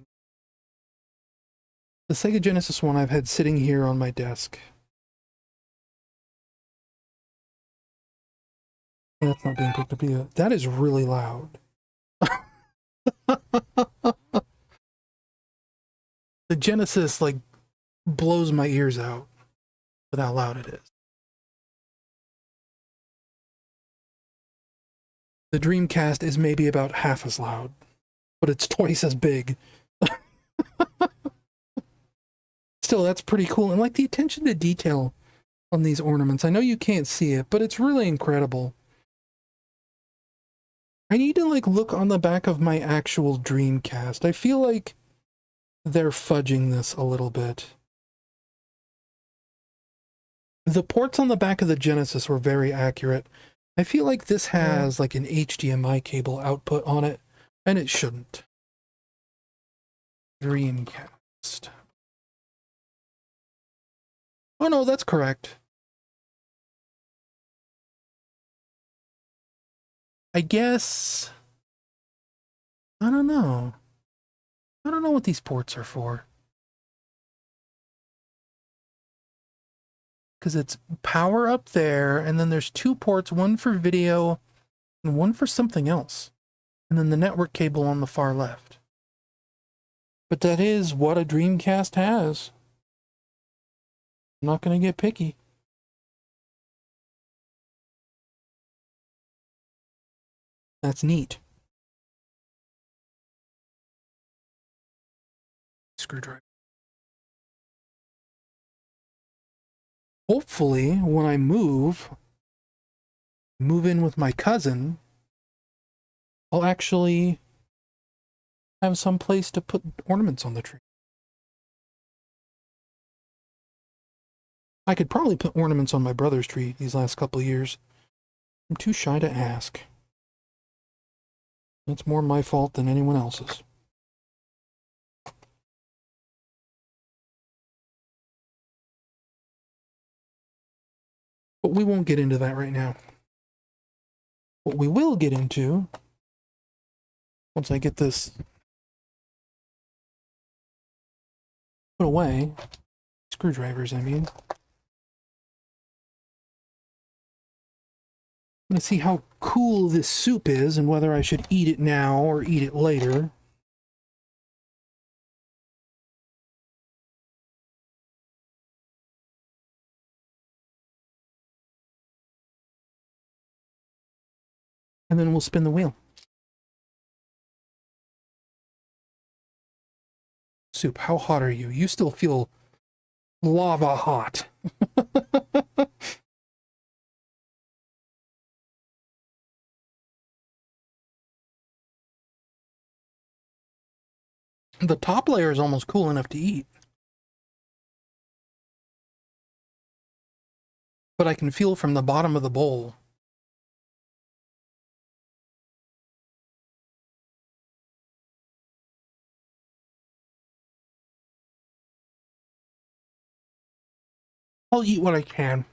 The Sega Genesis one I've had sitting here on my desk. That's not being picked up either. That is really loud. The Genesis, like, blows my ears out with how loud it is. The Dreamcast is maybe about half as loud, but it's twice as big. Still, that's pretty cool. And like the attention to detail on these ornaments. I know you can't see it, but it's really incredible. I need to like look on the back of my actual Dreamcast. I feel like they're fudging this a little bit. The ports on the back of the Genesis were very accurate. I feel like this has like an HDMI cable output on it, and it shouldn't. Dreamcast. Oh no, that's correct. I guess... I don't know. I don't know what these ports are for. Because it's power up there, and then there's two ports, one for video and one for something else. And then the network cable on the far left. But that is what a Dreamcast has. I'm not going to get picky. That's neat. Screwdriver. Hopefully, when I move in with my cousin, I'll actually have some place to put ornaments on the tree. I could probably put ornaments on my brother's tree these last couple of years. I'm too shy to ask. It's more my fault than anyone else's. But we won't get into that right now. What we will get into, once I get this put away, screwdrivers, I mean. I'm going to see how cool this soup is and whether I should eat it now or eat it later. And then we'll spin the wheel. Soup, how hot are you? You still feel lava hot. The top layer is almost cool enough to eat. But I can feel from the bottom of the bowl. I'll eat what I can.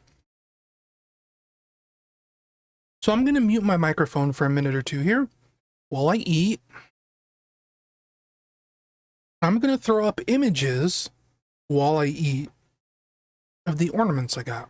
So I'm going to mute my microphone for a minute or two here while I eat. I'm going to throw up images while I eat of the ornaments I got.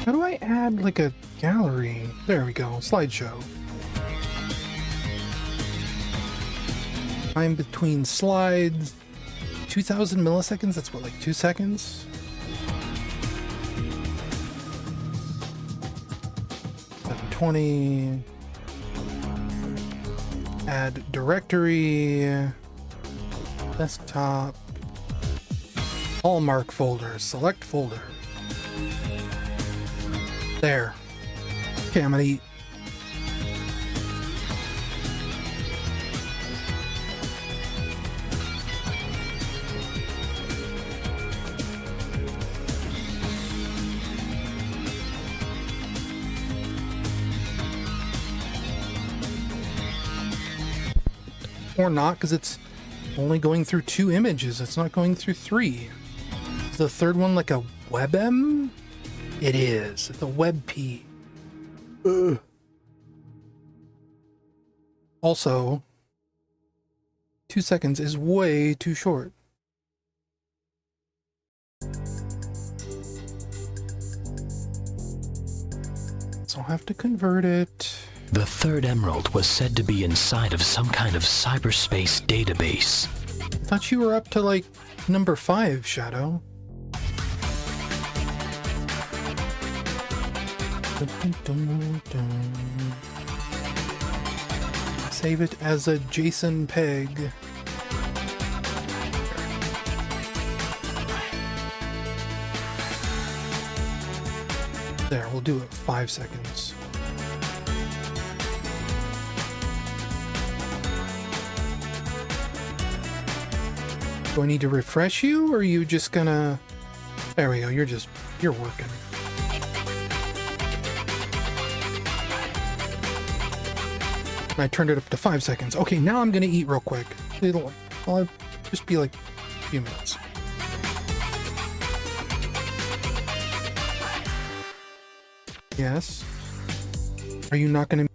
How do I add like a gallery? There we go, slideshow. Time between slides, 2000 milliseconds, that's what, like 2 seconds? $720. Add directory, desktop, Hallmark folder, select folder. There. Okay, I'm gonna eat. Or not, because it's only going through 2 images. It's not going through 3. Is the third one like a WebM? It is. It's a WebP. Also, 2 seconds is way too short. So I'll have to convert it. The third emerald was said to be inside of some kind of cyberspace database. I thought you were up to like number 5, Shadow. Save it as a JSON peg. There, we'll do it 5 seconds. Do I need to refresh you, or are you just gonna... There we go, you're working. I turned it up to 5 seconds. Okay, now I'm gonna eat real quick. I'll just be like a few minutes. Yes. Are you not gonna...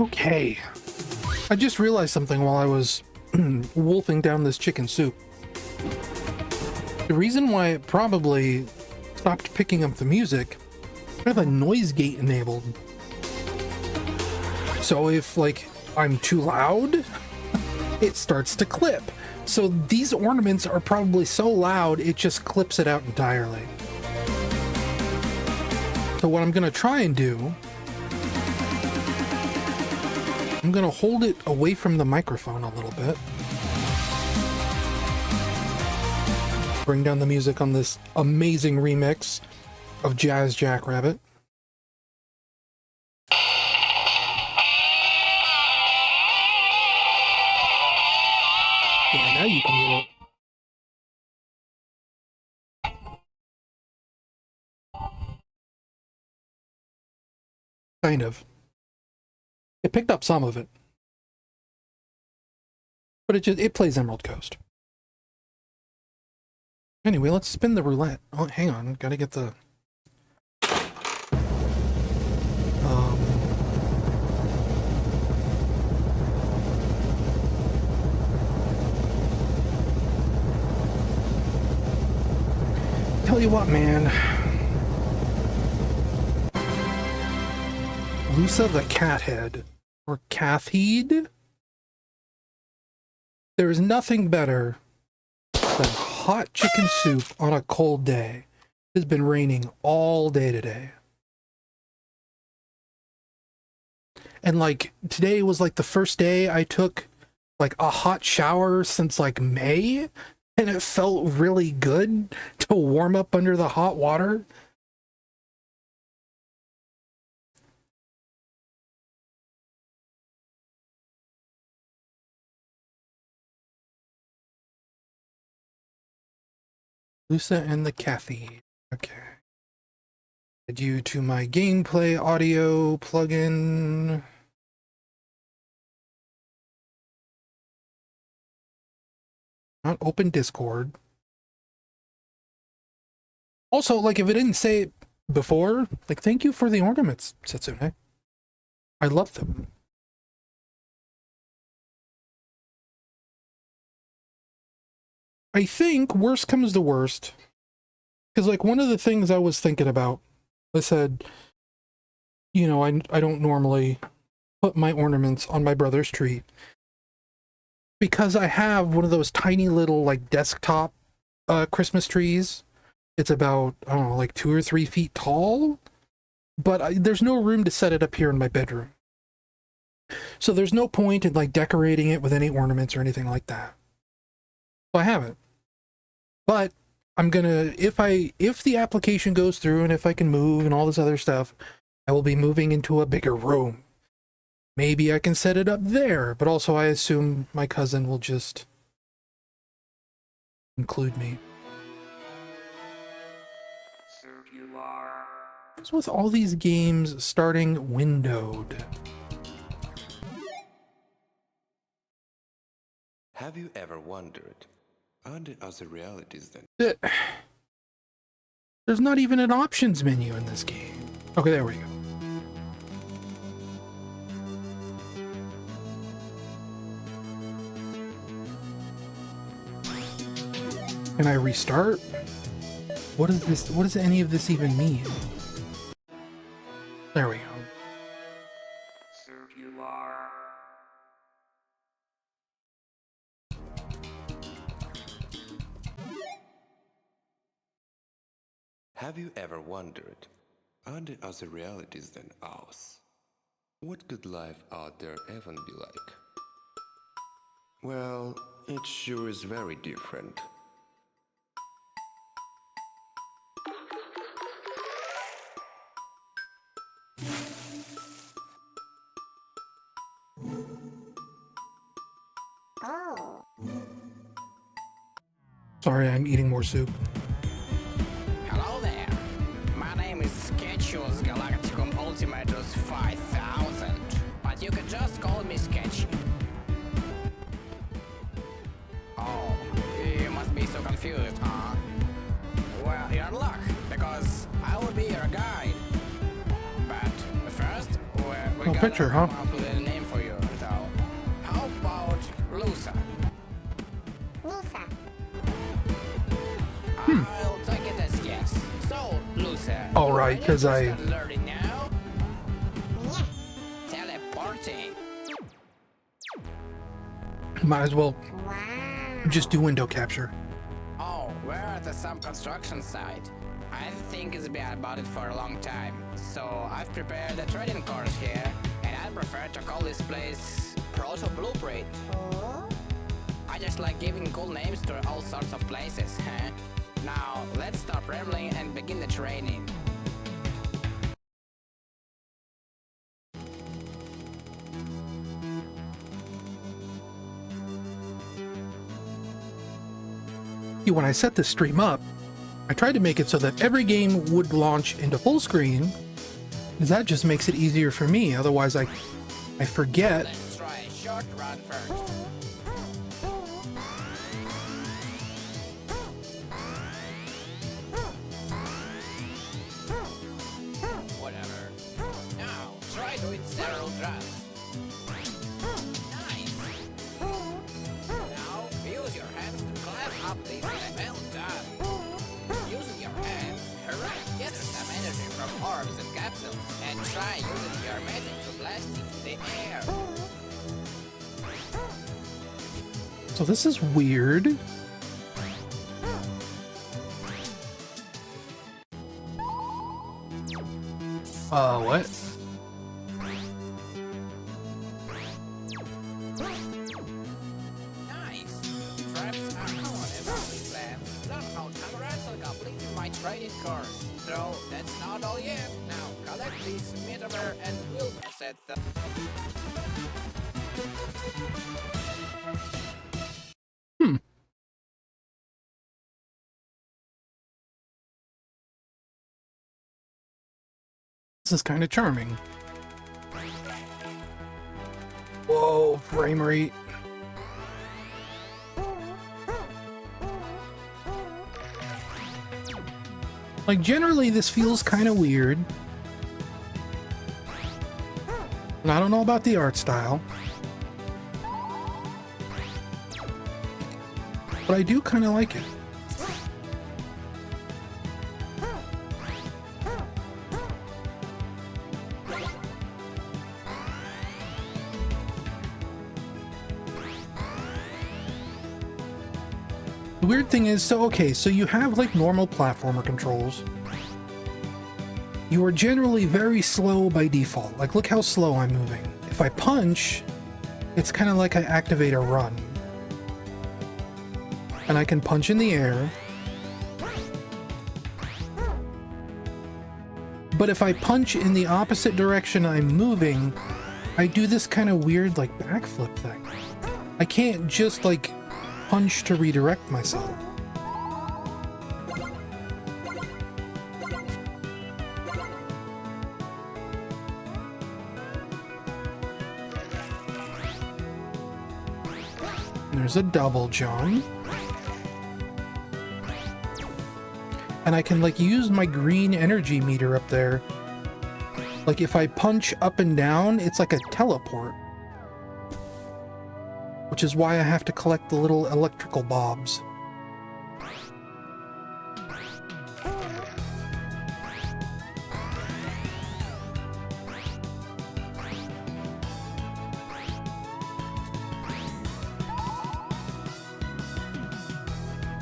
Okay. I just realized something while I was wolfing down this chicken soup. The reason why it probably stopped picking up the music, I have a noise gate enabled. So if, like, I'm too loud, it starts to clip. So these ornaments are probably so loud, it just clips it out entirely. So what I'm gonna try and do, I'm gonna hold it away from the microphone a little bit. Bring down the music on this amazing remix of Jazz Jackrabbit. Yeah, now you can hear it. Kind of. It picked up some of it. But it plays Emerald Coast. Anyway, let's spin the roulette. Oh, hang on. Gotta get the... Tell you what, man. Lusa the Cathead, or Cathead? There is nothing better than hot chicken soup on a cold day. It has been raining all day today. And like, today was like the first day I took like a hot shower since like May, and it felt really good to warm up under the hot water. Lusa and the Cathead. Okay. Add you to my gameplay audio plugin. Not open Discord. Also, like, if it didn't say it before, like, thank you for the ornaments, Setsune. I love them. I think worst comes to worst, because like one of the things I was thinking about, I said, you know, I don't normally put my ornaments on my brother's tree because I have one of those tiny little like desktop Christmas trees. It's about, I don't know, like 2 or 3 feet tall, but there's no room to set it up here in my bedroom. So there's no point in like decorating it with any ornaments or anything like that. So I haven't. But I'm gonna, if the application goes through and if I can move and all this other stuff, I will be moving into a bigger room. Maybe I can set it up there, but also I assume my cousin will just include me. So with all these games starting windowed. Have you ever wondered, are there other realities than... There's not even an options menu in this game. Okay, there we go. Can I restart? What is this? What does any of this even mean? There we go. Have you ever wondered, are there other realities than ours? What could life out there even be like? Well, it sure is very different. Sorry, I'm eating more soup. Hello there. My name is Sketchus Galacticum Ultimatus 5000, but you can just call me Sketchy. Oh, you must be so confused, huh? Well, you're in luck, because I will be your guide. But first, we're Oh, picture, huh? come up with a name I'll take it as yes. So, Lusa. All right, 'cause I- start learning now. Teleporting. Might as well just do window capture. Oh, we're at some construction site. I think it's been about it for a long time. So I've prepared a trading course here, and I prefer to call this place Proto Blueprint. I just like giving cool names to all sorts of places, huh? Now, let's stop rambling and begin the training. When I set this stream up, I tried to make it so that every game would launch into full screen, because that just makes it easier for me. Otherwise, I forget. Let's try a short run first. Whatever. Now, try doing several runs. Nice. Now, use your hands to climb up these. Well done. Using your hands, hooray, gather some energy from orbs and capsules, and try using your magic to blast into the air. So this is weird. What? Nice. Traps are common in all these lands. Learn how Tamarads are completing my training course. Though that's not all yet. Now collect this metaver and we'll set the. This is kind of charming. Whoa, frame rate. Like, generally, this feels kind of weird. And I don't know about the art style. But I do kind of like it. The weird thing is, so you have like normal platformer controls. You are generally very slow by default. Like, look how slow I'm moving. If I punch, it's kind of like I activate a run. And I can punch in the air. But if I punch in the opposite direction I'm moving, I do this kind of weird like backflip thing. I can't just like punch to redirect myself. There's a double jump. And I can like use my green energy meter up there. Like if I punch up and down, it's like a teleport. Which is why I have to collect the little electrical bobs.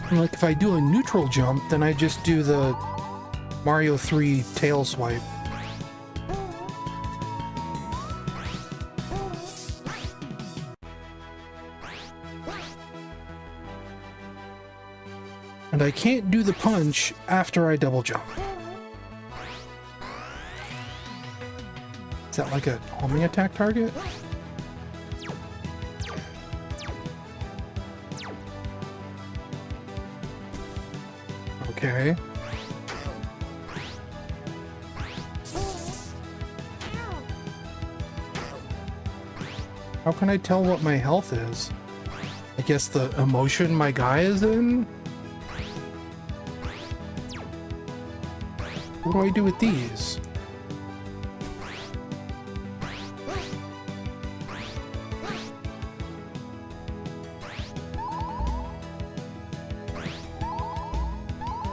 And like if I do a neutral jump, then I just do the Mario 3 tail swipe. And I can't do the punch after I double jump. Is that like a homing attack target? Okay. How can I tell what my health is? I guess the emotion my guy is in? What do I do with these?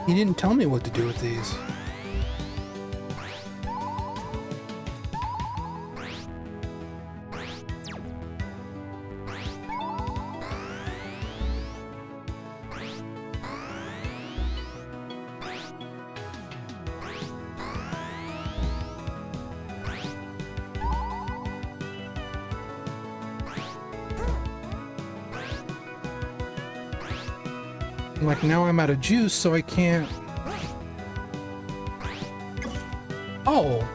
He didn't tell me what to do with these. Like, now I'm out of juice, so I can't... Oh!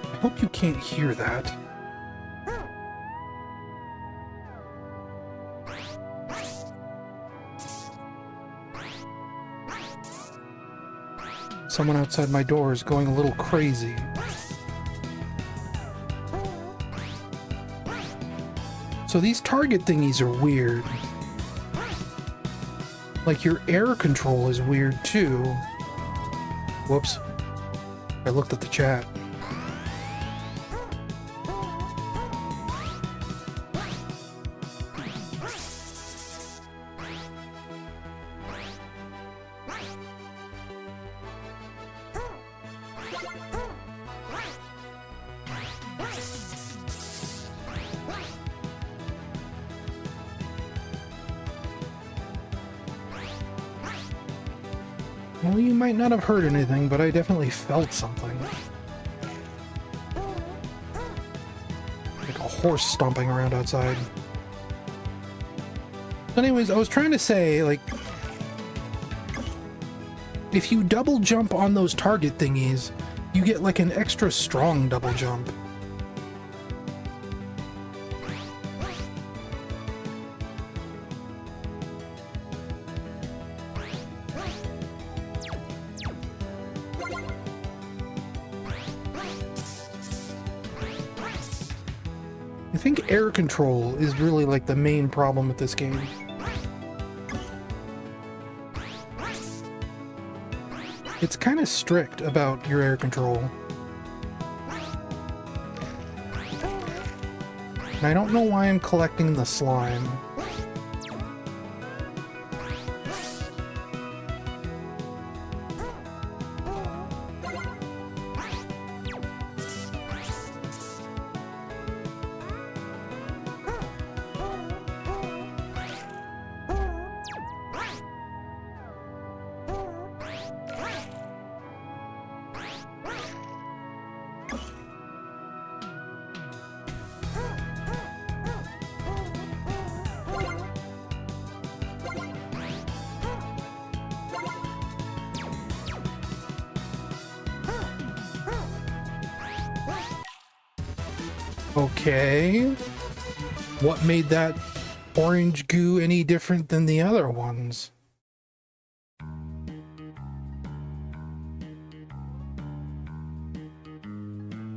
I hope you can't hear that. Someone outside my door is going a little crazy. So these target thingies are weird. Like, your air control is weird too. Whoops. I looked at the chat. Well, you might not have heard anything, but I definitely felt something. Like a horse stomping around outside. Anyways, I was trying to say, like, if you double jump on those target thingies, you get like an extra strong double jump. I think air control is really like the main problem with this game. It's kind of strict about your air control. And I don't know why I'm collecting the slime. Okay. What made that orange goo any different than the other ones?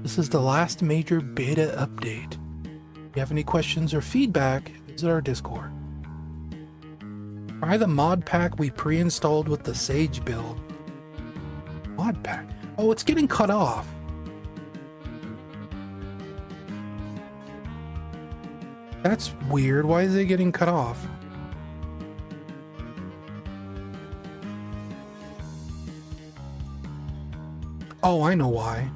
This is the last major beta update. If you have any questions or feedback, visit our Discord. Try the mod pack we pre-installed with the Sage build. Mod pack? Oh, it's getting cut off. That's weird. Why is it getting cut off? Oh, I know why.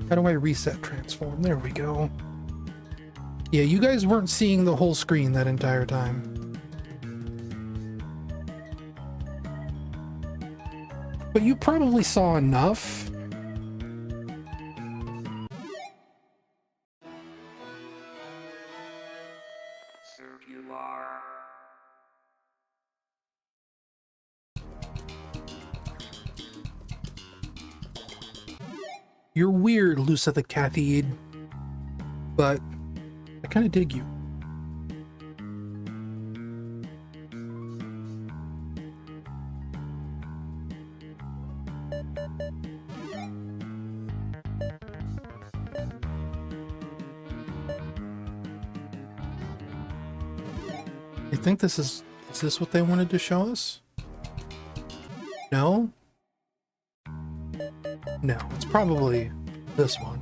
How do I reset transform? There we go. Yeah, you guys weren't seeing the whole screen that entire time. But you probably saw enough. You're weird, Lusa the Cathead, but I kind of dig you. You think this is this what they wanted to show us? No? No, it's probably this one.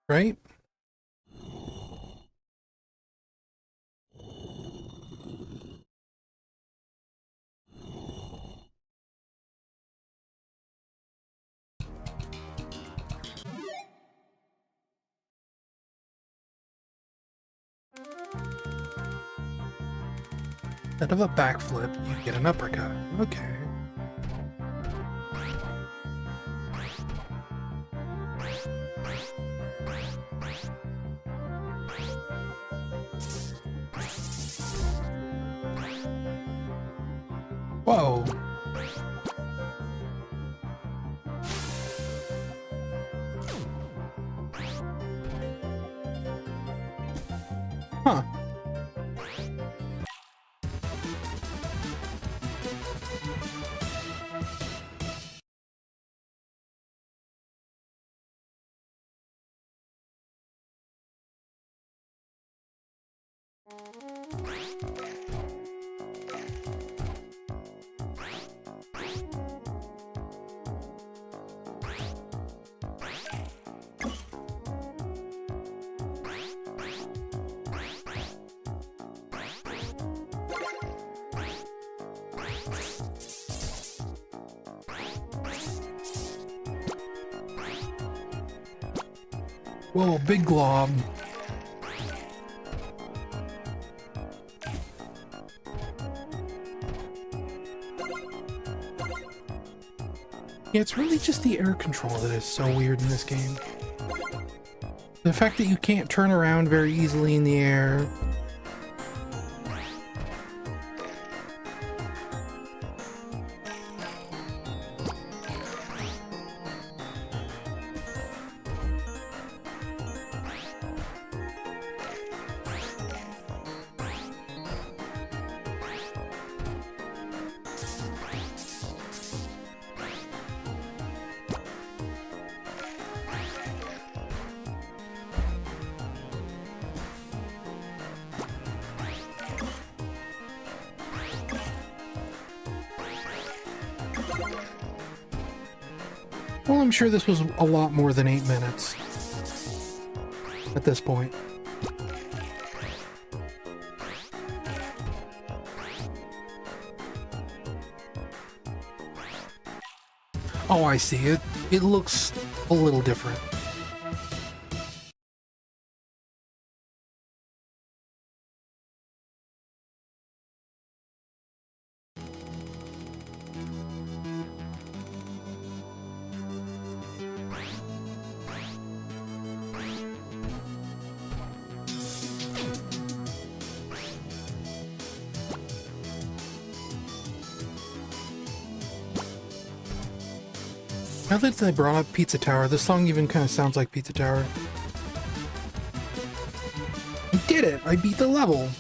Right? Instead of a backflip, you get an uppercut. Okay. Whoa. Huh. Whoa, big glob. Yeah, it's really just the air control that is so weird in this game. The fact that you can't turn around very easily in the air. Well, I'm sure this was a lot more than 8 minutes at this point. Oh, I see it. It looks a little different. Now that I brought up Pizza Tower, this song even kind of sounds like Pizza Tower. I did it! I beat the level!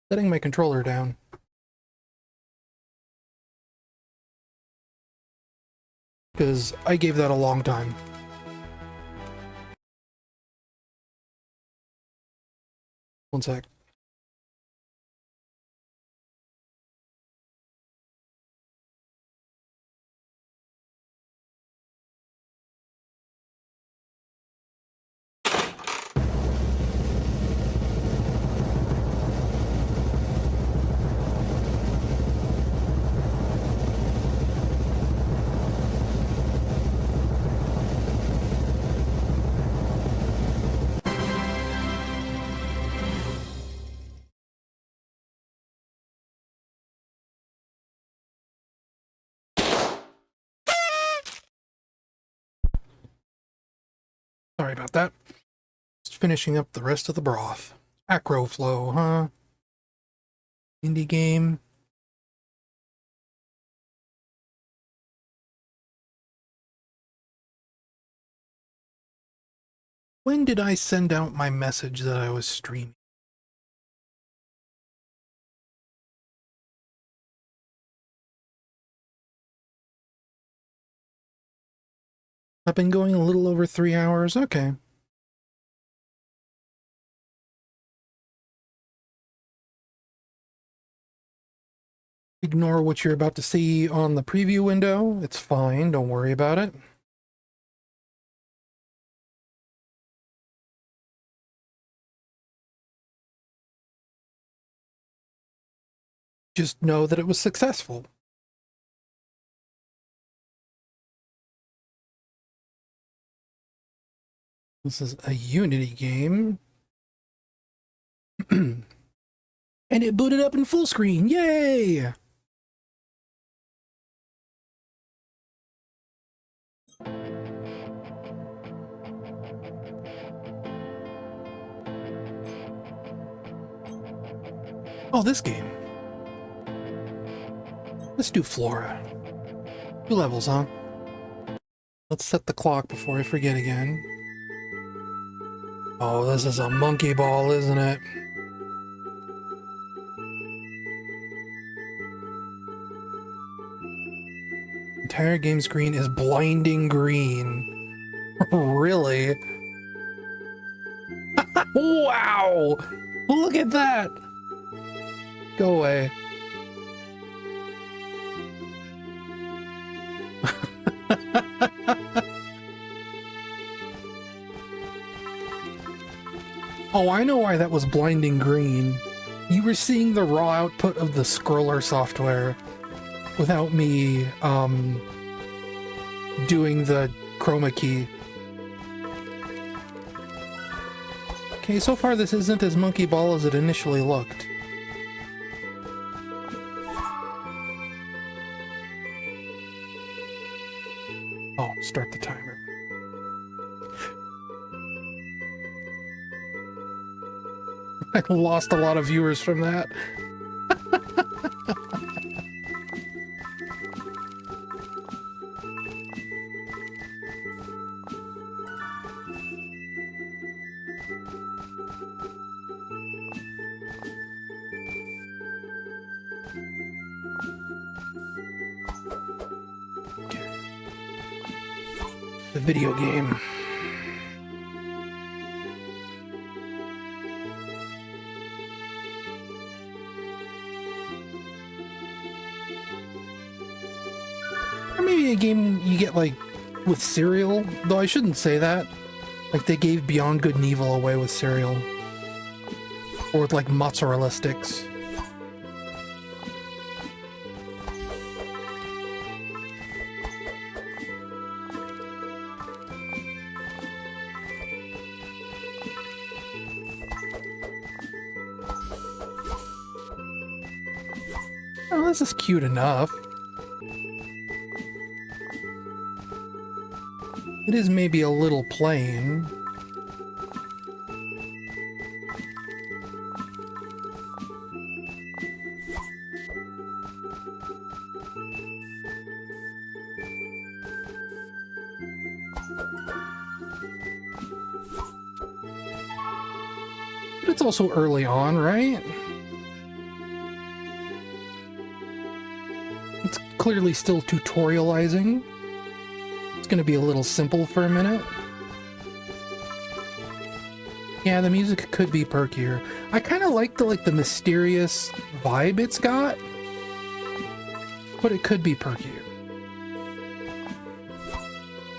Setting my controller down. Because I gave that a long time. One sec. Sorry about that. Just finishing up the rest of the broth. ACROFLOW, huh? Indie game. When did I send out my message that I was streaming? I've been going a little over 3 hours. Okay. I ignore what you're about to see on the preview window. It's fine, don't worry about it. Just know that it was successful. This is a Unity game. And it booted up in full screen. Yay! Oh, this game. Let's do Flora. 2 levels, huh? Let's set the clock before I forget again. Oh, this is a monkey ball, isn't it? Entire game screen is blinding green. Really? Wow! Look at that! Go away. Oh, I know why that was blinding green. You were seeing the raw output of the scroller software without me doing the chroma key. Okay, so far this isn't as monkey ball as it initially looked. Oh, start the timer. I lost a lot of viewers from that. The video game. Or maybe a game you get like with cereal, though I shouldn't say that. Like they gave Beyond Good and Evil away with cereal. Or with like mozzarella sticks. Oh, this is cute enough. It is maybe a little plain. But it's also early on, right? It's clearly still tutorializing. It's gonna be a little simple for a minute. Yeah, the music could be perkier. I kind of like the mysterious vibe it's got, but it could be perkier.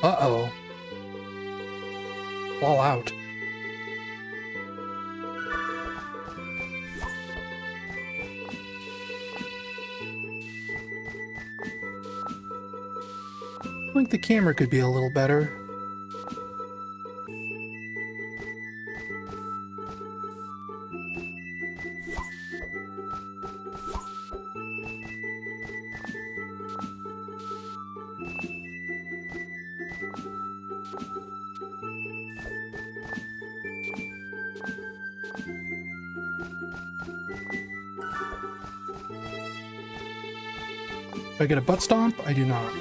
Uh-oh. Fall out. I think the camera could be a little better. Do I get a butt stomp? I do not.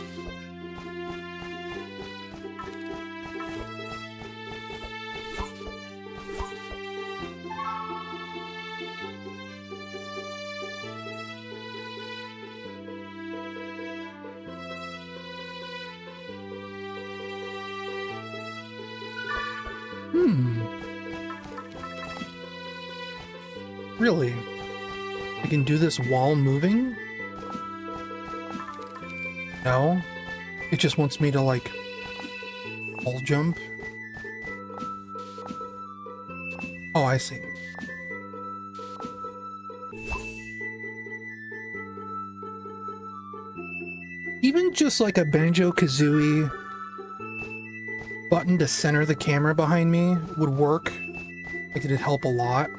Really? I can do this while moving? No, it just wants me to like wall jump. Oh, I see. Even just like a Banjo-Kazooie button to center the camera behind me would work. Like, it'd help a lot.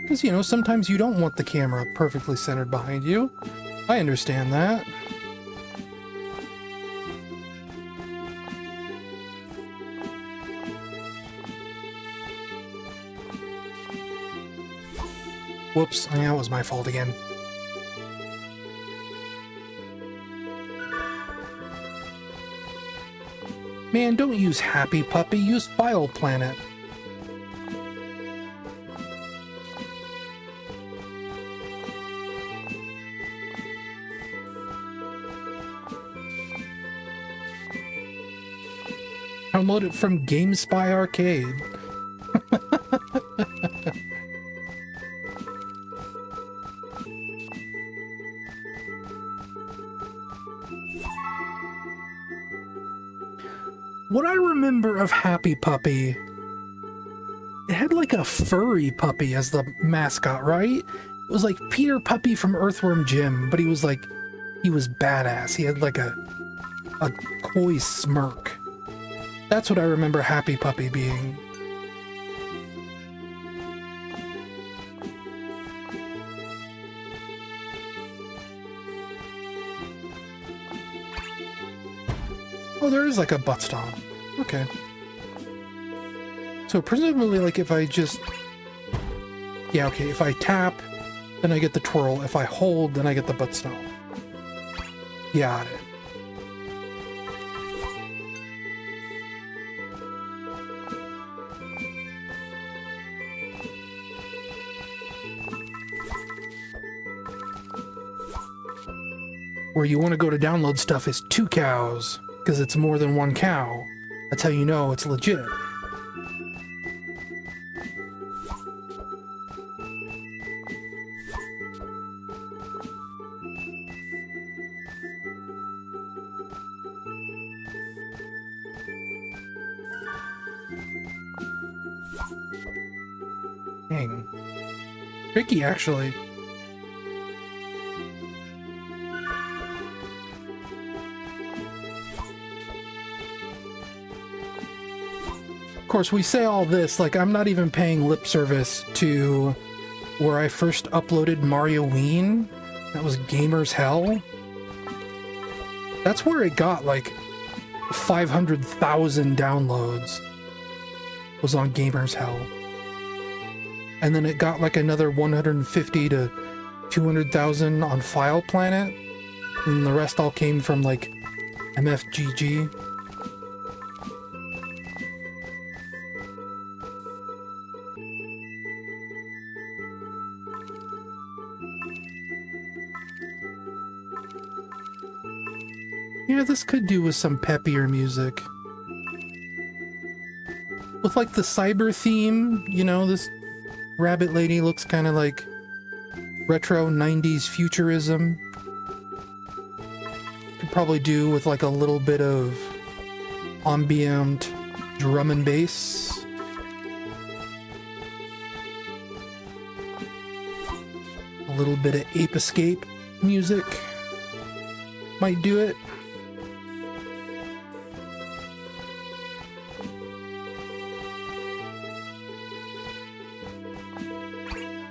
Because, you know, sometimes you don't want the camera perfectly centered behind you. I understand that. Whoops, that was my fault again. Man, don't use Happy Puppy, use File Planet. Download it from GameSpy Arcade. What I remember of Happy Puppy, it had like a furry puppy as the mascot, right? It was like Peter Puppy from Earthworm Jim, but he was badass. He had like a coy smirk. That's what I remember Happy Puppy being. Oh, there is like a butt stomp. Okay. So presumably, like, if I just... Yeah, okay, if I tap, then I get the twirl. If I hold, then I get the butt stomp. Got it. Where you want to go to download stuff is 2 cows, because it's more than 1 cow. That's how you know it's legit. Dang. Tricky, actually. Of course, we say all this, like, I'm not even paying lip service to where I first uploaded Mario Ween. That was Gamer's Hell. That's where it got, like, 500,000 downloads. Was on Gamer's Hell. And then it got, like, another 150 to 200,000 on File Planet. And the rest all came from, like, MFGG. Yeah, this could do with some peppier music. With like the cyber theme, you know, this rabbit lady looks kind of like retro 90s futurism. Could probably do with like a little bit of ambient drum and bass. A little bit of Ape Escape music might do it.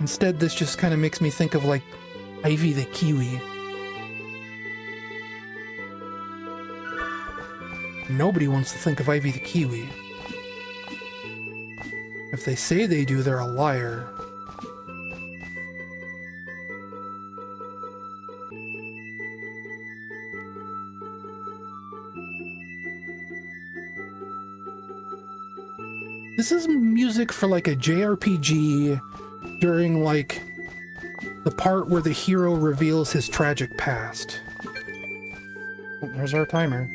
Instead, this just kind of makes me think of, like, Ivy the Kiwi. Nobody wants to think of Ivy the Kiwi. If they say they do, they're a liar. This is music for, like, a JRPG during, like, the part where the hero reveals his tragic past. Oh, there's our timer.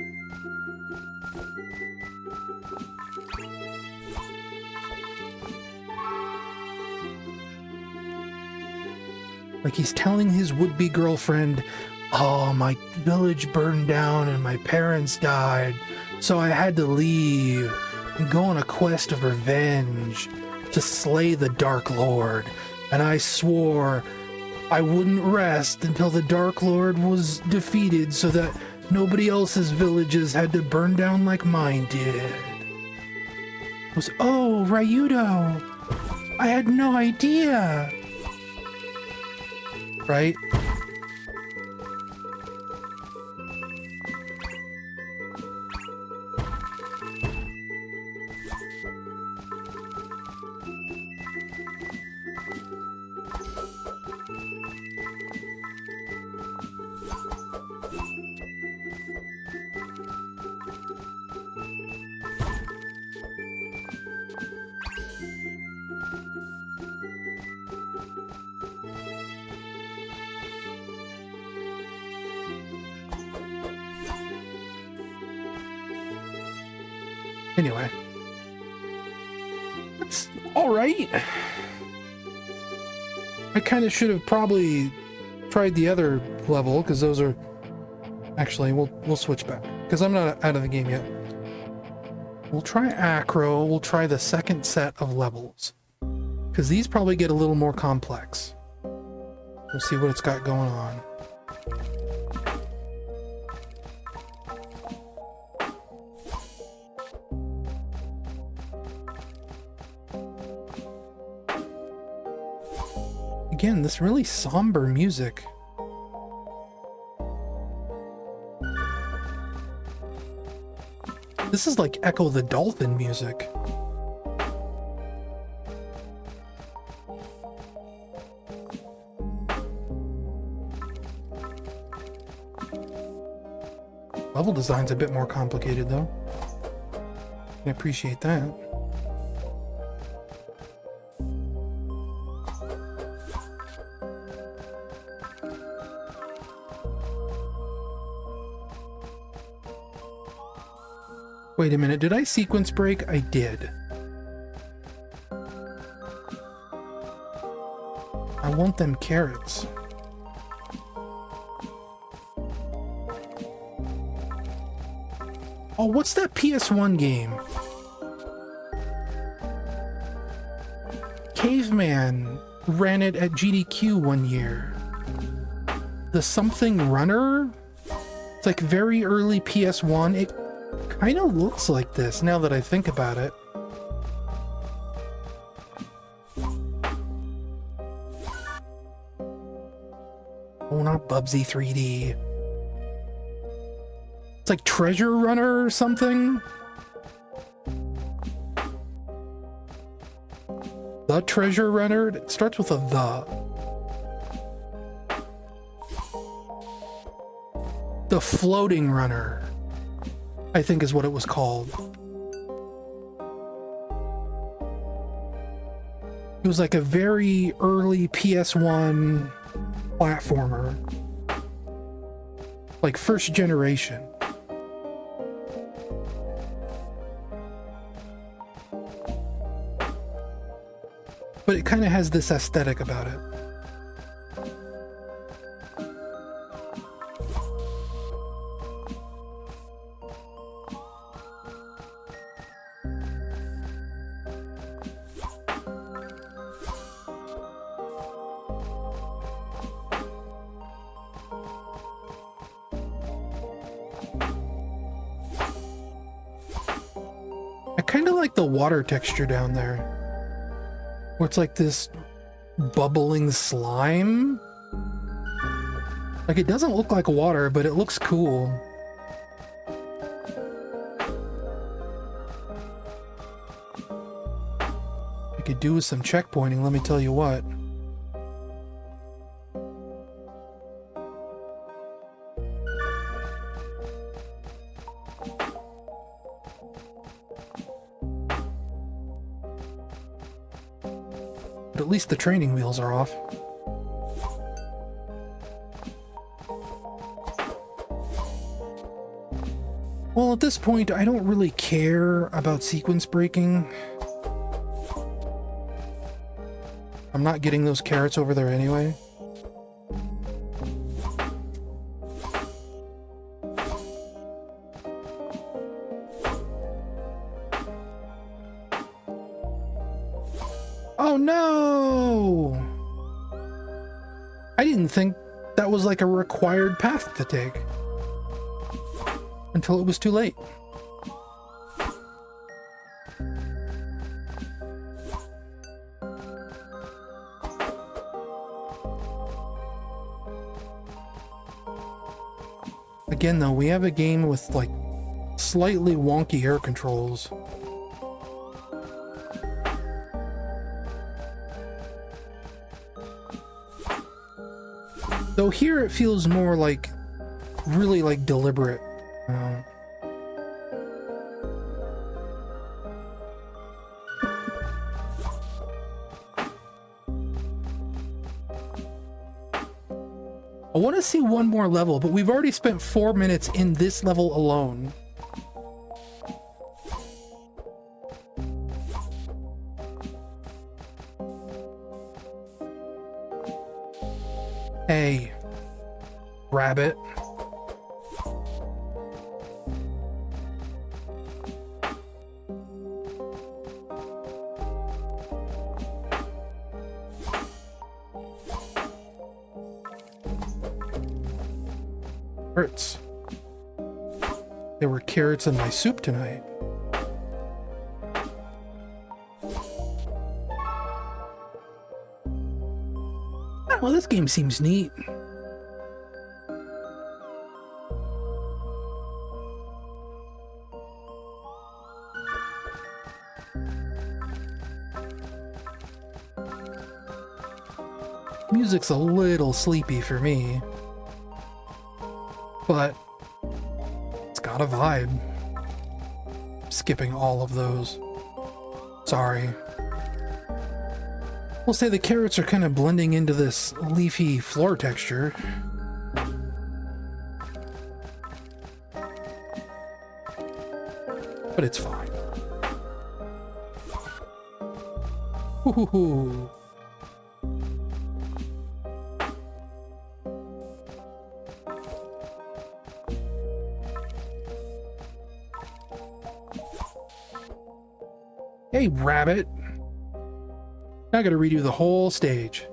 Like he's telling his would-be girlfriend, oh, my village burned down and my parents died, so I had to leave and go on a quest of revenge to slay the Dark Lord. And I swore I wouldn't rest until the Dark Lord was defeated so that nobody else's villages had to burn down like mine did. It was, oh, Ryudo, I had no idea. Right? Anyway, that's all right. I kind of should have probably tried the other level because those are actually we'll switch back because I'm not out of the game yet. We'll try Acro. We'll try the second set of levels because these probably get a little more complex. We'll see what it's got going on. Again, this really somber music. This is like Echo the Dolphin music. Level design's a bit more complicated though. I appreciate that. Wait a minute, did I sequence break? I did. I want them carrots. Oh, what's that PS1 game? Caveman ran it at GDQ one year. The Something Runner? It's like very early PS1. It kind of looks like this now that I think about it. Oh, not Bubsy 3D. It's like Treasure Runner or something. The Treasure Runner? It starts with a the. The Floating Runner, I think is what it was called. It was like a very early PS1 platformer. Like first generation. But it kind of has this aesthetic about it. I kind of like the water texture down there. Where it's like this bubbling slime. Like it doesn't look like water, but it looks cool. I could do with some checkpointing, let me tell you what. But at least the training wheels are off. Well, at this point, I don't really care about sequence breaking. I'm not getting those carrots over there anyway. Oh no! I didn't think that was like a required path to take until it was too late. Again, though, we have a game with like slightly wonky air controls. Though here it feels more like really like deliberate. I want to see one more level, but we've already spent 4 minutes in this level alone. Hey, rabbit. Carrots. There were carrots in my soup tonight. Well, this game seems neat. Music's a little sleepy for me, but it's got a vibe. Skipping all of those. Sorry. We'll say the carrots are kind of blending into this leafy floor texture. But it's fine. Hoo-hoo-hoo. Hey, rabbit. Now I gotta redo the whole stage.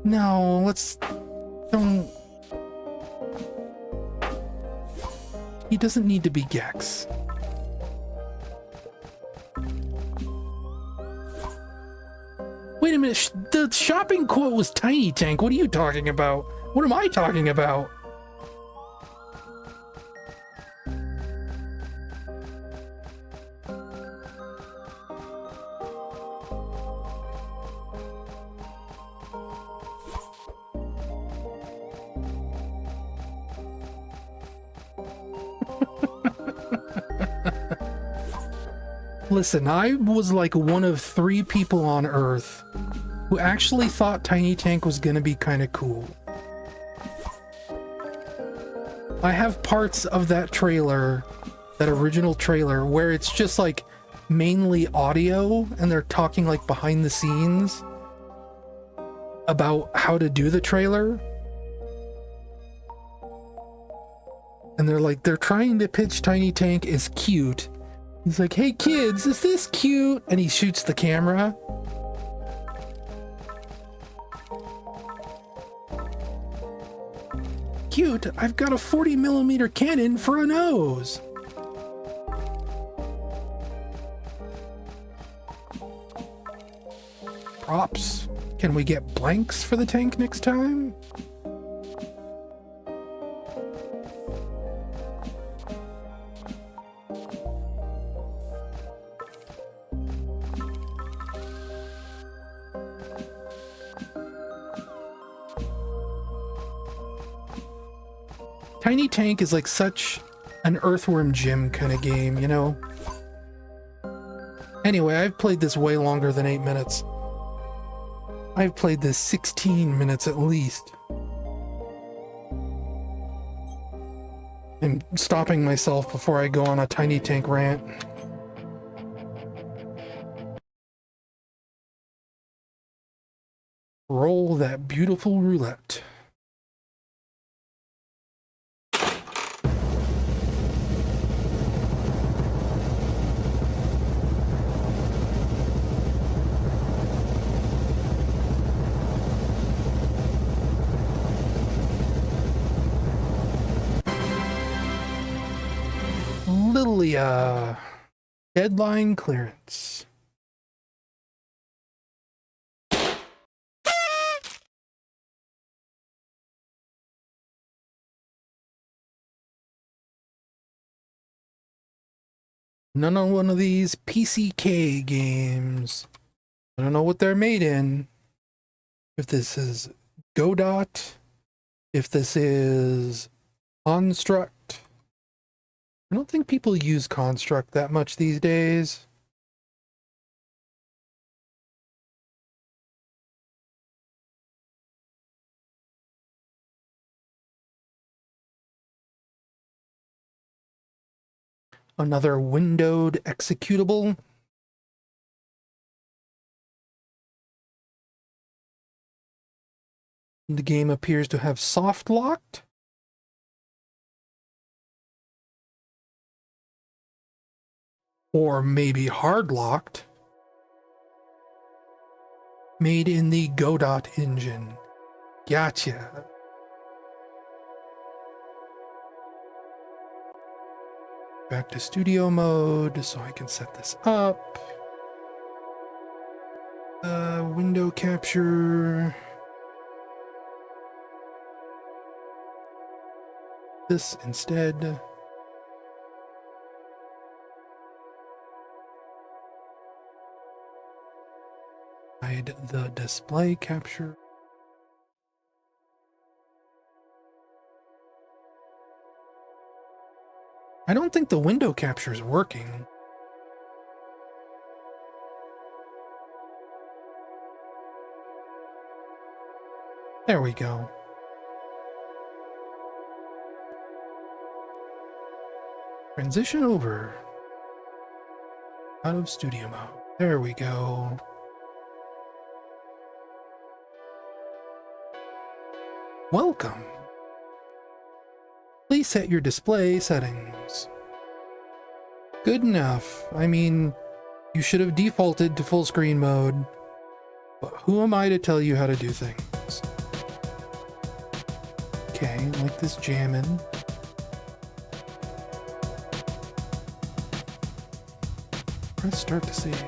No, let's... don't... He doesn't need to be Gex. Wait a minute, the shopping quote was Tiny Tank. What are you talking about? What am I talking about? Listen, I was like one of 3 people on Earth who actually thought Tiny Tank was gonna be kind of cool. I have parts of that trailer, that original trailer, where it's just like mainly audio and they're talking like behind the scenes about how to do the trailer. And they're trying to pitch Tiny Tank as cute. He's like, hey kids, is this cute? And he shoots the camera. Cute? I've got a 40mm cannon for a nose. Props. Can we get blanks for the tank next time? Tiny Tank is like such an Earthworm Jim kind of game, you know? Anyway, I've played this way longer than 8 minutes. I've played this 16 minutes at least. I I'm stopping myself before I go on a tiny tank rant. Roll that beautiful roulette. Lylia. Deadline clearance. None on one of these PCK games. I don't know what they're made in. If this is Godot, if this is Construct. I don't think people use Construct that much these days. Another windowed executable. The game appears to have soft locked. Or maybe hard locked. Made in the Godot engine. Gotcha. Back to studio mode so I can set this up. Window capture. This instead. Hide the display capture. I don't think the window capture is working. There we go. Transition over. Out of studio mode. There we go. Welcome. Please set your display settings. Good enough. I mean, you should have defaulted to full screen mode. But who am I to tell you how to do things? Okay, like this jamming. Press start to save.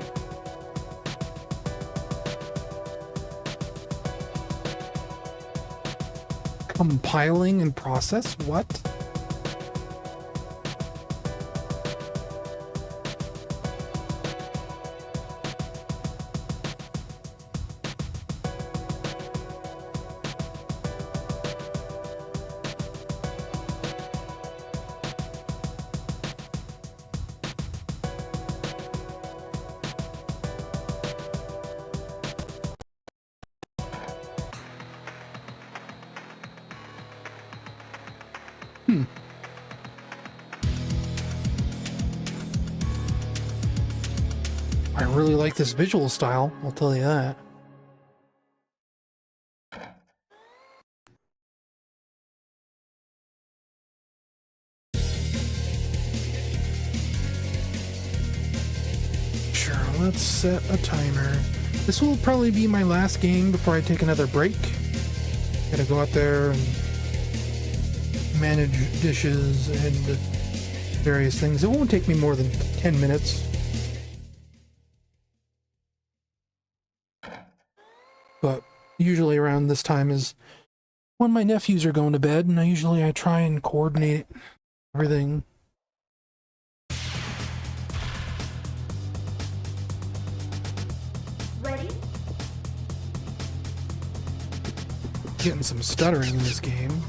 Compiling and process? What? I really like this visual style, I'll tell you that. Sure, let's set a timer. This will probably be my last game before I take another break. Gotta go out there and manage dishes and various things. It won't take me more than 10 minutes. But usually around this time is when my nephews are going to bed, and I try and coordinate everything. Ready? Getting some stuttering in this game.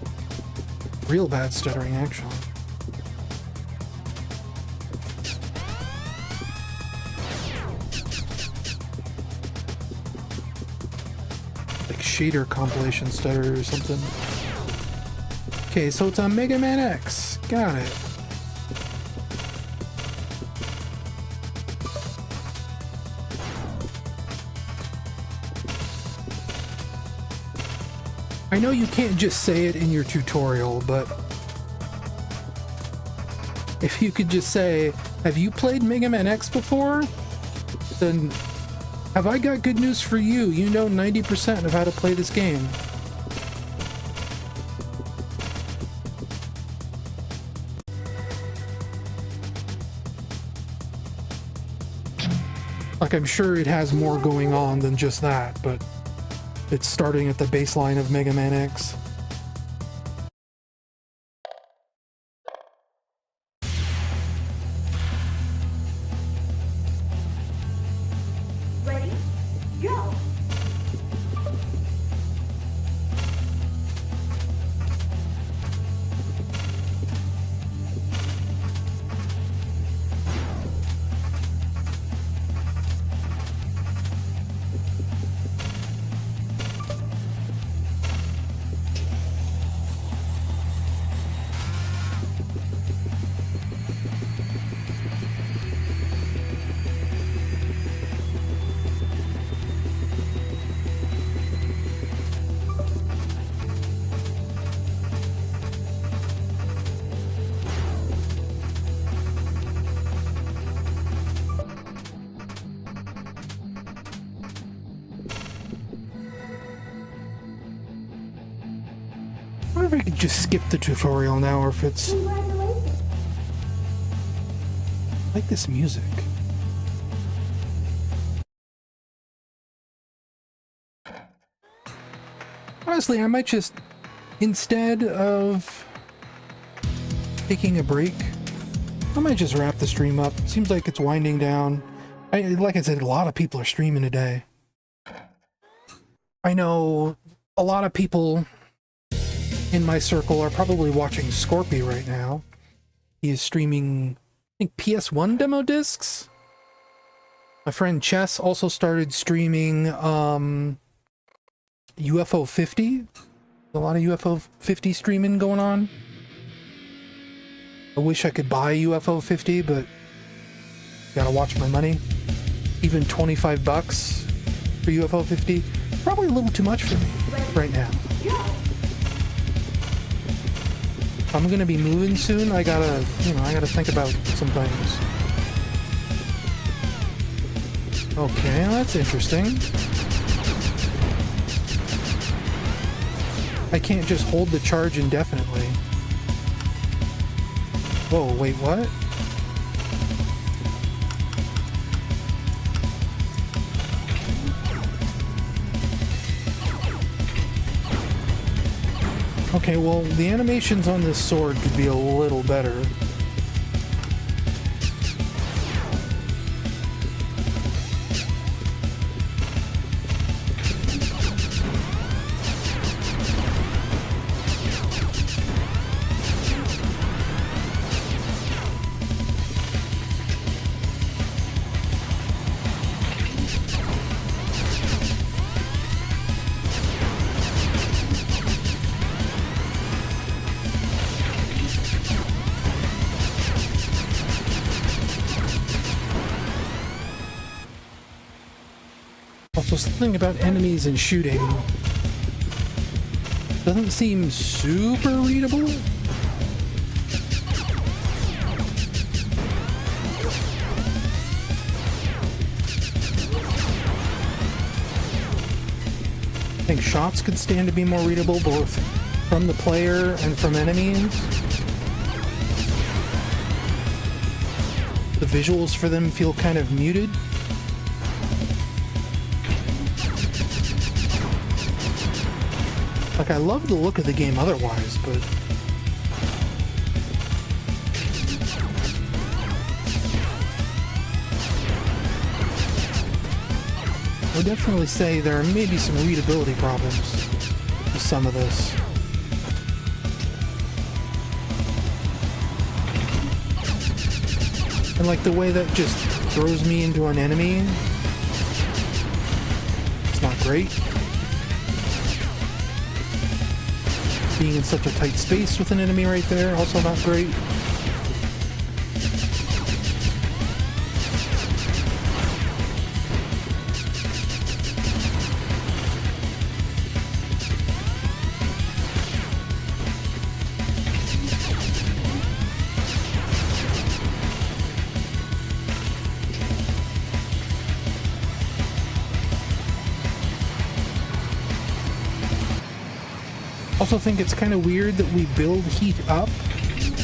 Real bad stuttering, actually. Like shader compilation stutter or something. Okay, so it's on Mega Man X. Got it. I know you can't just say it in your tutorial, but if you could just say, have you played Mega Man X before? Then have I got good news for you. You know 90% of how to play this game. Like, I'm sure it has more going on than just that, but it's starting at the baseline of Mega Man X. Ready? Go! I wonder if I could just skip the tutorial now, or if it's... Congratulations! I like this music. Honestly, I might just, instead of taking a break, I might just wrap the stream up. Seems like it's winding down. Like I said, a lot of people are streaming today. I know a lot of people in my circle are probably watching Scorpy right now. He is streaming, I think, PS1 demo discs. My friend Chess also started streaming UFO 50. A lot of UFO 50 streaming going on. I wish I could buy UFO 50, but gotta watch my money. Even 25 bucks for UFO 50, probably a little too much for me right now. If I'm gonna be moving soon, I gotta think about some things. Okay, that's interesting. I can't just hold the charge indefinitely. Whoa, wait, what? Okay, well, the animations on this sword could be a little better. Also, something about enemies and shooting doesn't seem super readable. I think shots could stand to be more readable, both from the player and from enemies. The visuals for them feel kind of muted. Like, I love the look of the game otherwise, but I would definitely say there are maybe some readability problems with some of this. And like the way that just throws me into an enemy, it's not great. being in such a tight space with an enemy right there, also not great. Also think it's kind of weird that we build heat up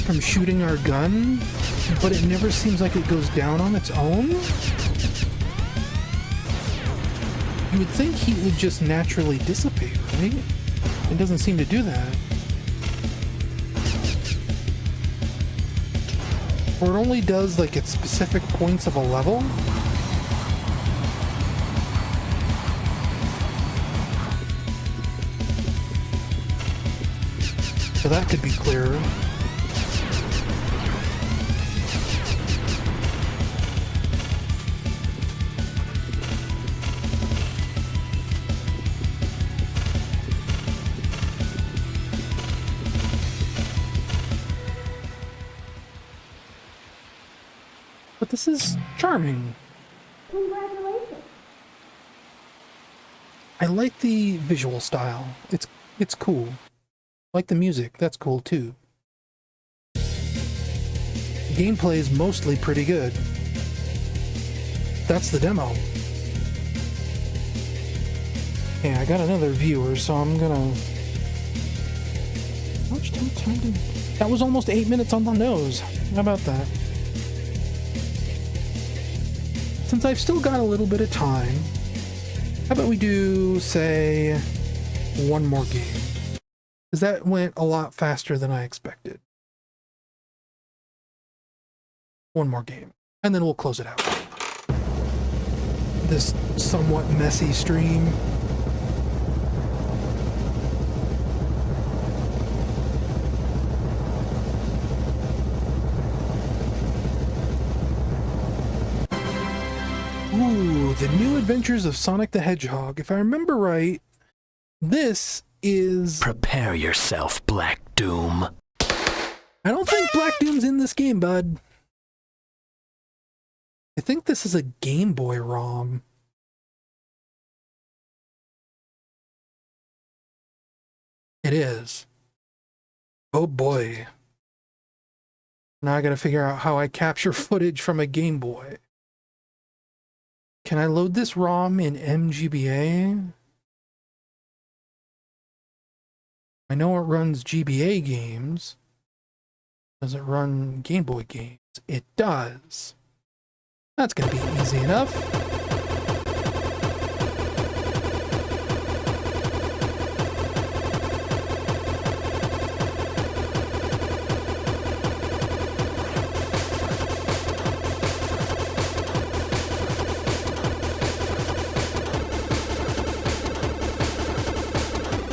from shooting our gun, but it never seems like it goes down on its own. You would think heat would just naturally dissipate, right? It doesn't seem to do that. Or it only does like at specific points of a level. So that could be clearer. But this is charming. Congratulations. I like the visual style. It's cool. I like the music, that's cool too. The gameplay is mostly pretty good. That's the demo. Okay, I got another viewer, so I'm gonna... How much time did... That was almost 8 minutes on the nose. How about that? Since I've still got a little bit of time, how about we do, say, one more game? Because that went a lot faster than I expected. One more game. And then we'll close it out. This somewhat messy stream. Ooh, the new adventures of Sonic the Hedgehog. If I remember right, this is... Prepare yourself, Black Doom. I don't think Black Doom's in this game, bud. I think this is a Game Boy ROM. It is. Oh boy. Now I gotta figure out how I capture footage from a Game Boy. Can I load this ROM in MGBA? I know it runs GBA games. Does it run Game Boy games? It does. That's gonna be easy enough.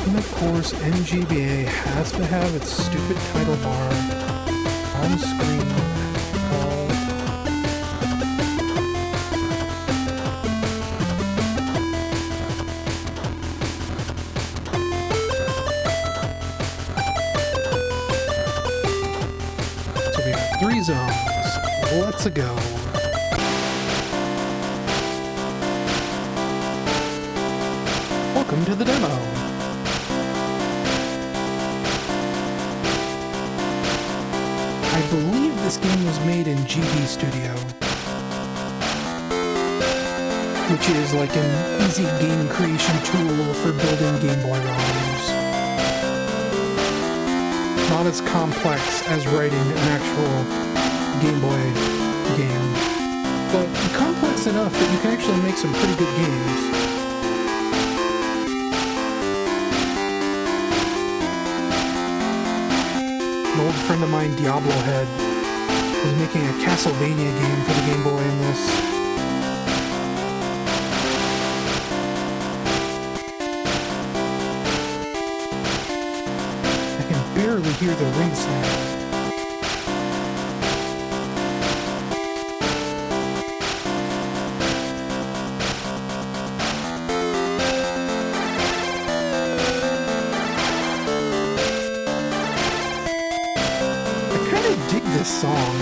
And of course, NGBA has to have its stupid title bar on screen all the time. So we got 3 zones. Let's go. Welcome to the demo. I believe this game was made in GB Studio, which is like an easy game creation tool for building Game Boy ROMs. Not as complex as writing an actual Game Boy game, but complex enough that you can actually make some pretty good games. An old friend of mine, Diablo Head, was making a Castlevania game for the Game Boy in this. I can barely hear the ring sound. this song.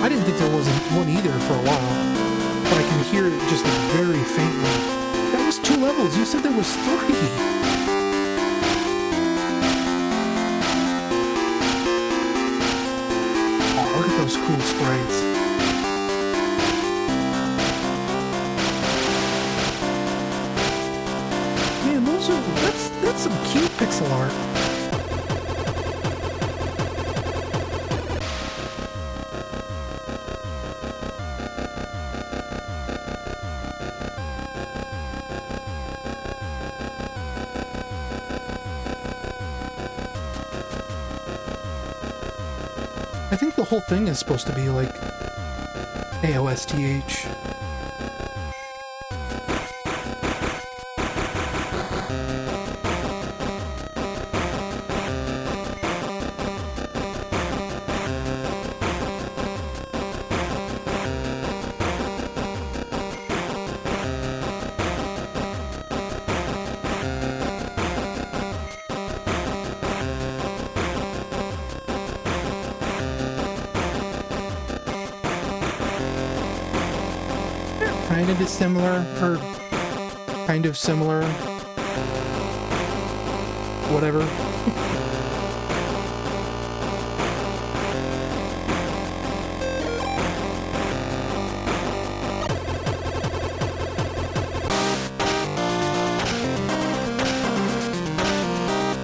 I didn't think there wasn't one either for a while, but I can hear it just very faintly. That was 2 levels. You said there was 3. Oh, look at those cool sprites. Man, that's some cute pixel art. I think the whole thing is supposed to be like AOSTH. Kind of similar, or kind of similar, whatever.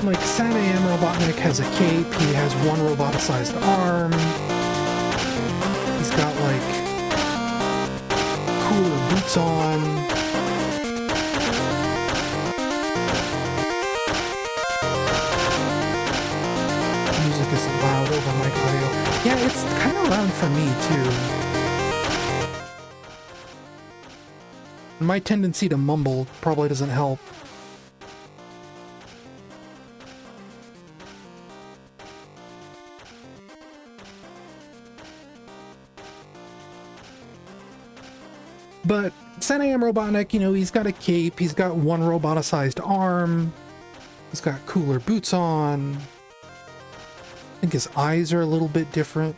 Like, Sam AM Robotnik has a cape, he has one roboticized arm, he's got like cooler boots on. Music is loud over mic audio. Yeah, it's kind of loud for me too. My tendency to mumble probably doesn't help. But Sam Robotnik, you know, he's got a cape, he's got one roboticized arm, he's got cooler boots on. I think his eyes are a little bit different.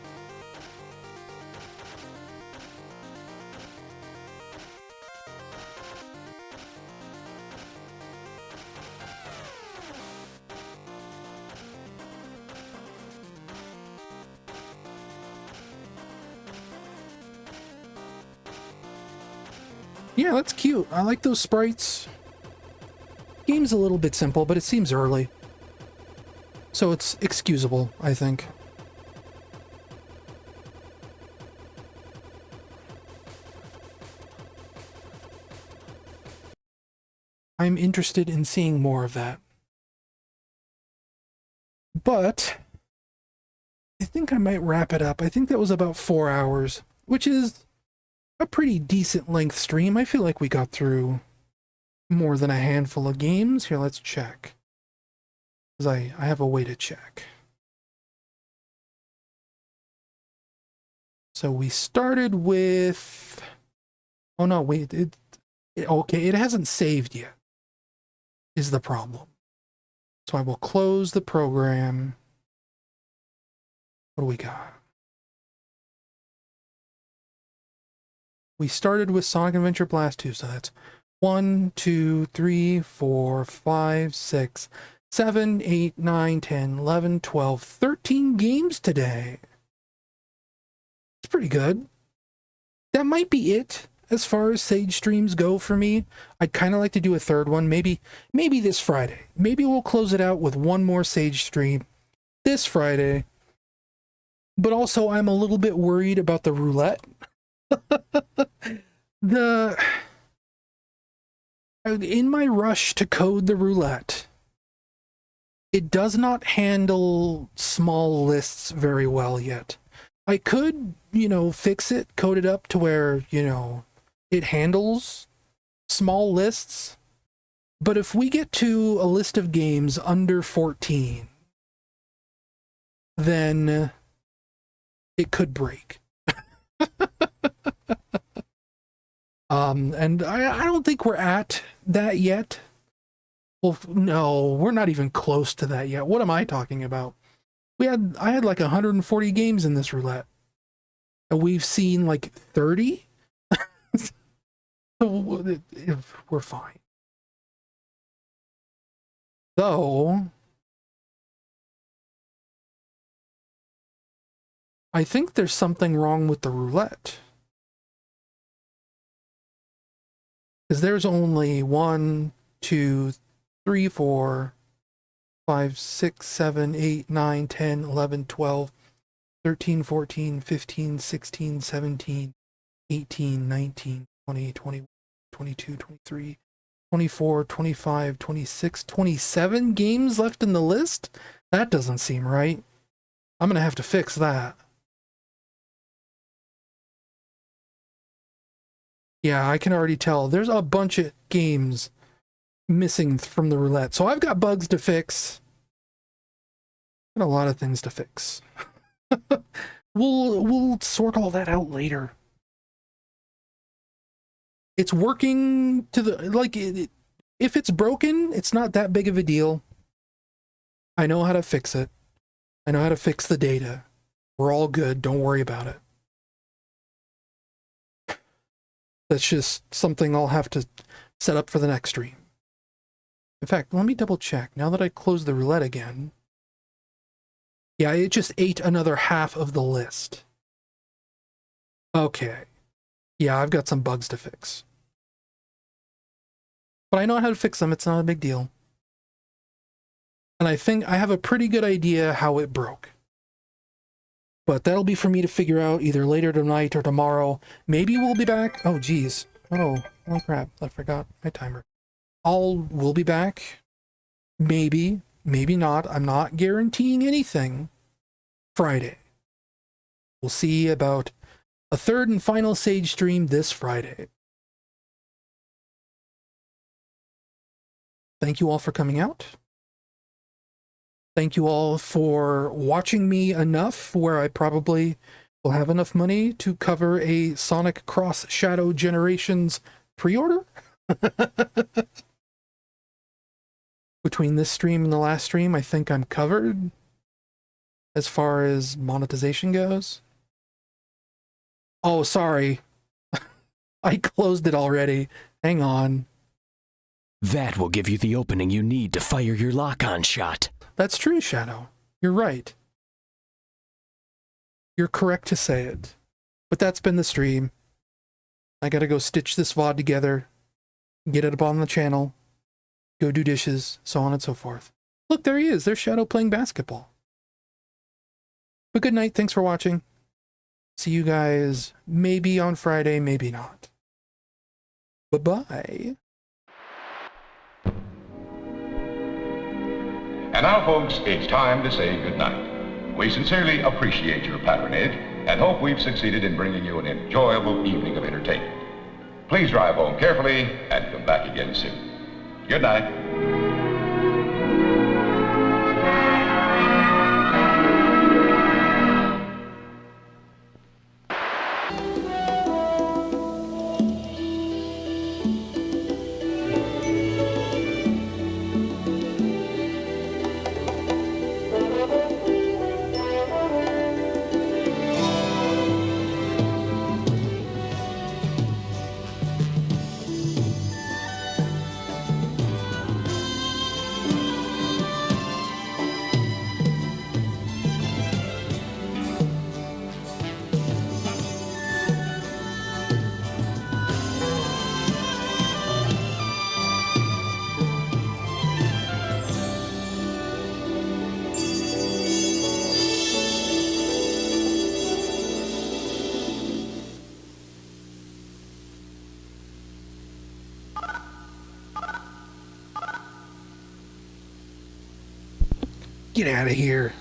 Yeah, that's cute. I like those sprites. Game's a little bit simple, but it seems early. So it's excusable, I think. I'm interested in seeing more of that. But I think I might wrap it up. I think that was about 4 hours, which is a pretty decent length stream. I feel like we got through more than a handful of games. Here, let's check. Because I have a way to check. So we started with... Oh no, wait. Okay, it hasn't saved yet, is the problem. So I will close the program. What do we got? We started with Sonic Adventure Blast 2, so that's 1, 2, 3, 4, 5, 6, 7, 8, 9, 10, 11, 12, 13 games today. It's pretty good. That might be it as far as Sage streams go for me. I'd kind of like to do a third one, maybe this Friday. Maybe we'll close it out with one more Sage stream this Friday. But also, I'm a little bit worried about the roulette. In my rush to code the roulette, it does not handle small lists very well yet. I could, fix it, code it up to where, it handles small lists. But if we get to a list of games under 14, then it could break. And I don't think we're at that yet. Well, no, we're not even close to that yet. What am I talking about? I had like 140 games in this roulette. And we've seen like 30? So we're fine. Though, I think there's something wrong with the roulette. Because there's only 1, 2, 3, 4, 5, 6, 7, 8, 9, 10, 11, 12, 13, 14, 15, 16, 17, 18, 19, 20, 21, 22, 23, 24, 25, 26, 27 games left in the list? That doesn't seem right. I'm going to have to fix that. Yeah, I can already tell. There's a bunch of games missing from the roulette. So I've got bugs to fix. Got a lot of things to fix. We'll sort all that out later. It's working to the like if it's broken, it's not that big of a deal. I know how to fix it. I know how to fix the data. We're all good. Don't worry about it. That's just something I'll have to set up for the next stream. In fact, let me double check. Now that I closed the roulette again. Yeah, it just ate another half of the list. Okay. Yeah, I've got some bugs to fix. But I know how to fix them. It's not a big deal. And I think I have a pretty good idea how it broke. But that'll be for me to figure out either later tonight or tomorrow. Maybe we'll be back. Oh, geez. Oh crap. I forgot my timer. We'll be back. Maybe. Maybe not. I'm not guaranteeing anything. Friday. We'll see about a third and final Sage stream this Friday. Thank you all for coming out. Thank you all for watching me enough where I probably will have enough money to cover a Sonic Cross Shadow Generations pre-order. Between this stream and the last stream, I think I'm covered as far as monetization goes. Oh, sorry. I closed it already. Hang on. That will give you the opening you need to fire your lock-on shot. That's true, Shadow. You're right. You're correct to say it. But that's been the stream. I gotta go stitch this VOD together, get it up on the channel, go do dishes, so on and so forth. Look, there he is. There's Shadow playing basketball. But good night. Thanks for watching. See you guys maybe on Friday, maybe not. Bye-bye. And now, folks, it's time to say goodnight. We sincerely appreciate your patronage and hope we've succeeded in bringing you an enjoyable evening of entertainment. Please drive home carefully and come back again soon. Good night. Get out of here.